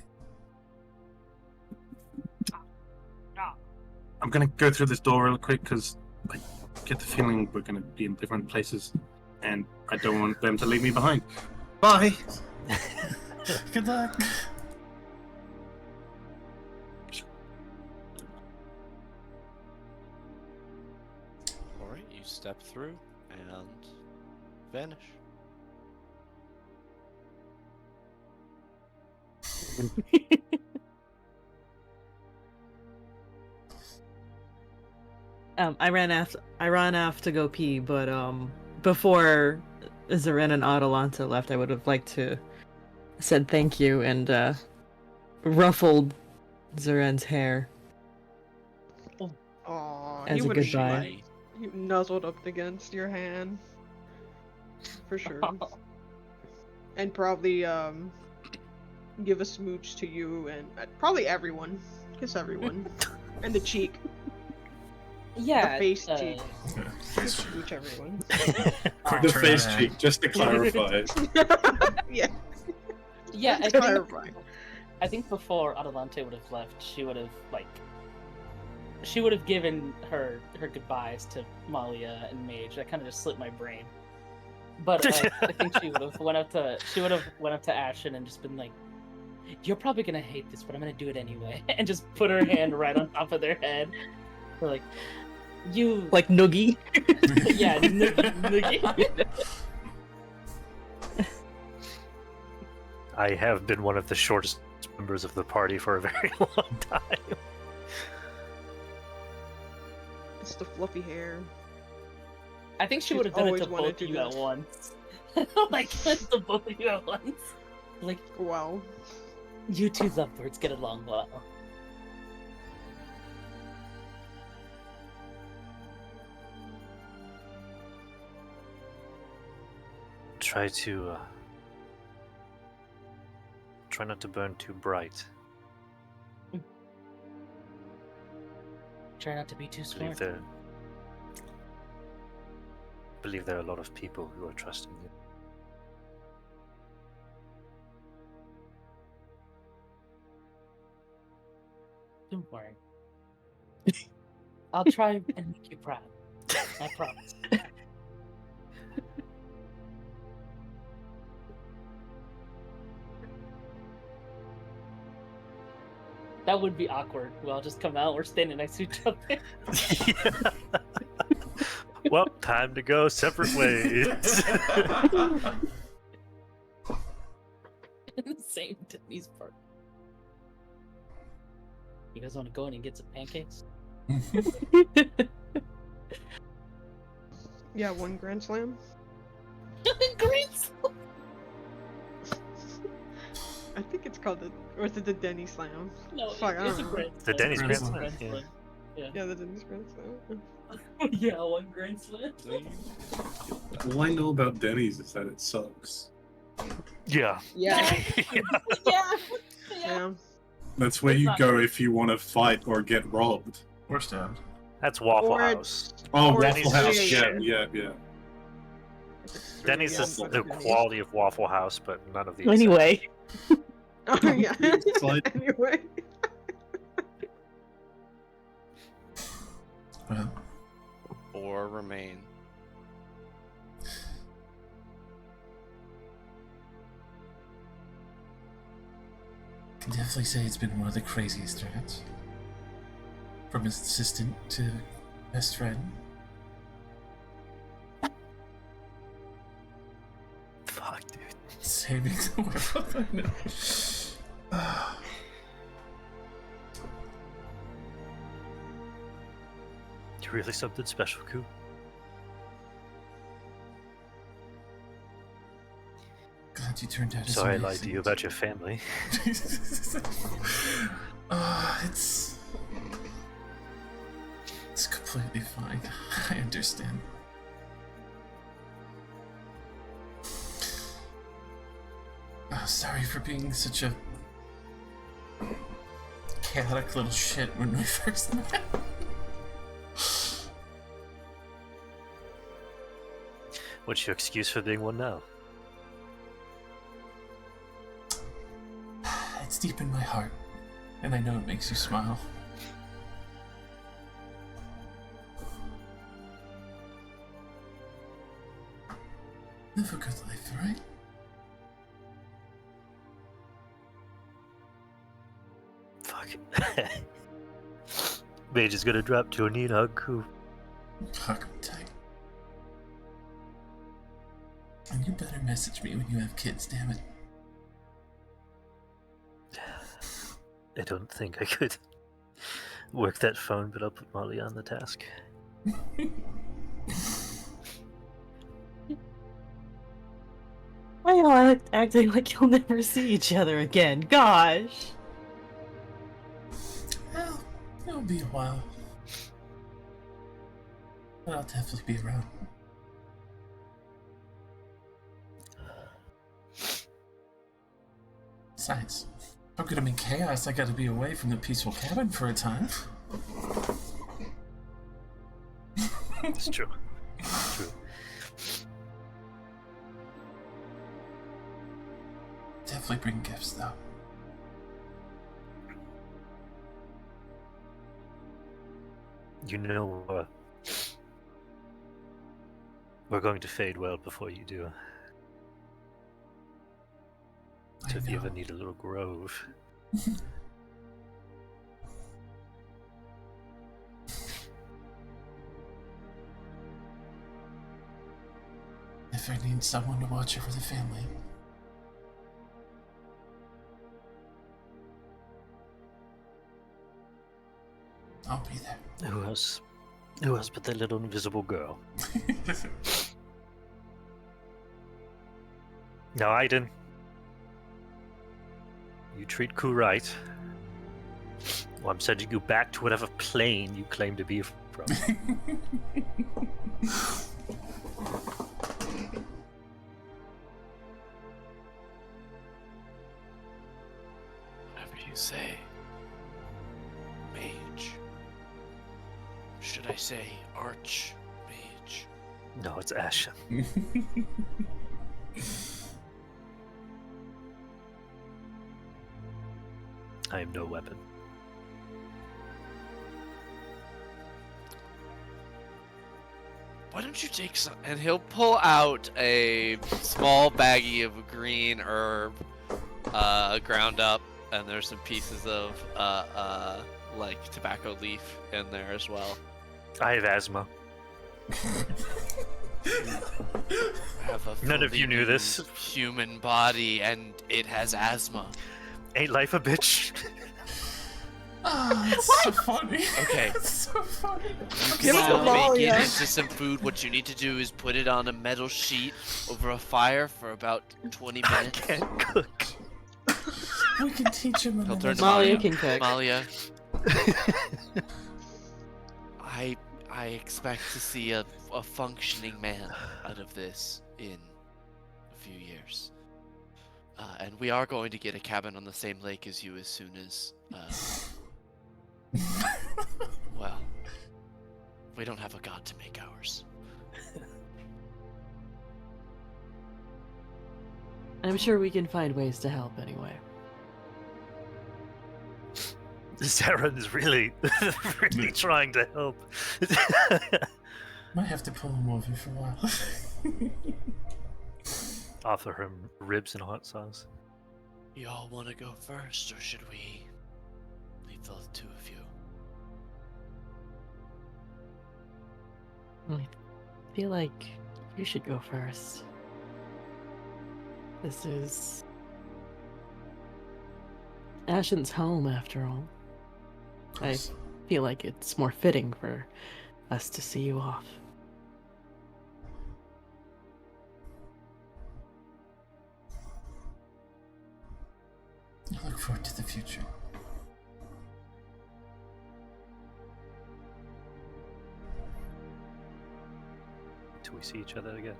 [SPEAKER 5] I'm gonna go through this door real quick, because I get the feeling we're gonna be in different places, and I don't want them to leave me behind. Bye!
[SPEAKER 2] Good luck.
[SPEAKER 1] Alright, you step through and vanish.
[SPEAKER 7] I ran off to go pee, but before Zaren and Adelanta left, I would have liked to said thank you and ruffled Zaren's hair
[SPEAKER 4] Aw,
[SPEAKER 7] as
[SPEAKER 4] he
[SPEAKER 7] a
[SPEAKER 4] would have
[SPEAKER 7] goodbye.
[SPEAKER 4] nuzzled up against your hand. For sure. And probably give a smooch to you and probably everyone. Kiss everyone. And the cheek.
[SPEAKER 3] Yeah.
[SPEAKER 4] The face cheek.
[SPEAKER 2] Face
[SPEAKER 4] Smooch everyone.
[SPEAKER 2] Quick
[SPEAKER 5] The
[SPEAKER 2] turn
[SPEAKER 5] face
[SPEAKER 2] around.
[SPEAKER 5] cheek, just to clarify.
[SPEAKER 3] Yeah,
[SPEAKER 4] Yeah.
[SPEAKER 3] I
[SPEAKER 4] To
[SPEAKER 3] think,
[SPEAKER 4] clarify.
[SPEAKER 3] I think before Adelante would have left, she would have like she would have given her goodbyes to Malia and Mage. That kind of just slipped my brain. But I think she would have went up to Ashen and just been like, "You're probably gonna hate this, but I'm gonna do it anyway," and just put her hand right on top of their head. We're like, "You
[SPEAKER 7] Like Noogie.
[SPEAKER 3] yeah, noogie."
[SPEAKER 6] I have been one of the shortest members of the party for a very long time.
[SPEAKER 4] It's the fluffy hair.
[SPEAKER 3] I think she
[SPEAKER 4] She's
[SPEAKER 3] would have done it
[SPEAKER 4] always
[SPEAKER 3] to
[SPEAKER 4] wanted
[SPEAKER 3] both
[SPEAKER 4] to
[SPEAKER 3] of you
[SPEAKER 4] do
[SPEAKER 3] at
[SPEAKER 4] this.
[SPEAKER 3] once. Like to both of you at once. Like
[SPEAKER 4] Wow.
[SPEAKER 3] you two lovebirds get along well.
[SPEAKER 6] Try not to burn too bright.
[SPEAKER 3] Try not to be too
[SPEAKER 6] Believe
[SPEAKER 3] smart.
[SPEAKER 6] there are a lot of people who are trusting you.
[SPEAKER 3] Don't worry. I'll try and make you proud. I promise. That would be awkward. We'll just come out, we're standing next to each other.
[SPEAKER 6] Well, time to go separate ways.
[SPEAKER 3] In the same Denny's park. You guys want to go in and get some pancakes?
[SPEAKER 4] Yeah, one Grand Slam.
[SPEAKER 3] Great!
[SPEAKER 4] I think it's called or is it the Denny Slam?
[SPEAKER 3] No,
[SPEAKER 4] Fuck, I
[SPEAKER 3] it's a
[SPEAKER 4] don't know.
[SPEAKER 3] grand
[SPEAKER 6] The Denny's
[SPEAKER 2] Grand
[SPEAKER 6] Grand
[SPEAKER 2] Slam.
[SPEAKER 6] Slam.
[SPEAKER 4] Yeah, the Denny's Grand Slam.
[SPEAKER 3] Yeah, one grand slam.
[SPEAKER 5] All I know about Denny's is that it sucks.
[SPEAKER 6] Yeah.
[SPEAKER 4] Yeah.
[SPEAKER 3] Yeah.
[SPEAKER 4] Yeah.
[SPEAKER 5] That's where
[SPEAKER 3] It's
[SPEAKER 5] you
[SPEAKER 3] not
[SPEAKER 5] go
[SPEAKER 3] great.
[SPEAKER 5] if you want to fight or get robbed.
[SPEAKER 2] Or stabbed.
[SPEAKER 6] That's Waffle
[SPEAKER 4] Or
[SPEAKER 6] House.
[SPEAKER 5] Oh,
[SPEAKER 4] Or
[SPEAKER 5] Waffle
[SPEAKER 6] Denny's
[SPEAKER 5] House.
[SPEAKER 6] is
[SPEAKER 5] Yeah,
[SPEAKER 6] shit.
[SPEAKER 5] yeah.
[SPEAKER 6] Denny's
[SPEAKER 4] Yeah,
[SPEAKER 6] is
[SPEAKER 4] but
[SPEAKER 6] the
[SPEAKER 4] Denny's.
[SPEAKER 6] quality of Waffle House, but none of these.
[SPEAKER 7] Anyway,
[SPEAKER 4] Oh yeah.
[SPEAKER 5] It's like-
[SPEAKER 4] Anyway.
[SPEAKER 2] Well,
[SPEAKER 1] Or remain.
[SPEAKER 2] I can definitely say it's been one of the craziest threats. From assistant to best friend.
[SPEAKER 6] Fuck, dude.
[SPEAKER 2] Saving the world. I know.
[SPEAKER 6] You're really something special, Koo.
[SPEAKER 2] Glad you turned out as
[SPEAKER 6] Sorry I
[SPEAKER 2] amazing.
[SPEAKER 6] lied to you about your family.
[SPEAKER 2] It's completely fine. I understand. Sorry for being such a chaotic little shit when we first met.
[SPEAKER 6] What's your excuse for being one now?
[SPEAKER 2] It's deep in my heart, and I know it makes you smile. Live a good life, alright?
[SPEAKER 6] Fuck. Mage is gonna drop to a knee and hug Koo.
[SPEAKER 2] Hug him tight. And you better message me when you have kids, damn it.
[SPEAKER 6] I don't think I could work that phone, but I'll put Molly on the task.
[SPEAKER 7] why are you acting like you'll never see each other again? Gosh.
[SPEAKER 2] Well, it'll be a while. But I'll definitely be around. Besides, if I'm gonna be chaos, I gotta be away from the peaceful cabin for a time.
[SPEAKER 6] It's true. It's true.
[SPEAKER 2] Definitely bring gifts, though.
[SPEAKER 6] You know, we're going to fade well before you do. So if you ever need a little grove.
[SPEAKER 2] If I need someone to watch over the family. I'll be there.
[SPEAKER 6] Who else? Who else but that little invisible girl? Now, Aiden, you treat Ku right. Well, I'm sending you back to whatever plane you claim to be from.
[SPEAKER 1] Whatever you say, mage. Should I say archmage?
[SPEAKER 6] No, it's Ashen. I am no weapon.
[SPEAKER 1] Why don't you take some? And he'll pull out a small baggie of green herb, ground up, and there's some pieces of like tobacco leaf in there as well.
[SPEAKER 6] I have asthma.
[SPEAKER 1] Have a
[SPEAKER 6] None of you knew
[SPEAKER 1] fully
[SPEAKER 6] this.
[SPEAKER 1] human body, and it has asthma.
[SPEAKER 6] Ain't life a bitch?
[SPEAKER 2] Oh, it's so funny.
[SPEAKER 1] Okay.
[SPEAKER 2] It's so funny.
[SPEAKER 1] You
[SPEAKER 4] Give
[SPEAKER 1] can
[SPEAKER 4] it
[SPEAKER 1] still
[SPEAKER 4] to
[SPEAKER 1] make
[SPEAKER 4] Malia.
[SPEAKER 1] it into some food. What you need to do is put it on a metal sheet over a fire for about 20
[SPEAKER 6] I
[SPEAKER 1] minutes.
[SPEAKER 6] can't cook.
[SPEAKER 2] We can teach him
[SPEAKER 1] He'll
[SPEAKER 2] another
[SPEAKER 1] turn to
[SPEAKER 7] Malia
[SPEAKER 1] Malia.
[SPEAKER 7] can cook.
[SPEAKER 1] Malia, I expect to see a functioning man out of this in a few years. And we are going to get a cabin on the same lake as you as soon as, well, we don't have a god to make ours.
[SPEAKER 7] I'm sure we can find ways to help anyway.
[SPEAKER 6] Zaren's really, really trying to help.
[SPEAKER 2] Might have to pull him over for a while.
[SPEAKER 6] Offer him ribs and hot sauce.
[SPEAKER 1] Y'all want to go first, or should we leave the two of you?
[SPEAKER 7] I feel like you should go first. This is Ashen's home, after all. I feel like it's more fitting for us to see you off.
[SPEAKER 2] I look forward to the future.
[SPEAKER 6] Till we see each other again.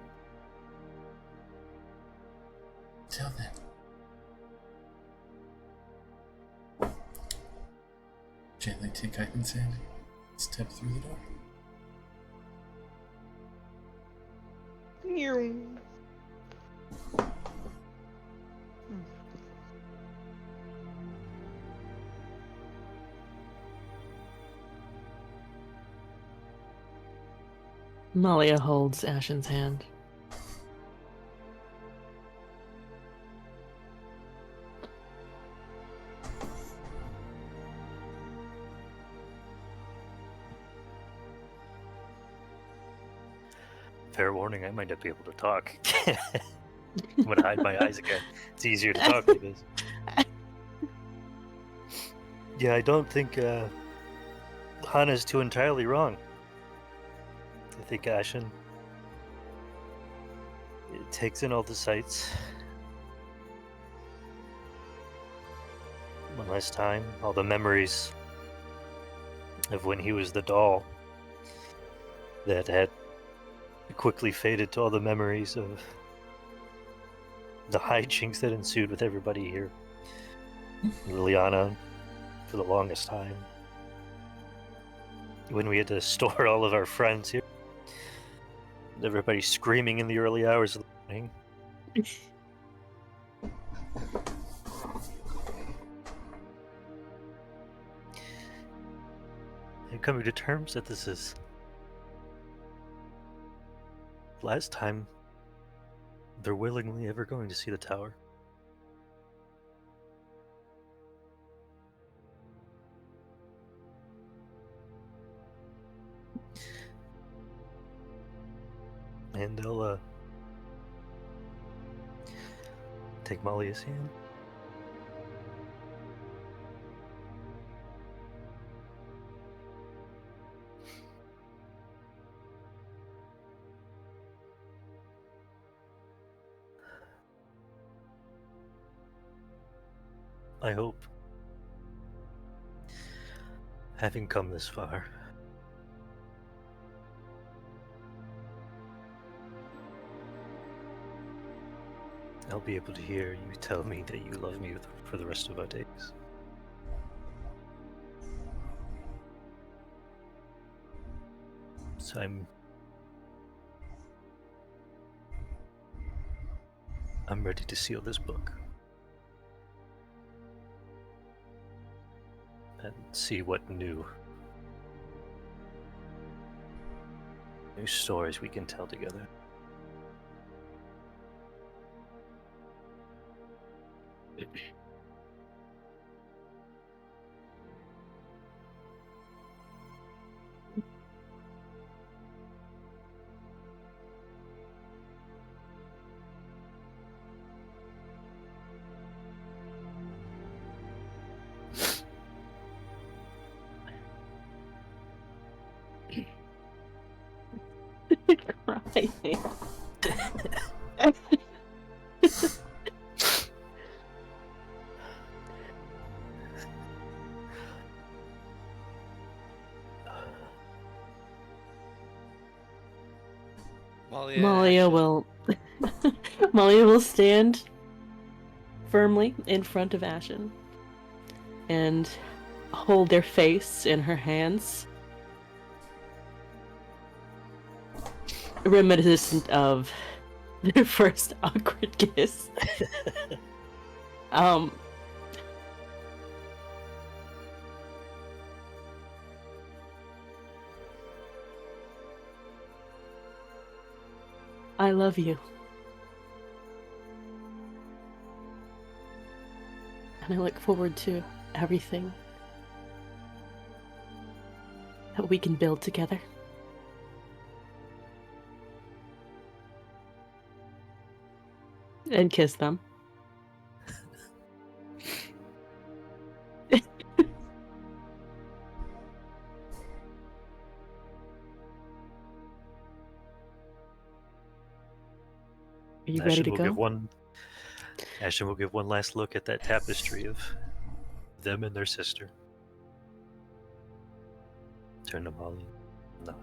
[SPEAKER 2] Till then. Gently take Aiden's hand. Step through the door.
[SPEAKER 7] Malia holds Ashen's hand.
[SPEAKER 6] Fair warning, I might not be able to talk. I'm gonna hide my eyes again. It's easier to talk like this. Yeah, I don't think Hana's too entirely wrong. I think Ashen takes in all the sights. One last time, all the memories of when he was the doll that had quickly faded to all the memories of the hijinks that ensued with everybody here. Liliana, for the longest time. When we had to store all of our friends here. Everybody screaming in the early hours of the morning. I'm coming to terms that this is last time they're willingly ever going to see the tower. And I'll take Malia's hand. I hope, having come this far, I'll be able to hear you tell me that you love me for the rest of our days. So I'm ready to seal this book and see what new stories we can tell together.
[SPEAKER 7] Crying. Malia will Malia will stand firmly in front of Ashen and hold their face in her hands, reminiscent of their first awkward kiss. I love you. And I look forward to everything that we can build together. And kiss them. Are you ready to go?
[SPEAKER 6] Ashen will give one last look at that tapestry of them and their sister. Turn to Molly. Nod.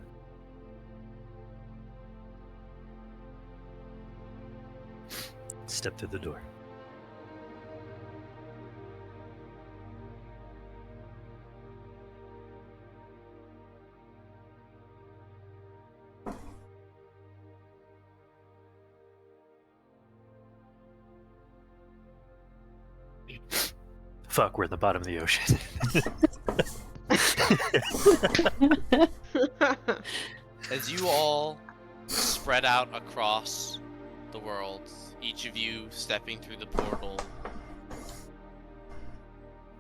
[SPEAKER 6] Step through the door. Fuck, we're at the bottom of the ocean.
[SPEAKER 1] As you all spread out across the world, each of you stepping through the portal,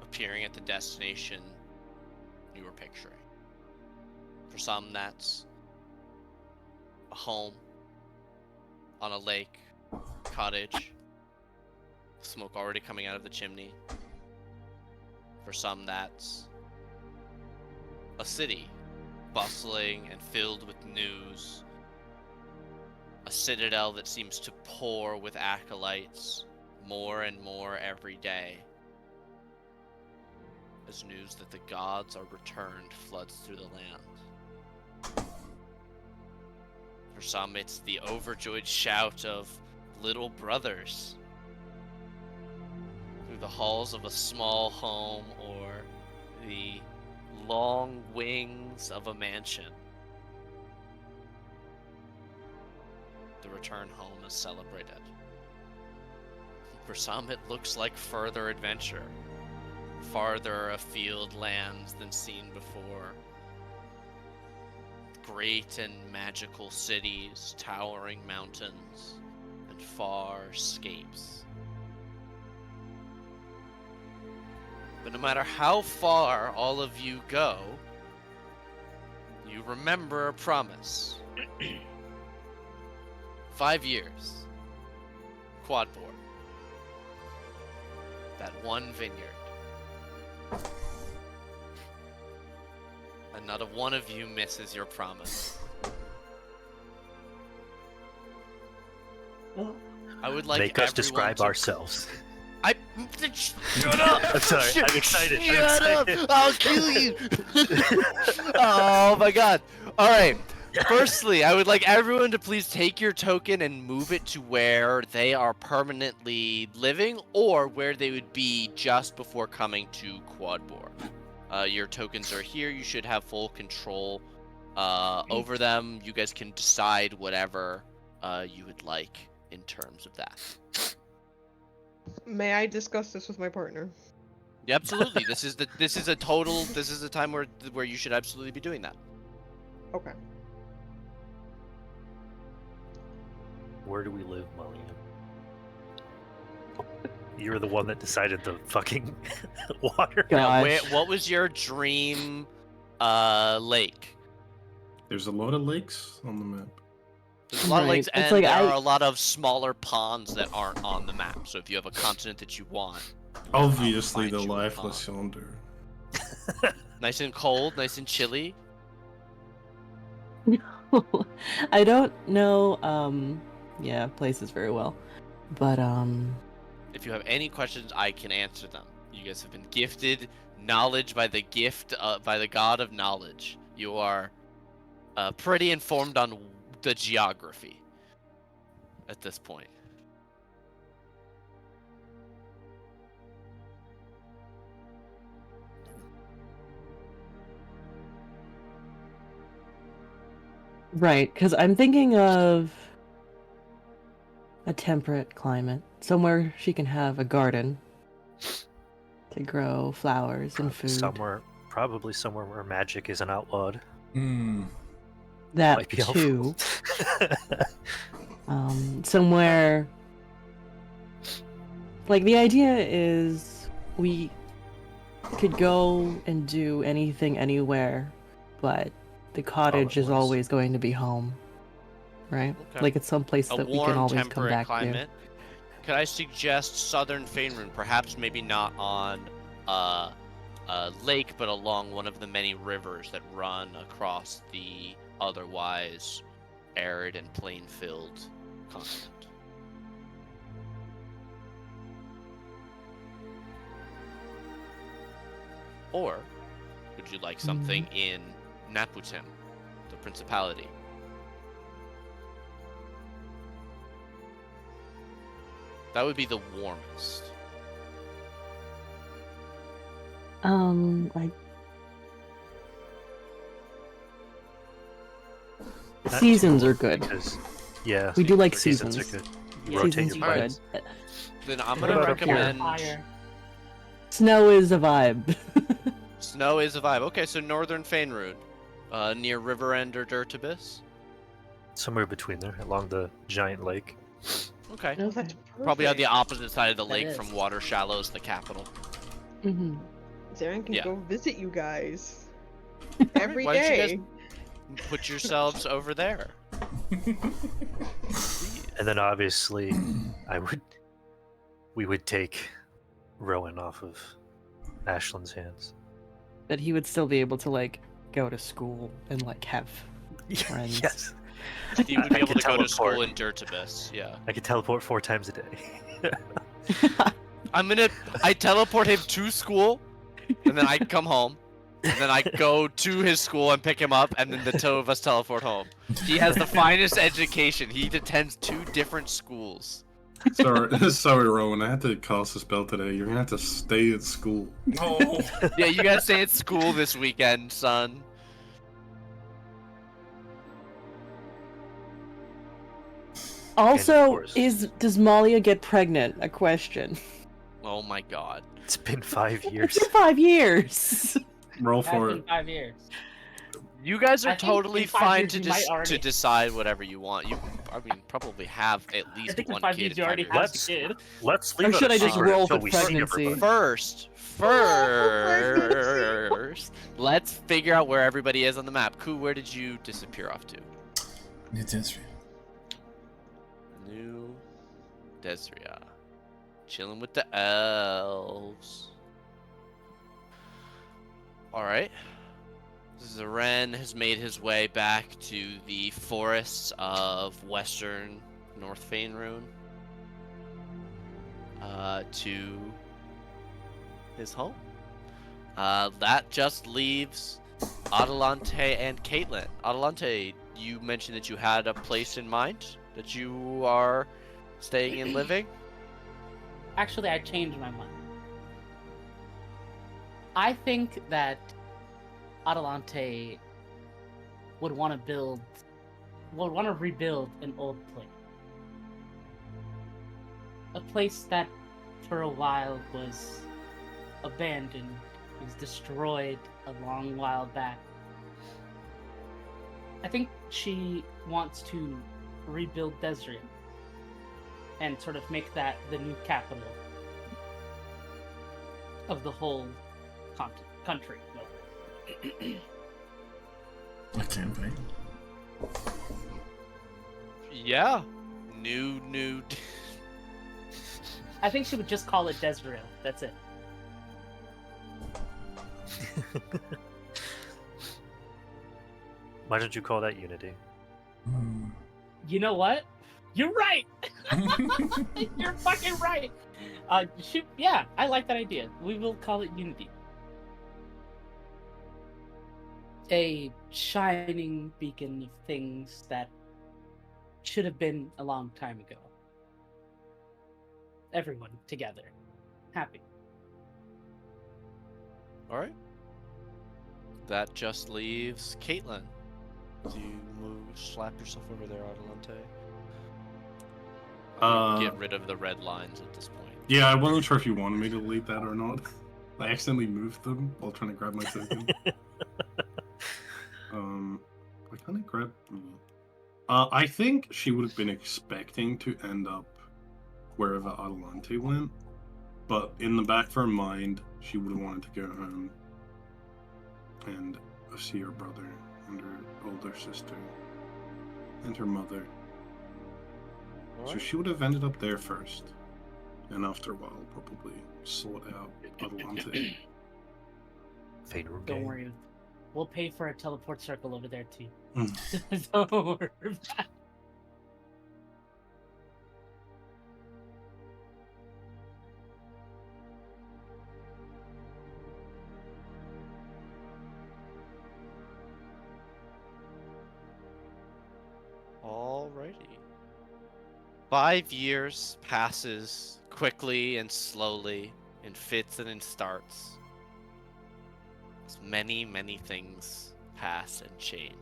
[SPEAKER 1] appearing at the destination you were picturing. For some, that's a home on a lake, cottage, smoke already coming out of the chimney. For some, that's a city, bustling and filled with news. A citadel that seems to pour with acolytes more and more every day. As news that the gods are returned floods through the land. For some, it's the overjoyed shout of little brothers through the halls of a small home or the long wings of a mansion. The return home is celebrated. For some, it looks like further adventure, farther afield lands than seen before, great and magical cities, towering mountains, and far escapes. But no matter how far all of you go, you remember a promise. 5 years. Quad board. That one vineyard. And not a one of you misses your promise. I would like
[SPEAKER 6] Make us
[SPEAKER 1] everyone
[SPEAKER 6] describe
[SPEAKER 1] to-
[SPEAKER 6] ourselves.
[SPEAKER 1] Shut up!
[SPEAKER 6] I'm sorry, I'm excited. I'm
[SPEAKER 1] Shut up!
[SPEAKER 6] excited.
[SPEAKER 1] I'll kill you! Oh my god. Alright. Firstly, I would like everyone to please take your token and move it to where they are permanently living or where they would be just before coming to Quadboard. Your tokens are here. You should have full control over them. You guys can decide whatever you would like in terms of that.
[SPEAKER 4] May I discuss this with my partner?
[SPEAKER 1] Yeah, absolutely. This is a time where you should absolutely be doing that.
[SPEAKER 4] Okay.
[SPEAKER 6] Where do we live, Molly? You're the one that decided the fucking water.
[SPEAKER 1] Now,
[SPEAKER 7] Gosh.
[SPEAKER 1] what was your dream lake?
[SPEAKER 5] There's a lot of lakes on the map.
[SPEAKER 1] There's a lot of
[SPEAKER 7] Right,
[SPEAKER 1] lakes,
[SPEAKER 7] it's
[SPEAKER 1] and
[SPEAKER 7] like
[SPEAKER 1] there
[SPEAKER 7] I-
[SPEAKER 1] are a lot of smaller ponds that aren't on the map. So if you have a continent that you want,
[SPEAKER 5] Obviously,
[SPEAKER 1] find
[SPEAKER 5] the
[SPEAKER 1] you a
[SPEAKER 5] lifeless
[SPEAKER 1] pond.
[SPEAKER 5] yonder.
[SPEAKER 1] Nice and cold, nice and chilly.
[SPEAKER 7] I don't know places very well. But
[SPEAKER 1] If you have any questions, I can answer them. You guys have been gifted knowledge by the by the god of knowledge. You are pretty informed on the geography at this point.
[SPEAKER 7] right, because I'm thinking of a temperate climate, somewhere she can have a garden to grow flowers and food.
[SPEAKER 6] Probably somewhere where magic isn't outlawed.
[SPEAKER 7] That
[SPEAKER 6] Might be
[SPEAKER 7] too.
[SPEAKER 6] helpful.
[SPEAKER 7] Somewhere. Like the idea is we could go and do anything anywhere, but the cottage is
[SPEAKER 6] once.
[SPEAKER 7] always going to be home, right?
[SPEAKER 1] Okay.
[SPEAKER 7] Like it's someplace
[SPEAKER 1] A
[SPEAKER 7] that we can
[SPEAKER 1] warm,
[SPEAKER 7] always come
[SPEAKER 1] temperate
[SPEAKER 7] back
[SPEAKER 1] climate. Could I suggest southern Faerun? Perhaps maybe not on a lake, but along one of the many rivers that run across the otherwise arid and plain-filled continent. Or would you like something in Naputim, the principality? That would be the warmest.
[SPEAKER 7] Like
[SPEAKER 6] Not
[SPEAKER 7] seasons
[SPEAKER 6] too
[SPEAKER 7] are good.
[SPEAKER 6] Because, yeah,
[SPEAKER 7] We do like
[SPEAKER 6] seasons are
[SPEAKER 7] seasons.
[SPEAKER 6] good. You
[SPEAKER 3] Yeah,
[SPEAKER 6] rotate
[SPEAKER 7] Seasons
[SPEAKER 6] your
[SPEAKER 7] are
[SPEAKER 6] vibes.
[SPEAKER 7] good.
[SPEAKER 1] Then I'm
[SPEAKER 7] What
[SPEAKER 1] gonna
[SPEAKER 7] about up here?
[SPEAKER 1] recommend
[SPEAKER 3] Fire.
[SPEAKER 7] Snow is a vibe.
[SPEAKER 1] snow is a vibe. Okay, so northern Faerun, near Riverend or Dirtibus.
[SPEAKER 6] Somewhere between there, along the giant lake.
[SPEAKER 1] Okay,
[SPEAKER 4] No, that's
[SPEAKER 1] probably on the
[SPEAKER 4] perfect.
[SPEAKER 1] opposite side of the
[SPEAKER 3] That
[SPEAKER 1] lake
[SPEAKER 3] is.
[SPEAKER 1] from Water Shallows, the capital.
[SPEAKER 7] Mhm.
[SPEAKER 4] Zarin can
[SPEAKER 1] Yeah.
[SPEAKER 4] go visit you guys every
[SPEAKER 1] Why don't you
[SPEAKER 4] day.
[SPEAKER 1] guys put yourselves over there?
[SPEAKER 6] And then obviously, we would take Rowan off of Ashland's hands.
[SPEAKER 7] But he would still be able to like go to school and like have friends.
[SPEAKER 6] Yes,
[SPEAKER 1] You would be
[SPEAKER 6] I
[SPEAKER 1] able
[SPEAKER 6] could
[SPEAKER 1] to go to school
[SPEAKER 6] teleport.
[SPEAKER 1] in Dirtibus. Yeah.
[SPEAKER 6] I could teleport 4 times a day.
[SPEAKER 1] I teleport him to school, and then I come home, and then I go to his school and pick him up, and then the two of us teleport home. He has the finest education. He attends 2 different schools.
[SPEAKER 5] Sorry, Rowan. I had to cast a spell today. You're gonna have to stay at school.
[SPEAKER 2] No.
[SPEAKER 1] Yeah, you gotta stay at school this weekend, son.
[SPEAKER 7] Also,
[SPEAKER 6] course.
[SPEAKER 7] does Malia get pregnant? A question.
[SPEAKER 1] Oh my god.
[SPEAKER 6] It's been 5
[SPEAKER 7] It's
[SPEAKER 6] years.
[SPEAKER 7] been 5 years.
[SPEAKER 5] Roll
[SPEAKER 3] Has
[SPEAKER 5] for
[SPEAKER 3] been
[SPEAKER 5] it.
[SPEAKER 3] 5 years.
[SPEAKER 1] You guys
[SPEAKER 3] I
[SPEAKER 1] are
[SPEAKER 3] think
[SPEAKER 1] totally
[SPEAKER 3] in 5
[SPEAKER 1] fine
[SPEAKER 3] years
[SPEAKER 1] to
[SPEAKER 3] you might
[SPEAKER 1] to
[SPEAKER 3] already-
[SPEAKER 1] decide whatever you want. You, I mean, probably have at
[SPEAKER 3] I
[SPEAKER 1] least
[SPEAKER 3] think in
[SPEAKER 1] one
[SPEAKER 3] 5
[SPEAKER 1] kid.
[SPEAKER 3] years
[SPEAKER 1] in
[SPEAKER 3] you
[SPEAKER 1] 5
[SPEAKER 3] already
[SPEAKER 1] years.
[SPEAKER 3] have a
[SPEAKER 6] Let's
[SPEAKER 3] kid.
[SPEAKER 6] let's
[SPEAKER 7] Or
[SPEAKER 6] leave it
[SPEAKER 7] should
[SPEAKER 6] a
[SPEAKER 7] I just
[SPEAKER 6] secret
[SPEAKER 7] roll
[SPEAKER 6] until
[SPEAKER 7] for
[SPEAKER 6] we see
[SPEAKER 7] pregnancy?
[SPEAKER 6] everybody.
[SPEAKER 1] First, let's figure out where everybody is on the map. Ku, where did you disappear off to?
[SPEAKER 2] New Desri.
[SPEAKER 1] New Desria. Chilling with the elves. Alright. Zaren has made his way back to the forests of western North Faerun. To his home. That just leaves Adelante and Caitlin. Adelante, you mentioned that you had a place in mind that you are staying and living.
[SPEAKER 3] Actually, I changed my mind. I think that Adelante would want to rebuild an old place. A place that for a while was abandoned, was destroyed a long while back. I think she wants to rebuild Desrian and sort of make that the new capital of the whole country.
[SPEAKER 2] A campaign.
[SPEAKER 1] Yeah. New.
[SPEAKER 3] I think she would just call it Desriel. That's it.
[SPEAKER 6] Why don't you call that Unity?
[SPEAKER 3] You know what? You're right. You're fucking right. Yeah, I like that idea. We will call it Unity. A shining beacon of things that should have been a long time ago. Everyone together. Happy.
[SPEAKER 1] Alright. That just leaves Caitlin. Do you slap yourself over there, Adelante? Get rid of the red lines at this point.
[SPEAKER 5] Yeah, I wasn't sure if you wanted me to delete that or not. I accidentally moved them while trying to grab my second. Why can't I grab? I think she would have been expecting to end up wherever Adelante went, but in the back of her mind, she would have wanted to go home and see her brother and her older sister and her mother. So she would have ended up there first, and after a while, probably sort out Adelante.
[SPEAKER 6] Faerun
[SPEAKER 3] Don't
[SPEAKER 6] game.
[SPEAKER 3] worry. We'll pay for a teleport circle over there too.
[SPEAKER 5] Mm.
[SPEAKER 3] Don't worry about it.
[SPEAKER 1] Alrighty. 5 years passes quickly and slowly, in fits and in starts. As many things pass and change.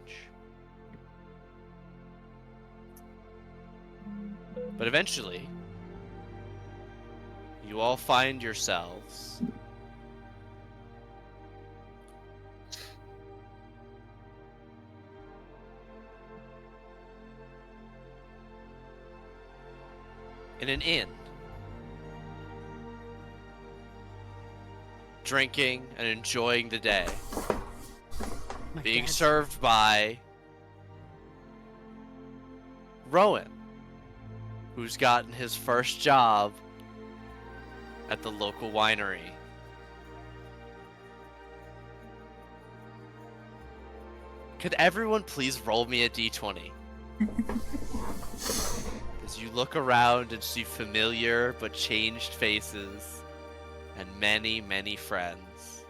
[SPEAKER 1] But eventually, you all find yourselves in an inn, drinking and enjoying the day,
[SPEAKER 3] My
[SPEAKER 1] being
[SPEAKER 3] dad-
[SPEAKER 1] served by Rowan, who's gotten his first job at the local winery. Could everyone please roll me a d20? As you look around and see familiar but changed faces and many friends.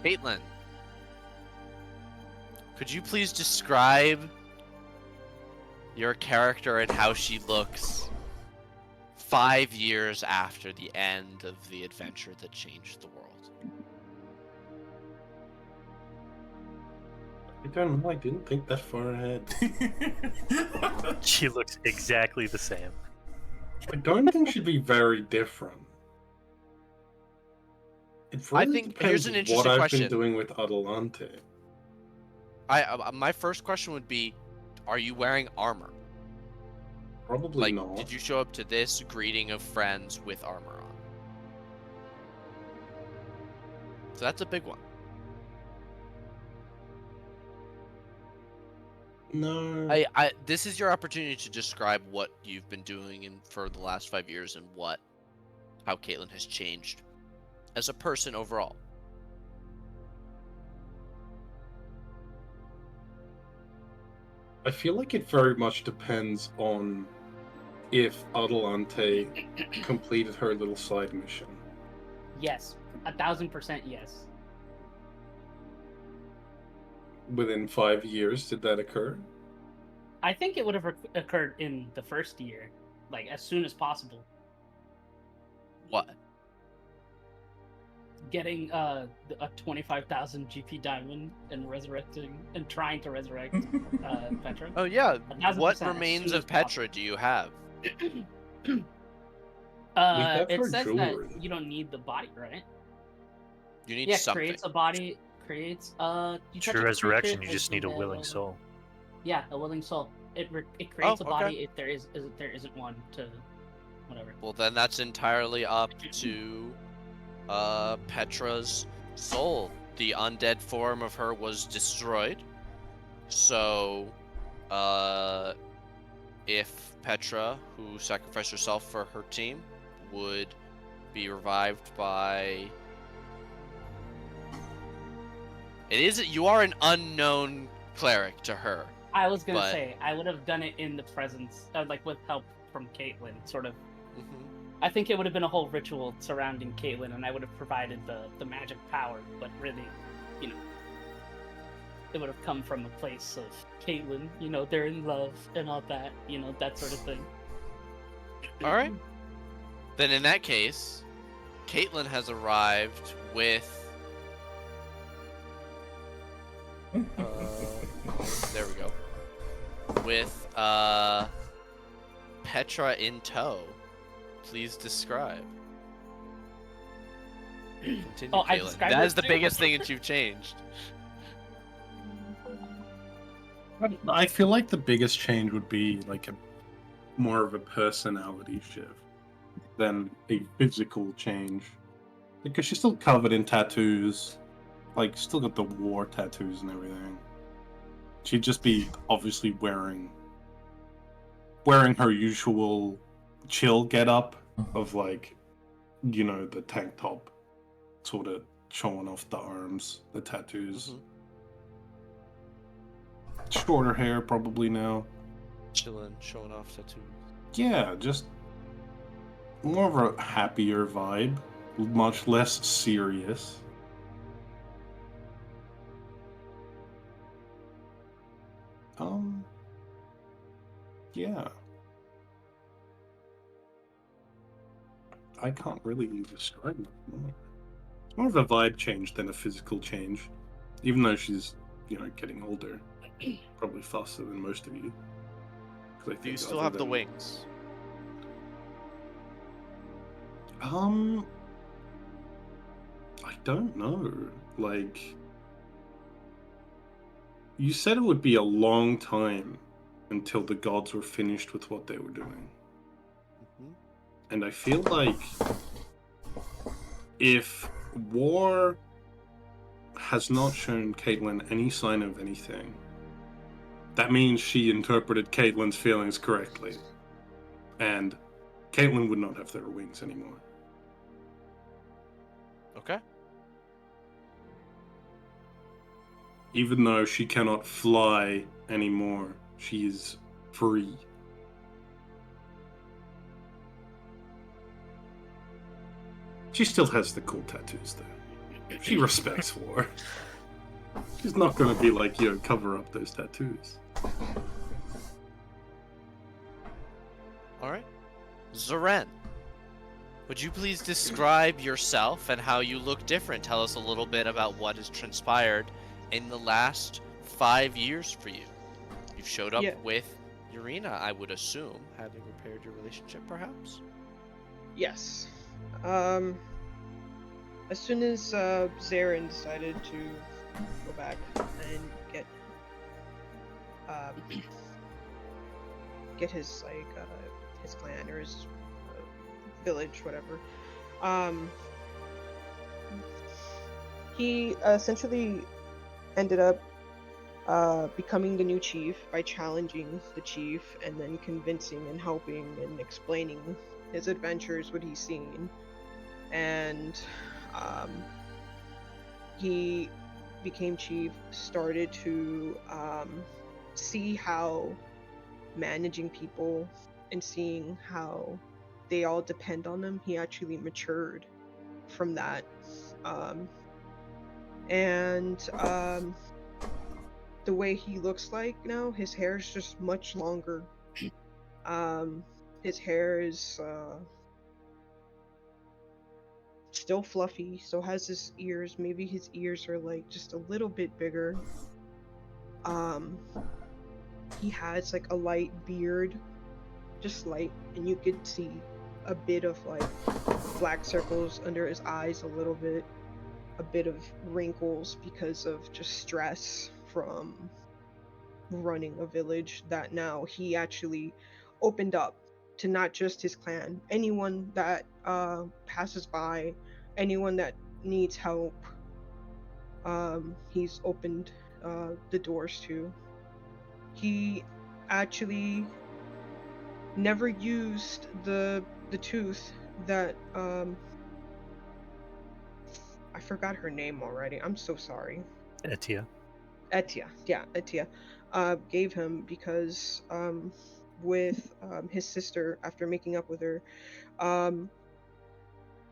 [SPEAKER 1] Caitlin, could you please describe your character and how she looks 5 years after the end of the adventure that changed the world?
[SPEAKER 5] I don't know. I didn't think that far ahead.
[SPEAKER 6] She looks exactly the same.
[SPEAKER 5] I don't think she'd be very different. It
[SPEAKER 1] I
[SPEAKER 5] really
[SPEAKER 1] think-
[SPEAKER 5] depends
[SPEAKER 1] here's an
[SPEAKER 5] what
[SPEAKER 1] interesting
[SPEAKER 5] I've
[SPEAKER 1] question.
[SPEAKER 5] been doing with Adelante.
[SPEAKER 1] My first question would be, are you wearing armor?
[SPEAKER 5] Probably
[SPEAKER 1] Like,
[SPEAKER 5] not.
[SPEAKER 1] did you show up to this greeting of friends with armor on? So that's a big one.
[SPEAKER 5] No.
[SPEAKER 1] This is your opportunity to describe what you've been doing for the last 5 years and how Caitlyn has changed as a person overall.
[SPEAKER 5] I feel like it very much depends on if Adelante completed her little side mission.
[SPEAKER 3] Yes, 1000% yes.
[SPEAKER 5] Within 5 years, did that occur?
[SPEAKER 3] I think it would have occurred in the first year, like as soon as possible.
[SPEAKER 1] What?
[SPEAKER 3] Getting a 25,000 GP diamond and resurrecting and trying to resurrect Petra.
[SPEAKER 1] Oh yeah.
[SPEAKER 3] 1000%
[SPEAKER 1] What
[SPEAKER 3] as
[SPEAKER 1] remains
[SPEAKER 3] soon
[SPEAKER 1] of
[SPEAKER 3] as
[SPEAKER 1] Petra do you have?
[SPEAKER 5] have
[SPEAKER 3] It
[SPEAKER 5] her
[SPEAKER 3] says
[SPEAKER 5] jewelry.
[SPEAKER 3] that you don't need the body, right?
[SPEAKER 1] You need
[SPEAKER 3] Yeah,
[SPEAKER 1] something.
[SPEAKER 3] creates a body, creates you touch
[SPEAKER 6] True
[SPEAKER 3] a
[SPEAKER 6] resurrection,
[SPEAKER 3] creature
[SPEAKER 6] you just
[SPEAKER 3] and
[SPEAKER 6] need a
[SPEAKER 3] they
[SPEAKER 6] willing
[SPEAKER 3] will-
[SPEAKER 6] soul.
[SPEAKER 3] Yeah, a willing soul. It creates a
[SPEAKER 1] okay.
[SPEAKER 3] body if there isn't one to whatever.
[SPEAKER 1] Well, then that's entirely up to Petra's soul. The undead form of her was destroyed. So, if Petra, who sacrificed herself for her team, would be revived by... You are an unknown cleric to her.
[SPEAKER 3] I was gonna
[SPEAKER 1] But-
[SPEAKER 3] say I would have done it in the presence, like with help from Caitlyn, sort of.
[SPEAKER 1] Mhm.
[SPEAKER 3] I think it would have been a whole ritual surrounding Caitlyn, and I would have provided the magic power. But really, you know, it would have come from a place of Caitlyn. You know, they're in love and all that. You know, that sort of thing.
[SPEAKER 1] All right. Then in that case, Caitlyn has arrived with... there we go. With Petra in tow. Please describe. Continue,
[SPEAKER 3] Oh, I
[SPEAKER 1] Caitlyn.
[SPEAKER 3] described
[SPEAKER 1] That
[SPEAKER 3] it
[SPEAKER 1] is the
[SPEAKER 3] too?
[SPEAKER 1] biggest thing that you've changed.
[SPEAKER 5] I feel like the biggest change would be like more of a personality shift than a physical change. Because she's still covered in tattoos, like still got the war tattoos and everything. She'd just be obviously wearing her usual chill getup of like, you know, the tank top, sort of showing off the arms, the tattoos.
[SPEAKER 1] Mhm.
[SPEAKER 5] Shorter hair probably now.
[SPEAKER 1] Chilling, showing off tattoos.
[SPEAKER 5] Yeah, just more of a happier vibe, much less serious. Yeah. I can't really describe it more. It's more of a vibe change than a physical change, even though she's, you know, getting older, probably faster than most of you. 'Cause I
[SPEAKER 1] Do you
[SPEAKER 5] think
[SPEAKER 1] still
[SPEAKER 5] other
[SPEAKER 1] have the
[SPEAKER 5] than-
[SPEAKER 1] wings?
[SPEAKER 5] I don't know. Like, you said it would be a long time until the gods were finished with what they were doing.
[SPEAKER 1] Mhm.
[SPEAKER 5] And I feel like if war has not shown Caitlyn any sign of anything, that means she interpreted Caitlyn's feelings correctly. And Caitlyn would not have their wings anymore.
[SPEAKER 1] Okay.
[SPEAKER 5] Even though she cannot fly anymore, she is free. She still has the cool tattoos, though. She respects war. She's not gonna be like, yo, cover up those tattoos.
[SPEAKER 1] Alright. Zeren, would you please describe yourself and how you look different? Tell us a little bit about what has transpired in the last 5 years for you. You've showed up
[SPEAKER 4] Yeah.
[SPEAKER 1] with Urina, I would assume, having repaired your relationship, perhaps?
[SPEAKER 4] Yes. As soon as Zarin decided to go back and get his his clan or his village, whatever, he essentially ended up becoming the new chief by challenging the chief and then convincing and helping and explaining his adventures, what he's seen. And he became chief, started to see how managing people and seeing how they all depend on him, he actually matured from that. The way he looks like now, his hair is just much longer. His hair is still fluffy, so has his ears. Maybe his ears are like just a little bit bigger. He has like a light beard, just light, and you could see a bit of like black circles under his eyes, a little bit, a bit of wrinkles because of just stress from running a village, that now he actually opened up to not just his clan, anyone that passes by, anyone that needs help, he's opened the doors to. He actually never used the tooth that I forgot her name already. I'm so sorry.
[SPEAKER 6] Etia.
[SPEAKER 4] Etia, yeah, Etia, gave him because with his sister, after making up with her,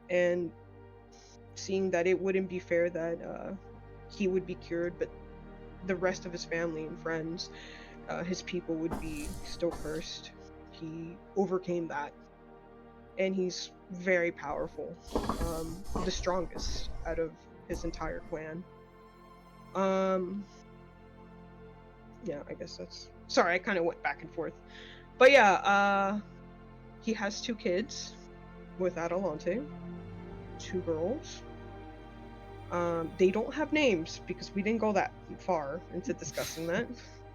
[SPEAKER 4] and seeing that it wouldn't be fair that he would be cured, but the rest of his family and friends, his people, would be still cursed. He overcame that, and he's very powerful, the strongest out of his entire clan. Yeah, I guess that's... Sorry, I kind of went back and forth. But yeah, he has 2 kids with Adelante, 2 girls. They don't have names because we didn't go that far into discussing that,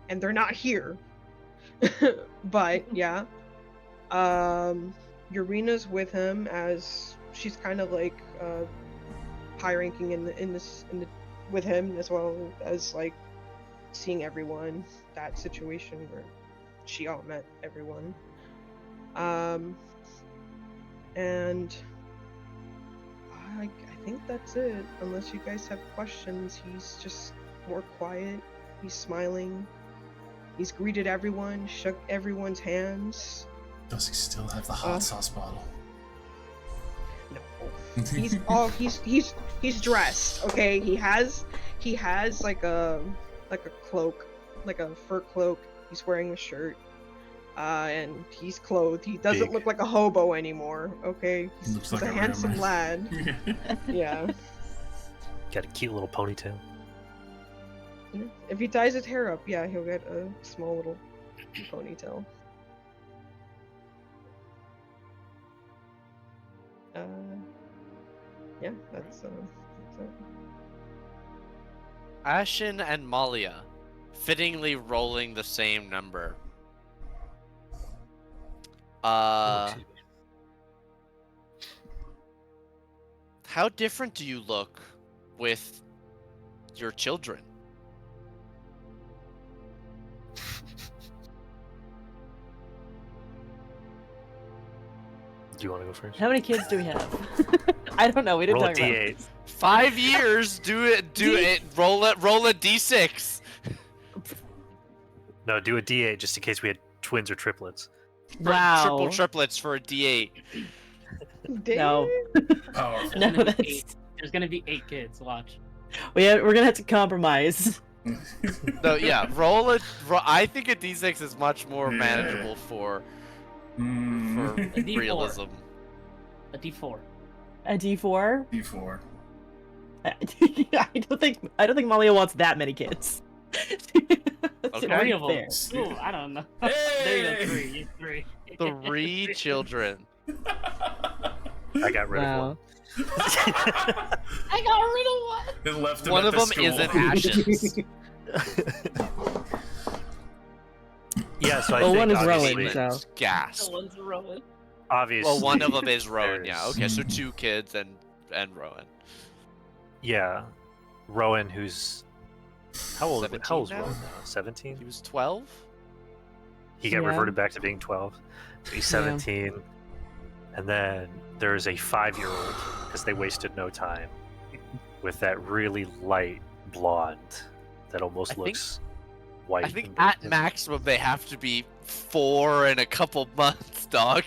[SPEAKER 4] and they're not here. But yeah, Urina's with him, as she's kind of like high ranking with him, as well as like seeing everyone, that situation where she all met everyone. And I think that's it, unless you guys have questions. He's just more quiet, he's smiling, he's greeted everyone, shook everyone's hands.
[SPEAKER 2] Does he still have the hot sauce bottle?
[SPEAKER 4] No. He's dressed, okay? He has like a cloak, like a fur cloak. He's wearing a shirt. And he's clothed. He doesn't look like a hobo anymore, okay? He's like a handsome lad. Yeah.
[SPEAKER 6] Got a cute little ponytail.
[SPEAKER 4] If he ties his hair up, yeah, he'll get a small little ponytail. Yeah, that's it.
[SPEAKER 1] Ashen and Malia, fittingly rolling the same number. How different do you look with your children?
[SPEAKER 6] Do you want to go first?
[SPEAKER 7] How many kids do we have? I don't know. We didn't
[SPEAKER 6] Roll a
[SPEAKER 7] talk about
[SPEAKER 6] D8.
[SPEAKER 7] this.
[SPEAKER 1] 5 years. Do it. Roll a D6.
[SPEAKER 6] No, do a D8 just in case we had twins or triplets.
[SPEAKER 7] Wow.
[SPEAKER 1] Triple triplets for a D8.
[SPEAKER 7] No.
[SPEAKER 2] Powerful.
[SPEAKER 7] No, that's...
[SPEAKER 3] There's gonna be 8 kids. Watch.
[SPEAKER 7] We're gonna have to compromise.
[SPEAKER 1] No, yeah. I think a D6 is much more manageable for
[SPEAKER 3] D4.
[SPEAKER 1] realism.
[SPEAKER 3] A D4.
[SPEAKER 7] A D4?
[SPEAKER 2] D4.
[SPEAKER 7] I don't think Malia wants that many kids.
[SPEAKER 1] Okay.
[SPEAKER 3] Three of them.
[SPEAKER 7] Fair.
[SPEAKER 3] Ooh, I don't know.
[SPEAKER 2] Hey!
[SPEAKER 3] There you go, three.
[SPEAKER 1] 3 children.
[SPEAKER 6] I got rid of
[SPEAKER 7] Wow.
[SPEAKER 6] one.
[SPEAKER 3] I got rid of one.
[SPEAKER 2] They left him
[SPEAKER 1] One
[SPEAKER 2] at
[SPEAKER 1] of
[SPEAKER 2] the
[SPEAKER 1] them
[SPEAKER 2] school.
[SPEAKER 1] is in ashes.
[SPEAKER 6] Yeah, so I
[SPEAKER 7] Well,
[SPEAKER 6] think
[SPEAKER 7] one is
[SPEAKER 6] obviously,
[SPEAKER 7] Rowan, so-
[SPEAKER 3] The
[SPEAKER 1] Gasp.
[SPEAKER 3] one's Rowan.
[SPEAKER 6] obviously.
[SPEAKER 1] Well, one of them is Rowan. Yeah.
[SPEAKER 6] there's-
[SPEAKER 1] Okay, so 2 kids and Rowan.
[SPEAKER 6] Yeah, Rowan, who's how old?
[SPEAKER 1] 17
[SPEAKER 6] How old's
[SPEAKER 1] now?
[SPEAKER 6] Rowan now? 17.
[SPEAKER 1] He was 12.
[SPEAKER 6] He got
[SPEAKER 7] Yeah.
[SPEAKER 6] reverted back to being 12. So he's 17, and then there's a 5-year-old because they wasted no time with that really light blonde that almost
[SPEAKER 1] I think-
[SPEAKER 6] looks white.
[SPEAKER 1] I think
[SPEAKER 6] and-
[SPEAKER 1] at maximum they have to be 4 in a couple months, dog.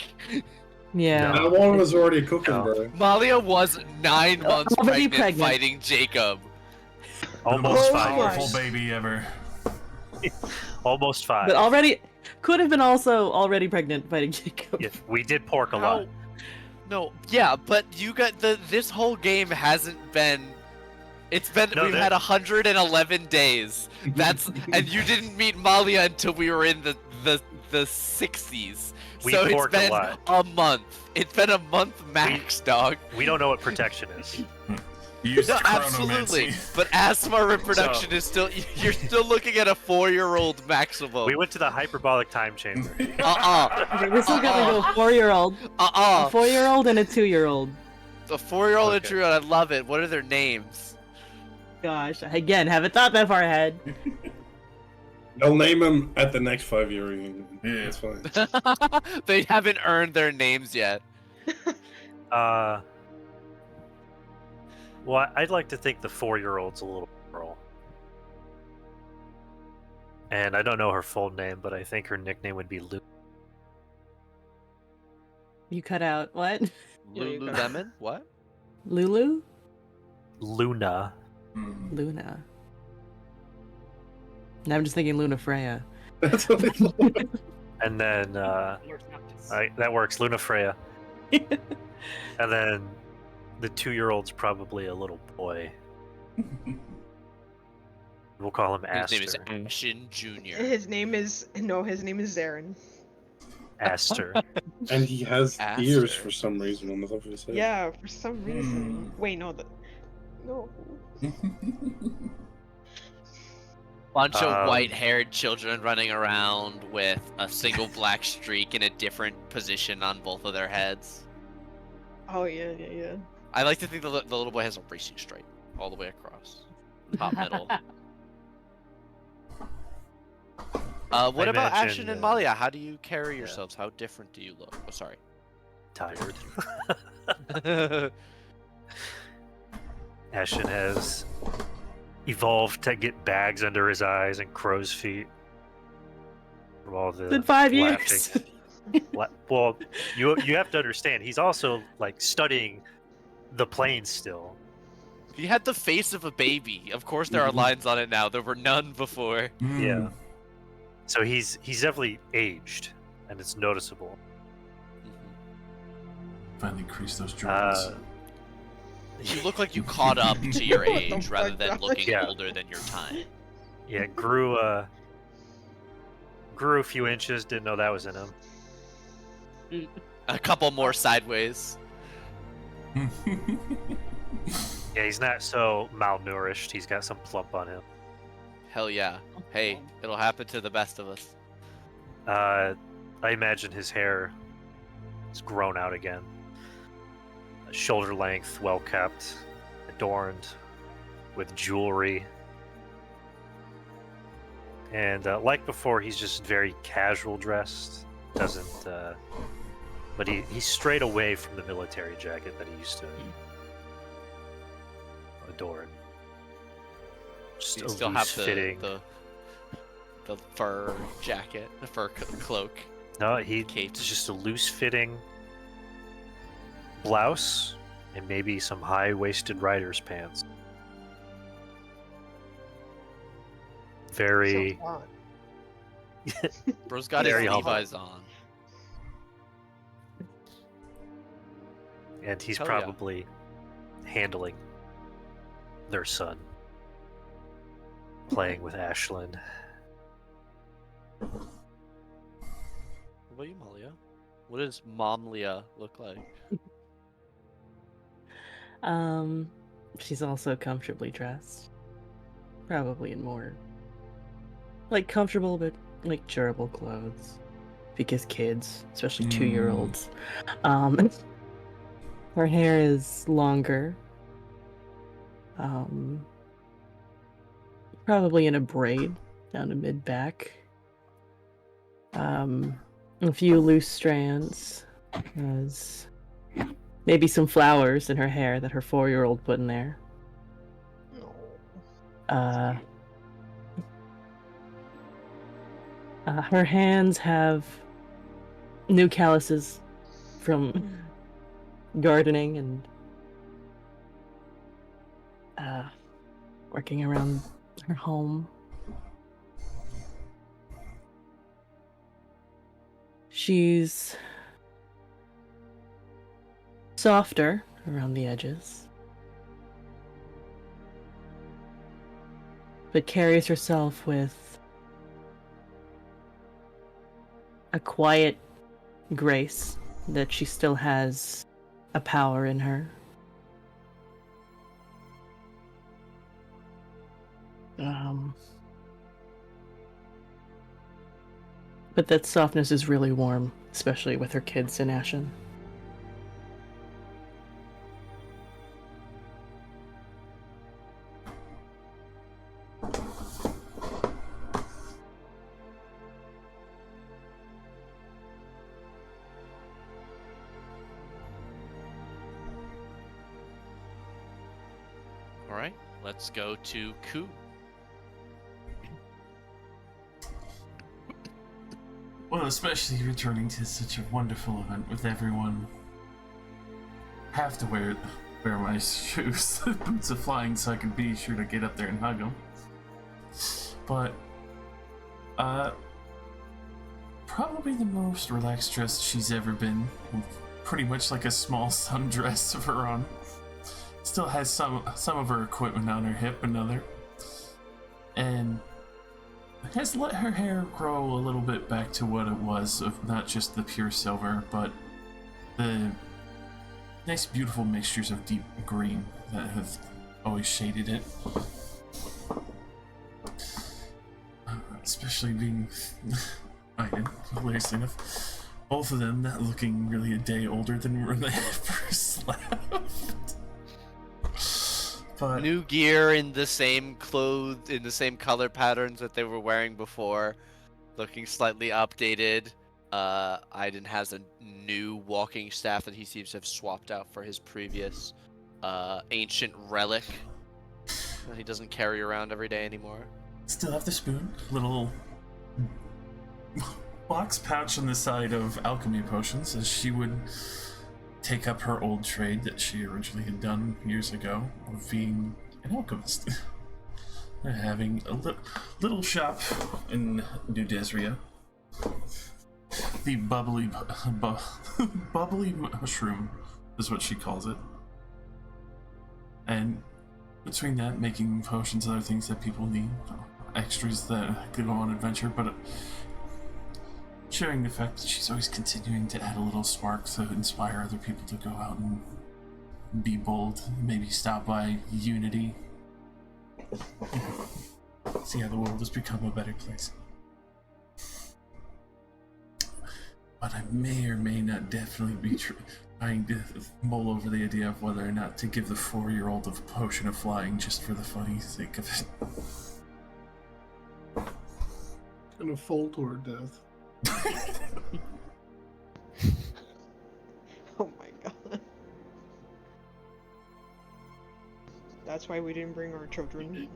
[SPEAKER 7] Yeah.
[SPEAKER 6] No.
[SPEAKER 9] That one was already cooking,
[SPEAKER 6] No.
[SPEAKER 9] bro.
[SPEAKER 1] Malia was 9 months
[SPEAKER 7] Already
[SPEAKER 1] pregnant,
[SPEAKER 7] pregnant.
[SPEAKER 1] fighting Jacob.
[SPEAKER 6] almost
[SPEAKER 4] Oh
[SPEAKER 6] 5
[SPEAKER 4] my.
[SPEAKER 2] Powerful
[SPEAKER 6] years.
[SPEAKER 2] baby ever.
[SPEAKER 6] Almost 5.
[SPEAKER 7] But already could have been also already pregnant fighting Jacob.
[SPEAKER 6] Yeah, we did pork a lot.
[SPEAKER 1] No, yeah, but you got this whole game hasn't been. It's been
[SPEAKER 6] No,
[SPEAKER 1] we've
[SPEAKER 6] that-
[SPEAKER 1] had 111 days. That's and you didn't meet Malia until we were in the 60s.
[SPEAKER 6] We
[SPEAKER 1] so it's
[SPEAKER 6] porked a
[SPEAKER 1] been
[SPEAKER 6] lot.
[SPEAKER 1] a month. It's been a month max, dog.
[SPEAKER 6] We don't know what protection is.
[SPEAKER 2] Used
[SPEAKER 1] No, absolutely.
[SPEAKER 2] chronomancy.
[SPEAKER 1] But asthma reproduction is still. You're still looking at a 4-year-old maximum.
[SPEAKER 6] We went to the hyperbolic time chamber.
[SPEAKER 7] Okay, we're still gonna go 4-year-old, a 4-year-old, and a 2-year-old.
[SPEAKER 1] The 4-year-old and
[SPEAKER 6] Okay.
[SPEAKER 1] 2-year-old. I love it. What are their names?
[SPEAKER 7] Gosh, again, haven't thought that far ahead.
[SPEAKER 9] They'll name him at the next 5-year reunion.
[SPEAKER 2] Yeah.
[SPEAKER 9] It's fine.
[SPEAKER 1] They haven't earned their names yet.
[SPEAKER 6] Well, I'd like to think the 4-year-old's a little girl. And I don't know her full name, but I think her nickname would be Lu.
[SPEAKER 7] You cut out what?
[SPEAKER 4] Yeah, you got it.
[SPEAKER 1] Lululemon? What?
[SPEAKER 7] Lulu?
[SPEAKER 6] Luna.
[SPEAKER 2] Mm.
[SPEAKER 7] Luna. Now I'm just thinking Luna Freya.
[SPEAKER 9] That's what it's like.
[SPEAKER 6] And then, that works, Luna Freya. And then the 2-year-old's probably a little boy. We'll call him
[SPEAKER 1] His name is
[SPEAKER 6] Aster.
[SPEAKER 1] Ashen Jr.
[SPEAKER 4] His name is Zarin.
[SPEAKER 6] Aster.
[SPEAKER 9] And he has
[SPEAKER 1] Aster.
[SPEAKER 9] ears for some reason on the top of his head.
[SPEAKER 4] Yeah, for some reason. Wait, no, no.
[SPEAKER 1] Bunch of
[SPEAKER 6] Um,
[SPEAKER 1] white-haired children running around with a single black streak in a different position on both of their heads.
[SPEAKER 4] Oh yeah.
[SPEAKER 1] I like to think the little boy has a racing stripe all the way across, top middle. What
[SPEAKER 6] I
[SPEAKER 1] about
[SPEAKER 6] imagine,
[SPEAKER 1] Ashen and Malia? How do you carry yourselves? How different do you look? Oh, sorry.
[SPEAKER 6] Tired. Ashen has evolved to get bags under his eyes and crow's feet. From all the
[SPEAKER 7] It's been 5 years.
[SPEAKER 6] Well, you have to understand, he's also like studying the plane still.
[SPEAKER 1] He had the face of a baby. Of course, there are lines on it now. There were none before.
[SPEAKER 6] Yeah. So he's definitely aged, and it's noticeable.
[SPEAKER 2] Finally increase those
[SPEAKER 6] Uh,
[SPEAKER 2] Jordans.
[SPEAKER 1] You look like you caught up to your
[SPEAKER 4] What the
[SPEAKER 1] age rather
[SPEAKER 4] fuck,
[SPEAKER 1] than
[SPEAKER 4] Josh?
[SPEAKER 1] looking
[SPEAKER 6] Yeah.
[SPEAKER 1] older than your time.
[SPEAKER 6] Yeah, grew a few inches. Didn't know that was in him.
[SPEAKER 1] A couple more sideways.
[SPEAKER 6] Yeah, he's not so malnourished. He's got some plump on him.
[SPEAKER 1] Hell yeah. Hey, it'll happen to the best of us.
[SPEAKER 6] I imagine his hair is grown out again. Shoulder length, well kept, adorned with jewelry. And like before, he's just very casual dressed. Doesn't, but he's strayed away from the military jacket that he used to adorn. Just
[SPEAKER 1] You
[SPEAKER 6] a
[SPEAKER 1] still
[SPEAKER 6] loose
[SPEAKER 1] have
[SPEAKER 6] fitting.
[SPEAKER 1] the fur jacket, the fur cloak.
[SPEAKER 6] No,
[SPEAKER 1] cape.
[SPEAKER 6] it's just a loose fitting blouse and maybe some high waisted rider's pants. Very
[SPEAKER 4] So odd.
[SPEAKER 1] Bro's got his
[SPEAKER 6] Very humble.
[SPEAKER 1] Levi's on.
[SPEAKER 6] and he's
[SPEAKER 1] Hell yeah.
[SPEAKER 6] probably handling their son. playing with Ashlyn.
[SPEAKER 1] What about you, Malia? What does Momlia look like?
[SPEAKER 7] She's also comfortably dressed. Probably in more like comfortable but like durable clothes. Because kids, especially 2-year-olds. Her hair is longer. Probably in a braid down to mid-back. A few loose strands. There's maybe some flowers in her hair that her 4-year-old put in there. Her hands have new calluses from gardening and working around her home. She's softer around the edges, but carries herself with a quiet grace that she still has a power in her. But that softness is really warm, especially with her kids in Ashen.
[SPEAKER 1] All right, let's go to Ku.
[SPEAKER 2] Well, especially returning to such a wonderful event with everyone. Have to wear my shoes, boots of flying, so I can be sure to get up there and hug them. But, probably the most relaxed dressed she's ever been. Pretty much like a small sundress of her on. Still has some of her equipment on her hip, another. And has let her hair grow a little bit back to what it was, of not just the pure silver, but the nice beautiful mixtures of deep green that have always shaded it. Especially being Iden, hilariously enough. Both of them not looking really a day older than when they first left. But
[SPEAKER 1] New gear in the same clothes, in the same color patterns that they were wearing before, looking slightly updated. Iden has a new walking staff that he seems to have swapped out for his previous ancient relic that he doesn't carry around every day anymore.
[SPEAKER 2] still have the spoon, little box pouch on the side of alchemy potions, as she would take up her old trade that she originally had done years ago of being an alchemist. Having a little shop in New Desria. The bubbly mushroom is what she calls it. And between that, making potions and other things that people need, extras that could go on adventure, but sharing the fact that she's always continuing to add a little spark to inspire other people to go out and be bold, maybe stop by Unity. See how the world has become a better place. But I may or may not definitely be trying to mull over the idea of whether or not to give the 4-year-old a potion of flying just for the funny sake of it.
[SPEAKER 5] Gonna fall to her death.
[SPEAKER 4] Oh my god. That's why we didn't bring our children.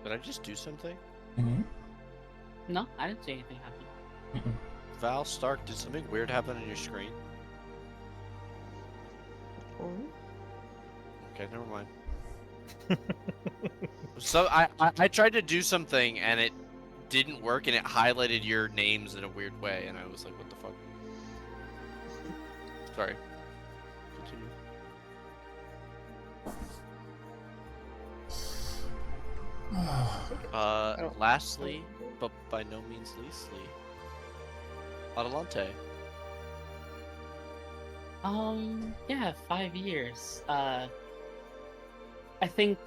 [SPEAKER 1] Did I just do something?
[SPEAKER 2] Mm-hmm.
[SPEAKER 3] No, I didn't see anything happen.
[SPEAKER 1] Val Stark, did something weird happen on your screen?
[SPEAKER 4] Oh.
[SPEAKER 1] Okay, never mind. So I tried to do something and it didn't work, and it highlighted your names in a weird way, and I was like, what the fuck? Sorry. Continue. Lastly, but by no means leastly, Adelante.
[SPEAKER 3] Yeah, 5 years. I think,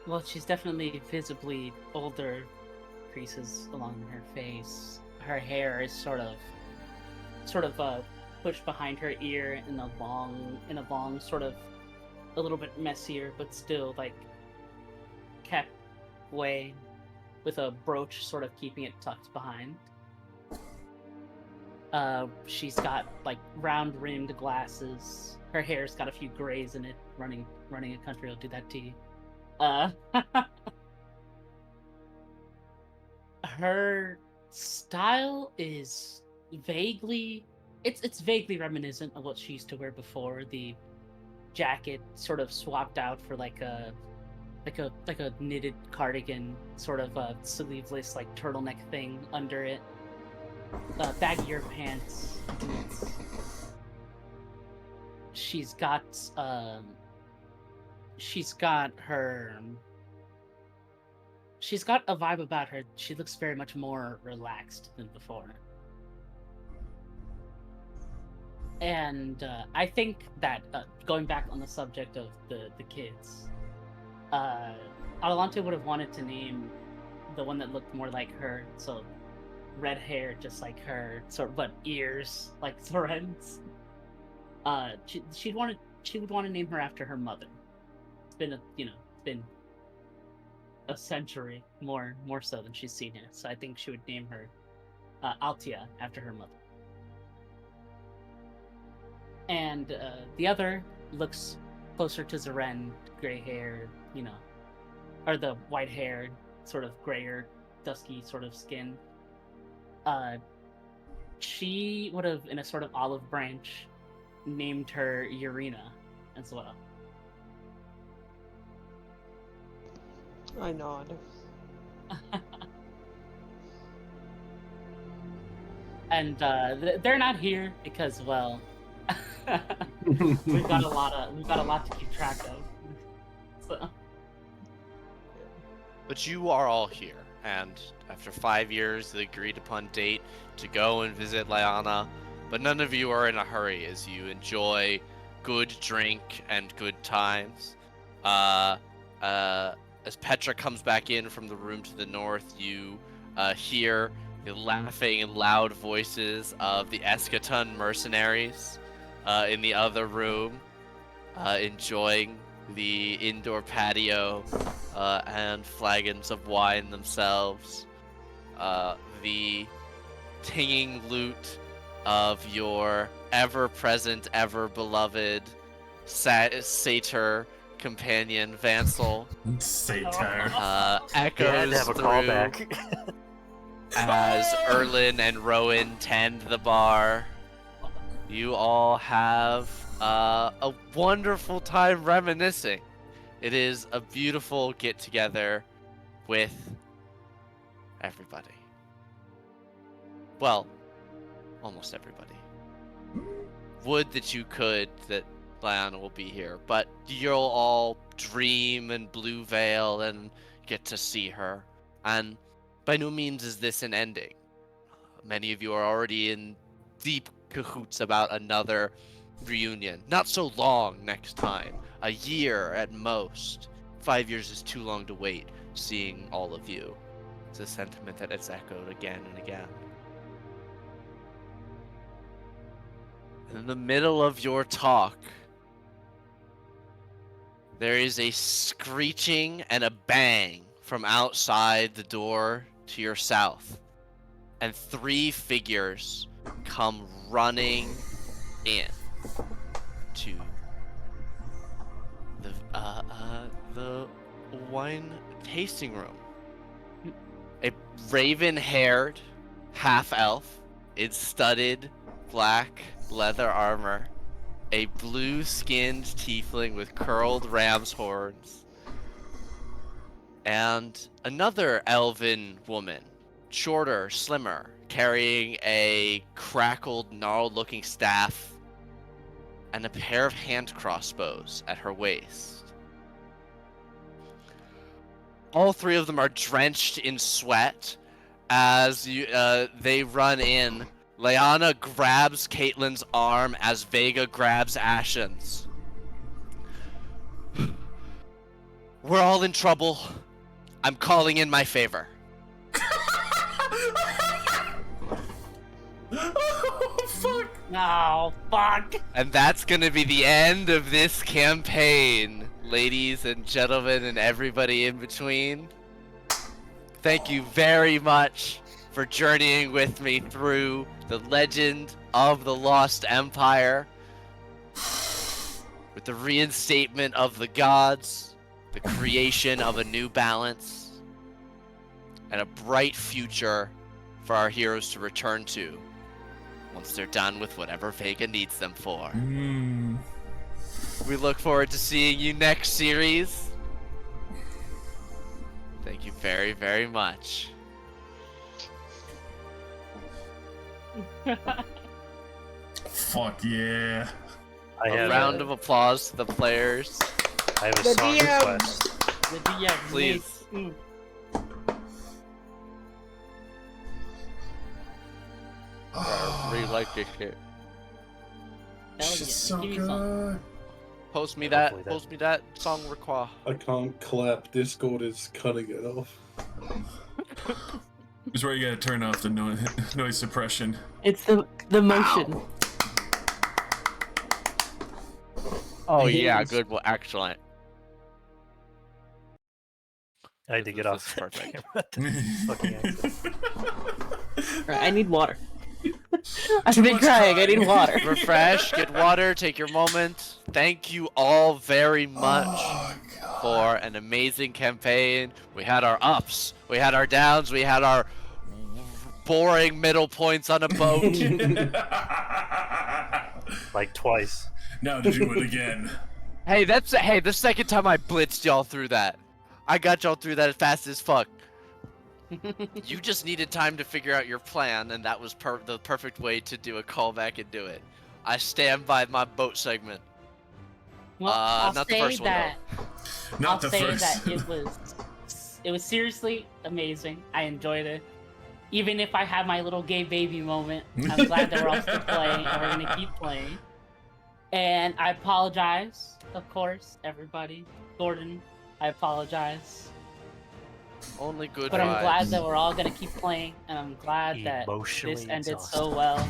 [SPEAKER 3] well, she's definitely visibly older, creases along her face. Her hair is sort of pushed behind her ear in a long, sort of, a little bit messier, but still, like, kept way, with a brooch sort of keeping it tucked behind. She's got, like, round-rimmed glasses. Her hair's got a few grays in it. Running a country will do that to you. Her style is vaguely... It's vaguely reminiscent of what she used to wear before. The jacket sort of swapped out for, like a knitted cardigan, sort of a sleeveless, like, turtleneck thing under it. Baggier pants, boots. She's got a vibe about her. She looks very much more relaxed than before. And I think that, going back on the subject of the kids, Adelante would have wanted to name the one that looked more like her, so red hair just like her, but ears like Zoren's. She would want to name her after her mother. It's been a century more so than she's seen her, so I think she would name her Altia after her mother. And the other looks closer to Zoren, gray hair, or the white hair, sort of grayer, dusky sort of skin. She would have, in a sort of olive branch, named her Urina as well.
[SPEAKER 4] I nod.
[SPEAKER 3] And they're not here because, well, we've got a lot to keep track of. So.
[SPEAKER 1] But you are all here, and after 5 years, the agreed upon date to go and visit Lyanna, but none of you are in a hurry as you enjoy good drink and good times. As Petra comes back in from the room to the north, you hear the laughing and loud voices of the Eschaton mercenaries in the other room, enjoying the indoor patio and flagons of wine themselves. The tinging lute of your ever-present, ever-beloved satyr companion Vansel
[SPEAKER 2] Satyr.
[SPEAKER 1] echoes
[SPEAKER 6] have a
[SPEAKER 1] through
[SPEAKER 6] callback.
[SPEAKER 1] as Erlin and Rowan tend the bar. You all have a wonderful time reminiscing. It is a beautiful get-together with everybody. Well, almost everybody. Would that you could, that Lyanna will be here, but you'll all dream and blue veil and get to see her. And by no means is this an ending. Many of you are already in deep cahoots about another reunion. Not so long next time. A year at most. 5 years is too long to wait, seeing all of you. It's a sentiment that is echoed again and again. In the middle of your talk, there is a screeching and a bang from outside the door to your south, and 3 figures come running in to the wine tasting room. A raven-haired half-elf in studded black leather armor, a blue-skinned tiefling with curled ram's horns, and another elven woman, shorter, slimmer, carrying a crackled, gnarled-looking staff and a pair of hand crossbows at her waist. All three of them are drenched in sweat as they run in. Leanna grabs Caitlyn's arm as Vega grabs Ashen's. We're all in trouble. I'm calling in my favor.
[SPEAKER 2] Oh, fuck!
[SPEAKER 3] No, fuck.
[SPEAKER 1] And that's gonna be the end of this campaign, ladies and gentlemen and everybody in between. Thank you very much for journeying with me through the legend of the Lost Empire, with the reinstatement of the gods, the creation of a new balance, and a bright future for our heroes to return to once they're done with whatever Vega needs them for. We look forward to seeing you next series. Thank you very, very much.
[SPEAKER 2] Fuck yeah.
[SPEAKER 6] I
[SPEAKER 1] A
[SPEAKER 6] have
[SPEAKER 1] round of applause to the players.
[SPEAKER 6] I have a
[SPEAKER 4] The
[SPEAKER 6] song
[SPEAKER 4] DM.
[SPEAKER 6] request.
[SPEAKER 3] The DM,
[SPEAKER 1] Please.
[SPEAKER 3] mm.
[SPEAKER 1] I really like this shit.
[SPEAKER 3] Hell
[SPEAKER 2] Shit's
[SPEAKER 3] yeah,
[SPEAKER 2] so
[SPEAKER 3] give me some.
[SPEAKER 2] good.
[SPEAKER 1] Post me
[SPEAKER 6] Yeah,
[SPEAKER 1] that.
[SPEAKER 6] hopefully that-
[SPEAKER 1] Post me that song request.
[SPEAKER 9] I can't clap. Discord is cutting it off.
[SPEAKER 2] This is where you gotta turn off the noise suppression.
[SPEAKER 7] It's the motion.
[SPEAKER 1] Oh
[SPEAKER 9] hate
[SPEAKER 1] yeah,
[SPEAKER 9] this.
[SPEAKER 1] good. Well, excellent.
[SPEAKER 6] I need to get
[SPEAKER 1] This
[SPEAKER 6] off.
[SPEAKER 1] is perfect.
[SPEAKER 6] Fucking accent.
[SPEAKER 7] Alright, I need water. I've
[SPEAKER 2] Too
[SPEAKER 7] been
[SPEAKER 2] much
[SPEAKER 7] crying. I need
[SPEAKER 2] crying.
[SPEAKER 7] water.
[SPEAKER 1] Refresh, get water, take your moment. Thank you all very much
[SPEAKER 2] Oh, God.
[SPEAKER 1] for an amazing campaign. We had our ups, we had our downs, we had our boring middle points on a boat.
[SPEAKER 6] Like twice.
[SPEAKER 2] Now to do it again.
[SPEAKER 1] Hey, the second time I blitzed y'all through that. I got y'all through that as fast as fuck. You just needed time to figure out your plan, and that was the perfect way to do a callback and do it. I stand by my boat segment.
[SPEAKER 3] Well, I'll
[SPEAKER 1] not the
[SPEAKER 3] say
[SPEAKER 1] first one,
[SPEAKER 3] that.
[SPEAKER 2] Not
[SPEAKER 3] I'll
[SPEAKER 2] the
[SPEAKER 3] say
[SPEAKER 2] first.
[SPEAKER 3] that it was seriously amazing. I enjoyed it. Even if I had my little gay baby moment, I'm glad that we're all still playing and we're gonna keep playing. And I apologize, of course, everybody. Gordon, I apologize.
[SPEAKER 1] Only good
[SPEAKER 3] But I'm
[SPEAKER 1] vibes.
[SPEAKER 3] glad that we're all gonna keep playing, and I'm glad that
[SPEAKER 6] Emotionally
[SPEAKER 3] this ended
[SPEAKER 6] exhausted.
[SPEAKER 3] so well.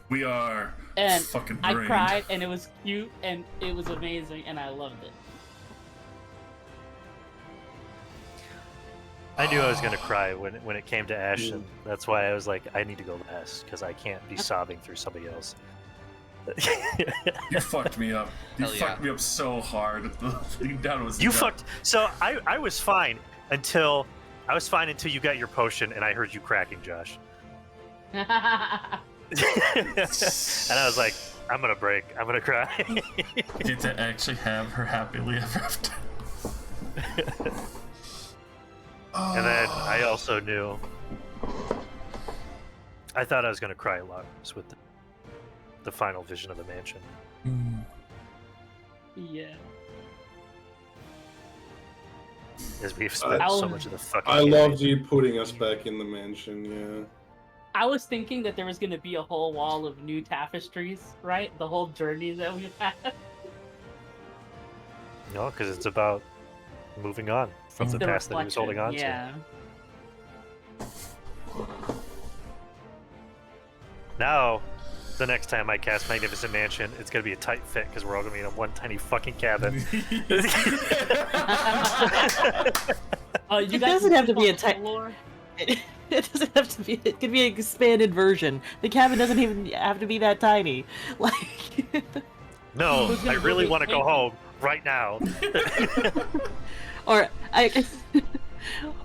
[SPEAKER 2] We are
[SPEAKER 3] And
[SPEAKER 2] fucking
[SPEAKER 3] I
[SPEAKER 2] drained.
[SPEAKER 3] cried, and it was cute, and it was amazing, and I loved it.
[SPEAKER 6] I knew I was gonna cry when it came to Ashton. That's why I was like, I need to go last because I can't be sobbing through somebody else.
[SPEAKER 2] You fucked me up. You
[SPEAKER 1] Hell yeah.
[SPEAKER 2] fucked me up so hard. That was
[SPEAKER 6] You
[SPEAKER 2] that-
[SPEAKER 6] fucked. So I was fine until you got your potion and I heard you cracking, Josh. And I was like, I'm gonna break. I'm gonna cry.
[SPEAKER 2] Get to actually have her happily ever after.
[SPEAKER 6] And then I also knew. I thought I was gonna cry a lot with the final vision of the mansion.
[SPEAKER 3] Yeah.
[SPEAKER 6] As we've spent so
[SPEAKER 3] I'll-
[SPEAKER 6] much of the fucking.
[SPEAKER 9] I
[SPEAKER 6] game.
[SPEAKER 9] loved you putting us back in the mansion, yeah.
[SPEAKER 3] I was thinking that there was gonna be a whole wall of new tapestries, right? The whole journey that we've had.
[SPEAKER 6] No, because it's about moving on from the past that he was holding on
[SPEAKER 3] yeah.
[SPEAKER 6] to. Now, the next time I cast Magnificent Mansion, it's gonna be a tight fit because we're all gonna be in one tiny fucking cabin.
[SPEAKER 3] You
[SPEAKER 7] It
[SPEAKER 3] guys
[SPEAKER 7] doesn't
[SPEAKER 3] can
[SPEAKER 7] have to
[SPEAKER 3] sleep
[SPEAKER 7] be
[SPEAKER 3] on
[SPEAKER 7] a tight-
[SPEAKER 3] the floor.
[SPEAKER 7] It doesn't have to be. It could be an expanded version. The cabin doesn't even have to be that tiny. Like,
[SPEAKER 6] No,
[SPEAKER 3] Who's
[SPEAKER 6] I
[SPEAKER 3] gonna
[SPEAKER 6] really
[SPEAKER 3] really
[SPEAKER 6] want to go
[SPEAKER 3] take
[SPEAKER 6] home right now.
[SPEAKER 7] or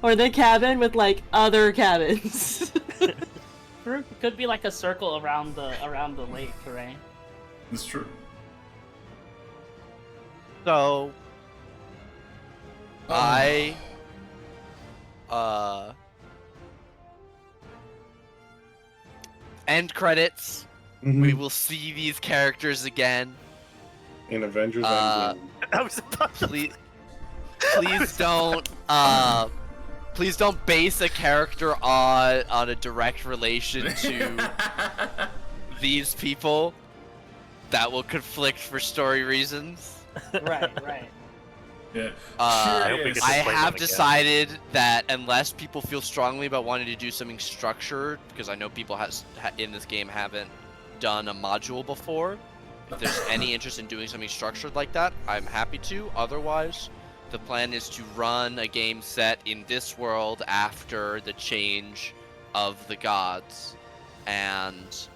[SPEAKER 7] or the cabin with like other cabins.
[SPEAKER 3] It could be like a circle around the lake, right?
[SPEAKER 2] It's true.
[SPEAKER 1] So, I end credits. We will see these characters again.
[SPEAKER 5] In Avengers
[SPEAKER 1] Uh,
[SPEAKER 5] Endgame.
[SPEAKER 6] I was about to
[SPEAKER 1] Please, please don't base a character on a direct relation to these people. That will conflict for story reasons.
[SPEAKER 3] Right.
[SPEAKER 2] Yeah.
[SPEAKER 1] I
[SPEAKER 6] hope we get to
[SPEAKER 1] I
[SPEAKER 6] play
[SPEAKER 1] have
[SPEAKER 6] them again.
[SPEAKER 1] decided that unless people feel strongly about wanting to do something structured, because I know people in this game haven't done a module before. If there's any interest in doing something structured like that, I'm happy to. Otherwise, the plan is to run a game set in this world after the change of the gods, and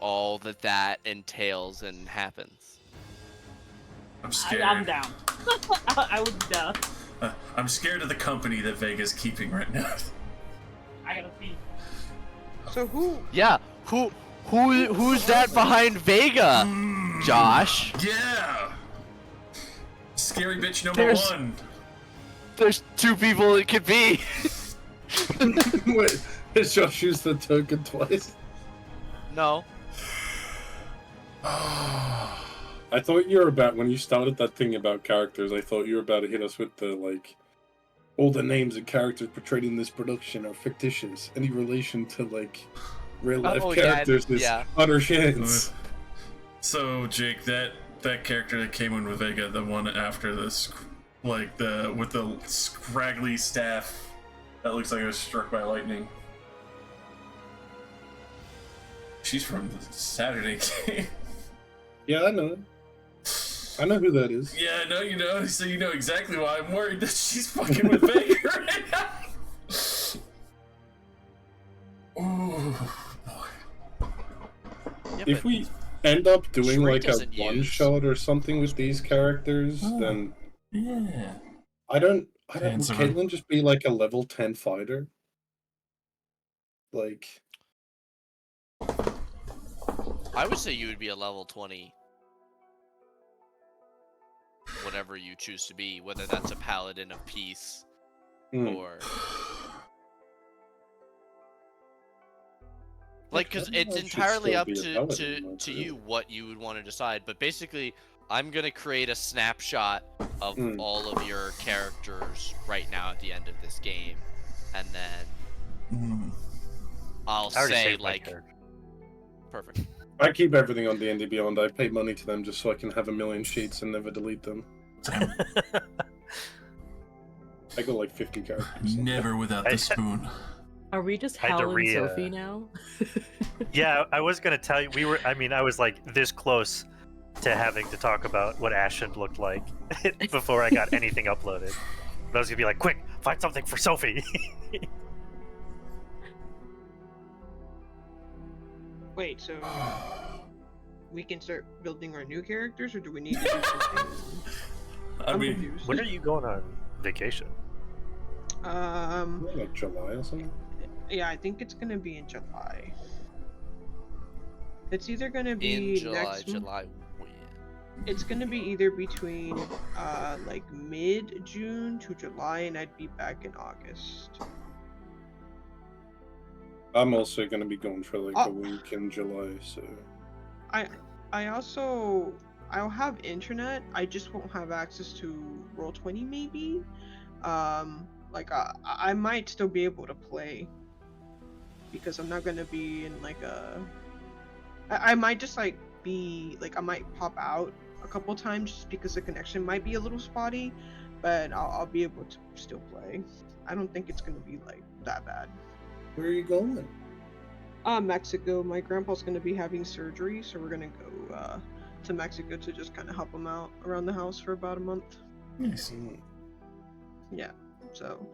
[SPEAKER 1] all that entails and happens.
[SPEAKER 2] I'm scared.
[SPEAKER 3] I'm down. I would be down.
[SPEAKER 2] I'm scared of the company that Vega's keeping right now.
[SPEAKER 3] I gotta pee.
[SPEAKER 4] So who?
[SPEAKER 1] Yeah, who's that behind Vega? Josh.
[SPEAKER 2] Yeah. Scary bitch number
[SPEAKER 1] There's-
[SPEAKER 2] 1.
[SPEAKER 1] There's 2 people it could be.
[SPEAKER 5] Wait, has Josh used the token twice?
[SPEAKER 1] No.
[SPEAKER 5] I thought you were about, when you started that thing about characters, I thought you were about to hit us with the, like, all the names and characters portrayed in this production are fictitious. Any relation to, like, real life
[SPEAKER 1] Oh, yeah,
[SPEAKER 5] characters is
[SPEAKER 1] yeah.
[SPEAKER 5] utter chance.
[SPEAKER 2] So Jake, that character that came in with Vega, the one after this, like with the scraggly staff, that looks like it was struck by lightning. She's from the Saturday game.
[SPEAKER 5] Yeah, I know. I know who that is.
[SPEAKER 2] Yeah, I know you know, so you know exactly why I'm worried that she's fucking with Vega right now. Ooh, boy.
[SPEAKER 1] Yeah,
[SPEAKER 5] If
[SPEAKER 1] but
[SPEAKER 5] we end up doing
[SPEAKER 1] Shri
[SPEAKER 5] like a
[SPEAKER 1] doesn't use-
[SPEAKER 5] one-shot or something with these characters, then
[SPEAKER 2] Yeah.
[SPEAKER 5] I don't. Would
[SPEAKER 2] Answer.
[SPEAKER 5] Caitlyn just be like a level 10 fighter? Like,
[SPEAKER 1] I would say you would be a level 20. Whatever you choose to be, whether that's a paladin of peace or like, because it's
[SPEAKER 5] Should
[SPEAKER 1] entirely
[SPEAKER 5] still
[SPEAKER 1] up
[SPEAKER 5] be a
[SPEAKER 1] to
[SPEAKER 5] paladin,
[SPEAKER 1] to
[SPEAKER 5] though,
[SPEAKER 1] you what you would want to decide. But basically, I'm gonna create a snapshot of all of your characters right now at the end of this game, and then I'll
[SPEAKER 6] I already
[SPEAKER 1] say
[SPEAKER 6] saved my
[SPEAKER 1] like,
[SPEAKER 6] character.
[SPEAKER 1] perfect.
[SPEAKER 5] I keep everything on D&D Beyond. I pay money to them just so I can have a million sheets and never delete them. I got like 50 characters.
[SPEAKER 2] Never without the spoon.
[SPEAKER 7] Are we just
[SPEAKER 6] I had to
[SPEAKER 7] Hal and
[SPEAKER 6] re-
[SPEAKER 7] Sophie now?
[SPEAKER 6] Yeah, I was gonna tell you. I was like this close to having to talk about what Ashen looked like before I got anything uploaded. But I was gonna be like, quick, find something for Sophie.
[SPEAKER 4] Wait, so we can start building our new characters, or do we need to do something?
[SPEAKER 2] I
[SPEAKER 4] I'm
[SPEAKER 2] mean,
[SPEAKER 4] confused.
[SPEAKER 6] When are you going on vacation?
[SPEAKER 5] Like July or something?
[SPEAKER 4] Yeah, I think it's gonna be in July. It's either gonna be
[SPEAKER 1] In July,
[SPEAKER 4] next.
[SPEAKER 1] July when?
[SPEAKER 4] It's gonna be either between like mid-June to July, and I'd be back in August.
[SPEAKER 5] I'm also going to be gone for like
[SPEAKER 4] Oh.
[SPEAKER 5] a week in July, so...
[SPEAKER 4] I'll have internet. I just won't have access to Roll20 maybe. Like I might still be able to play because I'm not gonna be in like a. I might just like be like I might pop out a couple times just because the connection might be a little spotty, but I'll be able to still play. I don't think it's gonna be like that bad.
[SPEAKER 5] Where are you going?
[SPEAKER 4] Mexico. My grandpa's gonna be having surgery, so we're gonna go to Mexico to just kind of help him out around the house for about a month.
[SPEAKER 2] nice.
[SPEAKER 4] Yeah. So,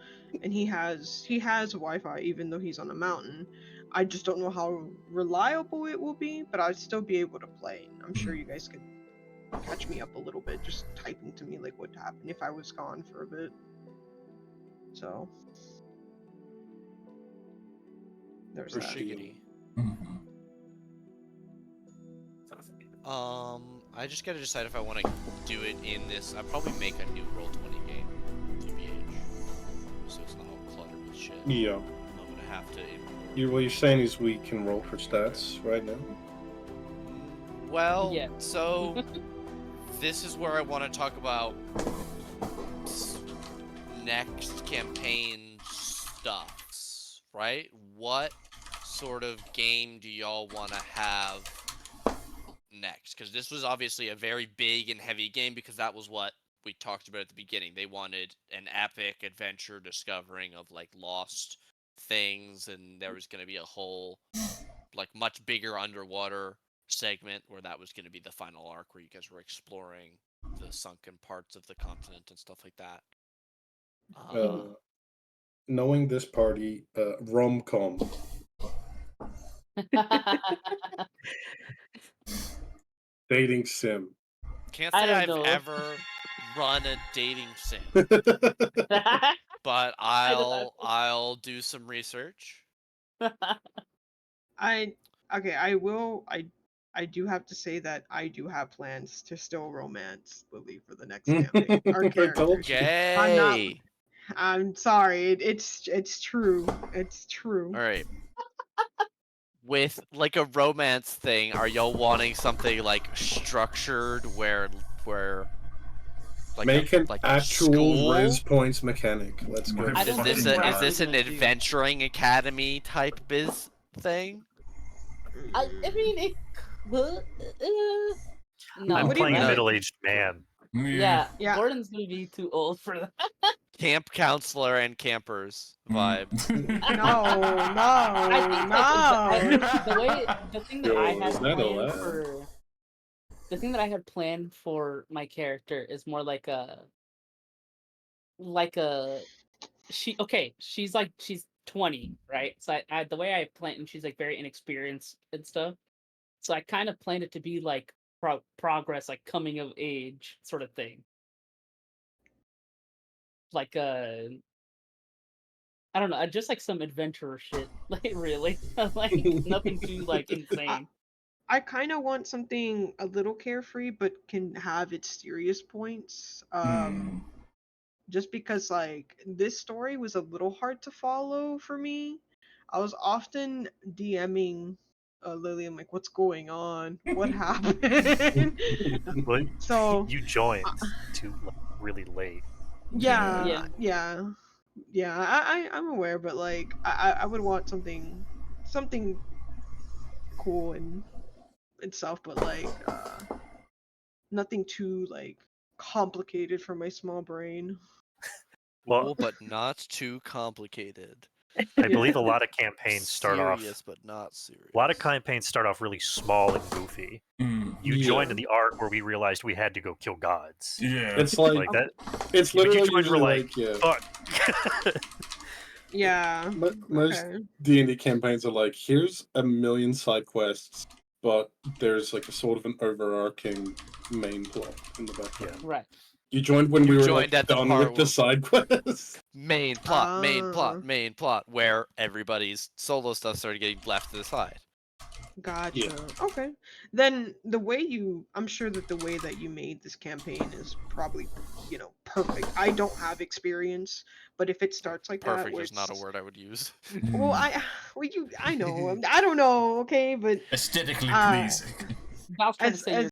[SPEAKER 4] and he has Wi-Fi even though he's on a mountain. I just don't know how reliable it will be, but I'd still be able to play. I'm sure you guys could catch me up a little bit, just typing to me like what would happen if I was gone for a bit. So, there's
[SPEAKER 5] For
[SPEAKER 4] that.
[SPEAKER 5] sure.
[SPEAKER 1] Shiggity.
[SPEAKER 2] Mhm.
[SPEAKER 1] I just gotta decide if I want to do it in this. I'll probably make a new Roll20 game, TBH, so it's not all cluttered with shit.
[SPEAKER 5] Yeah.
[SPEAKER 1] I'm gonna have to.
[SPEAKER 5] What you're saying is we can roll for stats right now?
[SPEAKER 1] Well,
[SPEAKER 3] Yeah.
[SPEAKER 1] so this is where I want to talk about next campaign stuffs, right? What sort of game do y'all want to have next? Because this was obviously a very big and heavy game, because that was what we talked about at the beginning. They wanted an epic adventure discovering of like lost things, and there was going to be a whole like much bigger underwater segment where that was going to be the final arc, where you guys were exploring the sunken parts of the continent and stuff like that.
[SPEAKER 5] Knowing this party, rom-com. Dating sim.
[SPEAKER 1] Can't
[SPEAKER 3] I
[SPEAKER 1] say
[SPEAKER 3] don't
[SPEAKER 1] I've
[SPEAKER 3] know.
[SPEAKER 1] ever run a dating sim,
[SPEAKER 5] I
[SPEAKER 1] but
[SPEAKER 3] I don't know.
[SPEAKER 1] I'll do some research.
[SPEAKER 4] I do have to say that I do have plans to still romance Lily for the next campaign. Our
[SPEAKER 5] told
[SPEAKER 4] characters.
[SPEAKER 5] you.
[SPEAKER 4] I'm not-
[SPEAKER 1] Gay.
[SPEAKER 4] I'm sorry. It's true. It's true.
[SPEAKER 1] All right. With like a romance thing, are y'all wanting something like structured where like
[SPEAKER 5] Make
[SPEAKER 1] a,
[SPEAKER 5] an
[SPEAKER 1] like a
[SPEAKER 5] actual
[SPEAKER 1] school?
[SPEAKER 5] res points mechanic. Let's go.
[SPEAKER 2] I
[SPEAKER 1] Is
[SPEAKER 2] don't
[SPEAKER 1] this
[SPEAKER 2] think
[SPEAKER 1] a, is
[SPEAKER 2] that-
[SPEAKER 1] this an adventuring academy type biz thing?
[SPEAKER 3] I mean, it. No.
[SPEAKER 6] I'm
[SPEAKER 4] what do you
[SPEAKER 6] playing a
[SPEAKER 4] mean?
[SPEAKER 6] middle-aged man.
[SPEAKER 3] Yeah,
[SPEAKER 4] Yeah.
[SPEAKER 3] Gordon's gonna be too old for that.
[SPEAKER 1] Camp counselor and campers vibe.
[SPEAKER 3] I think like, the thing that I
[SPEAKER 5] Yo,
[SPEAKER 3] had
[SPEAKER 5] is that
[SPEAKER 3] planned
[SPEAKER 5] allowed?
[SPEAKER 3] for the thing that I had planned for my character is more like a she's 20, right? So I the way I planned, and she's like very inexperienced and stuff. So I kind of planned it to be like progress, like coming of age sort of thing. Like I don't know, just like some adventurer shit. Like really, like nothing too like insane.
[SPEAKER 4] I kind of want something a little carefree, but can have its serious points. Just because like this story was a little hard to follow for me. I was often DMing Lily. I'm like, "What's going on? What happened?"
[SPEAKER 6] Well,
[SPEAKER 4] So
[SPEAKER 6] you joined really late.
[SPEAKER 4] yeah. I'm aware, but like I would want something cool in itself, but like nothing too like complicated for my small brain.
[SPEAKER 6] Well,
[SPEAKER 1] Cool, but not too complicated.
[SPEAKER 6] I believe a lot of campaigns start
[SPEAKER 1] Serious,
[SPEAKER 6] off.
[SPEAKER 1] but not serious.
[SPEAKER 6] A lot of campaigns start off really small and goofy. You joined in the arc where we realized we had to go kill gods.
[SPEAKER 2] Yeah.
[SPEAKER 5] It's like,
[SPEAKER 6] Like that.
[SPEAKER 5] it's
[SPEAKER 6] When you
[SPEAKER 5] literally
[SPEAKER 6] joined, we're
[SPEAKER 5] usually
[SPEAKER 6] like,
[SPEAKER 5] yeah.
[SPEAKER 6] fuck.
[SPEAKER 4] Yeah.
[SPEAKER 5] Most
[SPEAKER 4] Okay.
[SPEAKER 5] D&D campaigns are like, here's a million side quests, but there's like a sort of an overarching main plot in the background.
[SPEAKER 3] Right.
[SPEAKER 5] You joined when we were
[SPEAKER 1] joined
[SPEAKER 5] like
[SPEAKER 1] at the
[SPEAKER 5] done
[SPEAKER 1] part
[SPEAKER 5] with the
[SPEAKER 1] where-
[SPEAKER 5] side quests.
[SPEAKER 1] Main plot, main
[SPEAKER 4] Ah.
[SPEAKER 1] plot, main plot, where everybody's solo stuff started getting left to the side.
[SPEAKER 4] Gotcha.
[SPEAKER 5] Yeah.
[SPEAKER 4] Okay. Then I'm sure that the way that you made this campaign is probably, perfect. I don't have experience, but if it starts like that,
[SPEAKER 1] Perfect
[SPEAKER 4] where
[SPEAKER 1] is not a
[SPEAKER 4] it's-
[SPEAKER 1] word I would use.
[SPEAKER 4] Well, I know. I don't know. Okay, but
[SPEAKER 2] Aesthetically
[SPEAKER 4] Uh,
[SPEAKER 2] pleasing.
[SPEAKER 3] Val's trying to
[SPEAKER 4] as
[SPEAKER 3] say you're